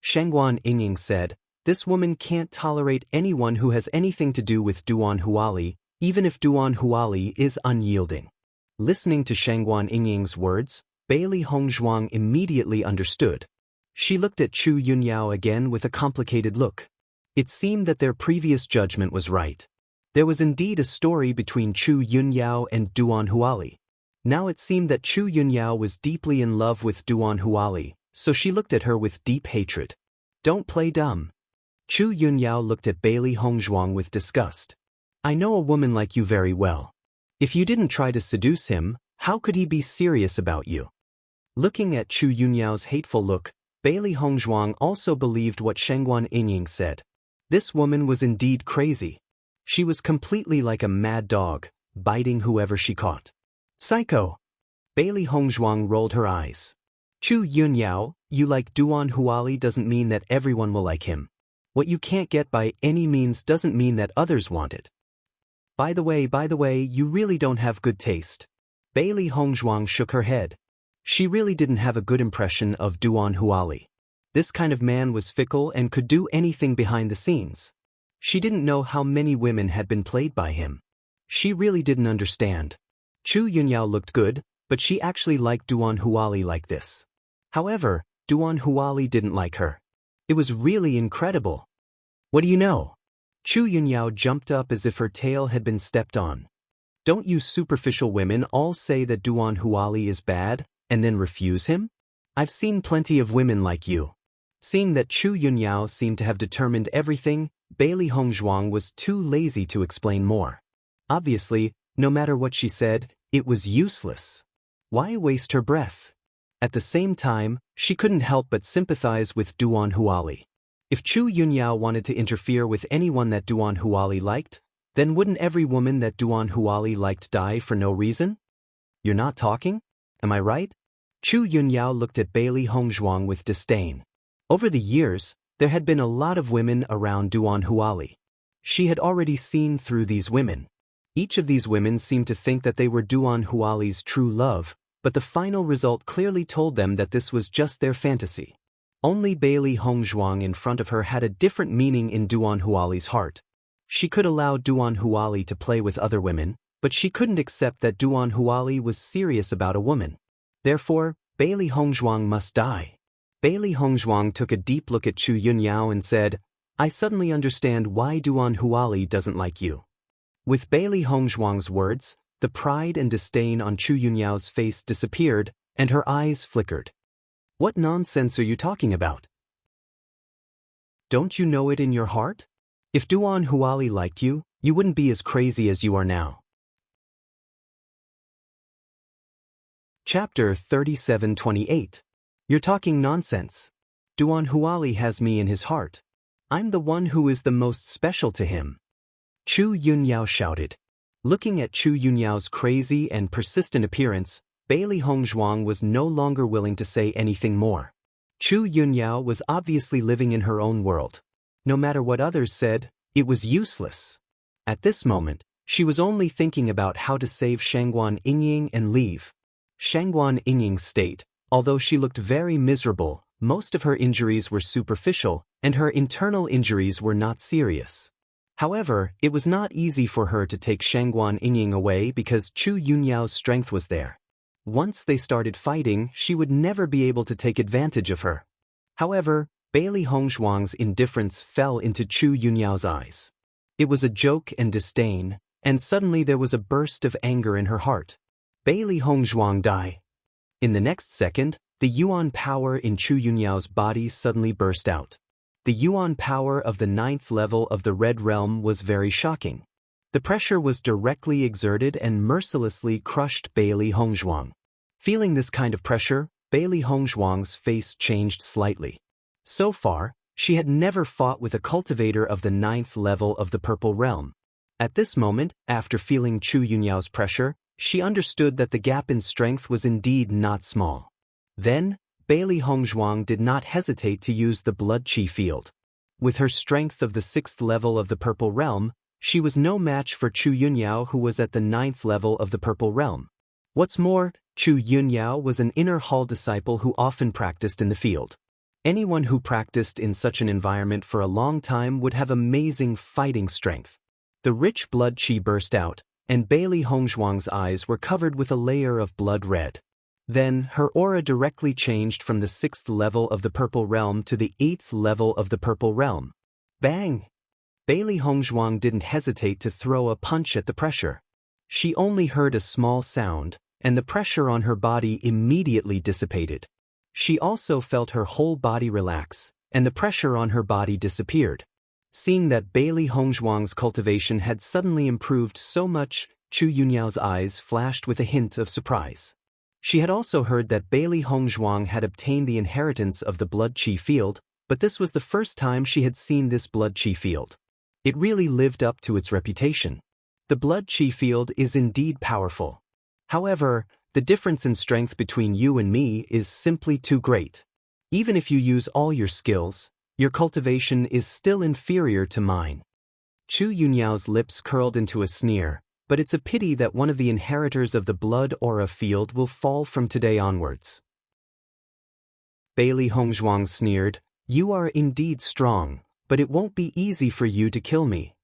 Shengguan Yingying said, this woman can't tolerate anyone who has anything to do with Duan Huali, even if Duan Huali is unyielding. Listening to Shengguan Yingying's words, Bailey Hongzhuang immediately understood. She looked at Chu Yunyao again with a complicated look. It seemed that their previous judgment was right. There was indeed a story between Chu Yunyao and Duan Huali. Now it seemed that Chu Yunyao was deeply in love with Duan Huali, so she looked at her with deep hatred. Don't play dumb. Chu Yunyao looked at Bailey Hongzhuang with disgust. I know a woman like you very well. If you didn't try to seduce him, how could he be serious about you? Looking at Chu Yunyao's hateful look, Bailey Hongzhuang also believed what Shengguan Yingying said. This woman was indeed crazy. She was completely like a mad dog, biting whoever she caught. Psycho! Bailey Hongzhuang rolled her eyes. Chu Yunyao, you like Duan Huali doesn't mean that everyone will like him. What you can't get by any means doesn't mean that others want it. By the way, you really don't have good taste. Bailey Hongzhuang shook her head. She really didn't have a good impression of Duan Huali. This kind of man was fickle and could do anything behind the scenes. She didn't know how many women had been played by him. She really didn't understand. Chu Yunyao looked good, but she actually liked Duan Huali like this. However, Duan Huali didn't like her. It was really incredible. What do you know? Chu Yunyao jumped up as if her tail had been stepped on. Don't you superficial women all say that Duan Huali is bad, and then refuse him? I've seen plenty of women like you. Seeing that Chu Yunyao seemed to have determined everything, Bailey Hongzhuang was too lazy to explain more. Obviously, no matter what she said, it was useless. Why waste her breath? At the same time, she couldn't help but sympathize with Duan Huali. If Chu Yunyao wanted to interfere with anyone that Duan Huali liked, then wouldn't every woman that Duan Huali liked die for no reason? You're not talking? Am I right? Chu Yunyao looked at Bailey Hongzhuang with disdain. Over the years, there had been a lot of women around Duan Huali. She had already seen through these women. Each of these women seemed to think that they were Duan Huali's true love, but the final result clearly told them that this was just their fantasy. Only Bailey Hongzhuang in front of her had a different meaning in Duan Huali's heart. She could allow Duan Huali to play with other women, but she couldn't accept that Duan Huali was serious about a woman. Therefore, Bailey Hongzhuang must die. Bailey Hongzhuang took a deep look at Chu Yunyao and said, I suddenly understand why Duan Huali doesn't like you. With Bailey Hongzhuang's words, the pride and disdain on Chu Yunyao's face disappeared, and her eyes flickered. What nonsense are you talking about? Don't you know it in your heart? If Duan Huali liked you, you wouldn't be as crazy as you are now. Chapter 3728. You're talking nonsense. Duan Huali has me in his heart. I'm the one who is the most special to him. Chu Yunyao shouted. Looking at Chu Yunyao's crazy and persistent appearance, Bailey Hongzhuang was no longer willing to say anything more. Chu Yunyao was obviously living in her own world. No matter what others said, it was useless. At this moment, she was only thinking about how to save Shangguan Yingying and leave. Shangguan Yingying's state, although she looked very miserable, most of her injuries were superficial, and her internal injuries were not serious. However, it was not easy for her to take Shangguan Yingying away because Chu Yunyao's strength was there. Once they started fighting, she would never be able to take advantage of her. However, Bailey Hongzhuang's indifference fell into Chu Yunyao's eyes. It was a joke and disdain, and suddenly there was a burst of anger in her heart. Bailey Hongzhuang die. In the next second, the Yuan power in Chu Yunyao's body suddenly burst out. The Yuan power of the 9th level of the Red Realm was very shocking. The pressure was directly exerted and mercilessly crushed Bailey Hongzhuang. Feeling this kind of pressure, Bailey Hongzhuang's face changed slightly. So far, she had never fought with a cultivator of the 9th level of the Purple Realm. At this moment, after feeling Chu Yunyao's pressure, she understood that the gap in strength was indeed not small. Then, Bailey Hongzhuang did not hesitate to use the Blood Qi field. With her strength of the 6th level of the Purple Realm, she was no match for Chu Yunyao, who was at the 9th level of the Purple Realm. What's more, Chu Yunyao was an inner hall disciple who often practiced in the field. Anyone who practiced in such an environment for a long time would have amazing fighting strength. The rich blood qi burst out, and Bailey Hongzhuang's eyes were covered with a layer of blood red. Then, her aura directly changed from the 6th level of the Purple Realm to the 8th level of the Purple Realm. Bang! Bailey Hongzhuang didn't hesitate to throw a punch at the pressure. She only heard a small sound, and the pressure on her body immediately dissipated. She also felt her whole body relax, and the pressure on her body disappeared. Seeing that Bailey Hongzhuang's cultivation had suddenly improved so much, Chu Yunyao's eyes flashed with a hint of surprise. She had also heard that Bailey Hongzhuang had obtained the inheritance of the Blood Qi field, but this was the first time she had seen this Blood Qi field. It really lived up to its reputation. The Blood Qi field is indeed powerful. However, the difference in strength between you and me is simply too great. Even if you use all your skills, your cultivation is still inferior to mine. Chu Yunyao's lips curled into a sneer, but it's a pity that one of the inheritors of the blood aura field will fall from today onwards. Bailey Hongzhuang sneered, "You are indeed strong, but it won't be easy for you to kill me.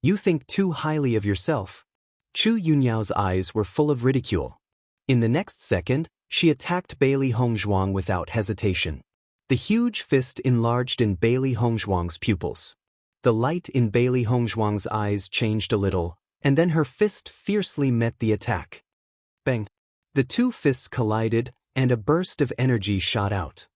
You think too highly of yourself." Chu Yunyao's eyes were full of ridicule. In the next second, she attacked Bailey Hongzhuang without hesitation. The huge fist enlarged in Bailey Hongzhuang's pupils. The light in Bailey Hongzhuang's eyes changed a little, and then her fist fiercely met the attack. Bang! The two fists collided, and a burst of energy shot out.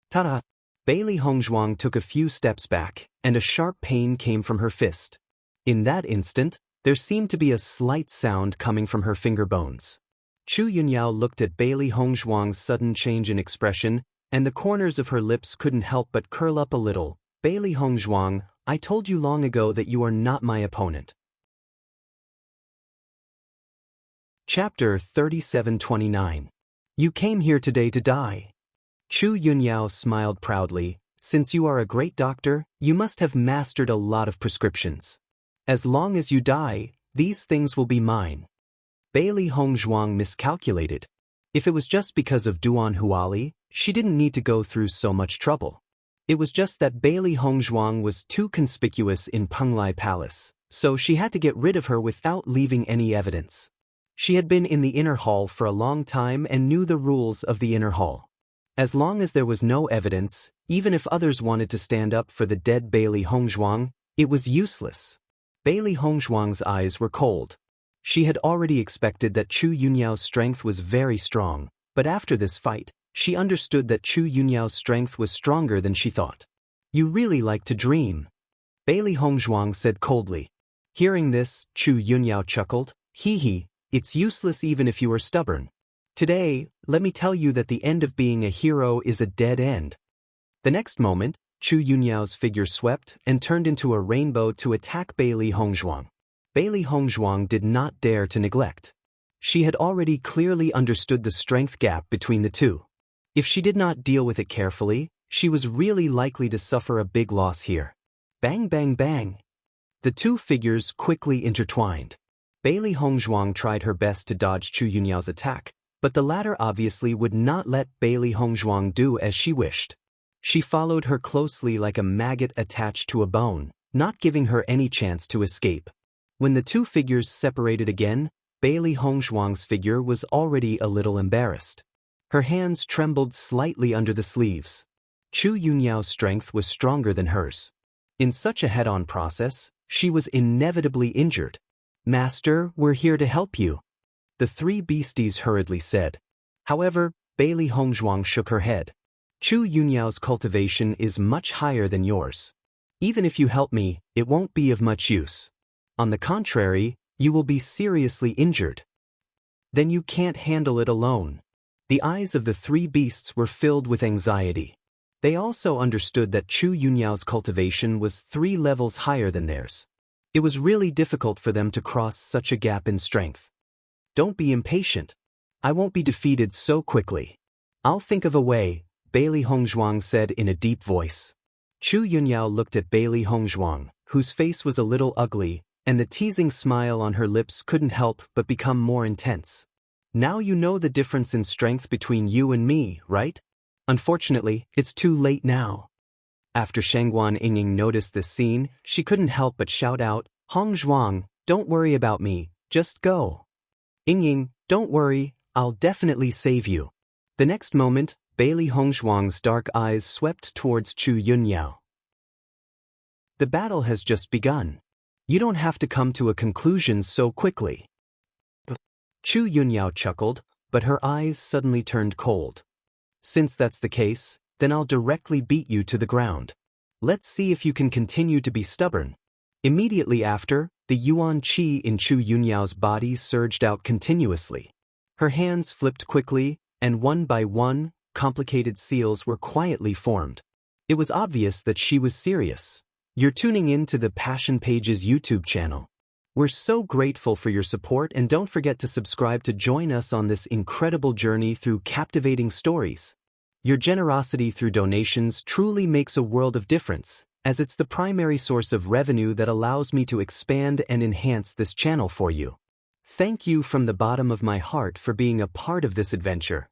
Ta-da! Bailey Hongzhuang took a few steps back, and a sharp pain came from her fist. In that instant, there seemed to be a slight sound coming from her finger bones. Chu Yunyao looked at Bailey Hongzhuang's sudden change in expression, and the corners of her lips couldn't help but curl up a little. "Bailey Hongzhuang, I told you long ago that you are not my opponent." Chapter 3729. You came here today to die. Chu Yunyao smiled proudly. "Since you are a great doctor, you must have mastered a lot of prescriptions. As long as you die, these things will be mine." Bailey Hongzhuang miscalculated. If it was just because of Duan Huali, she didn't need to go through so much trouble. It was just that Bailey Hongzhuang was too conspicuous in Penglai Palace, so she had to get rid of her without leaving any evidence. She had been in the inner hall for a long time and knew the rules of the inner hall. As long as there was no evidence, even if others wanted to stand up for the dead Bailey Hongzhuang, it was useless. Bailey Hongzhuang's eyes were cold. She had already expected that Chu Yunyao's strength was very strong, but after this fight, she understood that Chu Yunyao's strength was stronger than she thought. You really like to dream, Bailey Hongzhuang said coldly. Hearing this, Chu Yunyao chuckled. Hee, it's useless even if you are stubborn. Today, let me tell you that the end of being a hero is a dead end. The next moment, Chu Yunyao's figure swept and turned into a rainbow to attack Bailey Hongzhuang. Bailey Hongzhuang did not dare to neglect. She had already clearly understood the strength gap between the two. If she did not deal with it carefully, she was really likely to suffer a big loss here. Bang bang bang. The two figures quickly intertwined. Bailey Hongzhuang tried her best to dodge Chu Yunyao's attack, but the latter obviously would not let Bailey Hongzhuang do as she wished. She followed her closely like a maggot attached to a bone, not giving her any chance to escape. When the two figures separated again, Bailey Hongzhuang's figure was already a little embarrassed. Her hands trembled slightly under the sleeves. Chu Yunyao's strength was stronger than hers. In such a head-on process, she was inevitably injured. Master, we're here to help you, the three beasties hurriedly said. However, Bailey Hongzhuang shook her head. Chu Yunyao's cultivation is much higher than yours. Even if you help me, it won't be of much use. On the contrary, you will be seriously injured. Then you can't handle it alone. The eyes of the three beasts were filled with anxiety. They also understood that Chu Yunyao's cultivation was 3 levels higher than theirs. It was really difficult for them to cross such a gap in strength. Don't be impatient. I won't be defeated so quickly. I'll think of a way, Bailey Hongzhuang said in a deep voice. Chu Yunyao looked at Bailey Hongzhuang, whose face was a little ugly, and the teasing smile on her lips couldn't help but become more intense. Now you know the difference in strength between you and me, right? Unfortunately, it's too late now. After Shangguan Yingying noticed this scene, she couldn't help but shout out, Hongzhuang, don't worry about me, just go. Yingying, don't worry, I'll definitely save you. The next moment, Bailey Hongzhuang's dark eyes swept towards Chu Yunyao. The battle has just begun. You don't have to come to a conclusion so quickly. Chu Yunyao chuckled, but her eyes suddenly turned cold. Since that's the case, then I'll directly beat you to the ground. Let's see if you can continue to be stubborn. Immediately after, the yuan qi in Chu Yunyao's body surged out continuously. Her hands flipped quickly, and one by one, complicated seals were quietly formed. It was obvious that she was serious. You're tuning in to the Passion Pages YouTube channel. We're so grateful for your support, and don't forget to subscribe to join us on this incredible journey through captivating stories. Your generosity through donations truly makes a world of difference, as it's the primary source of revenue that allows me to expand and enhance this channel for you. Thank you from the bottom of my heart for being a part of this adventure.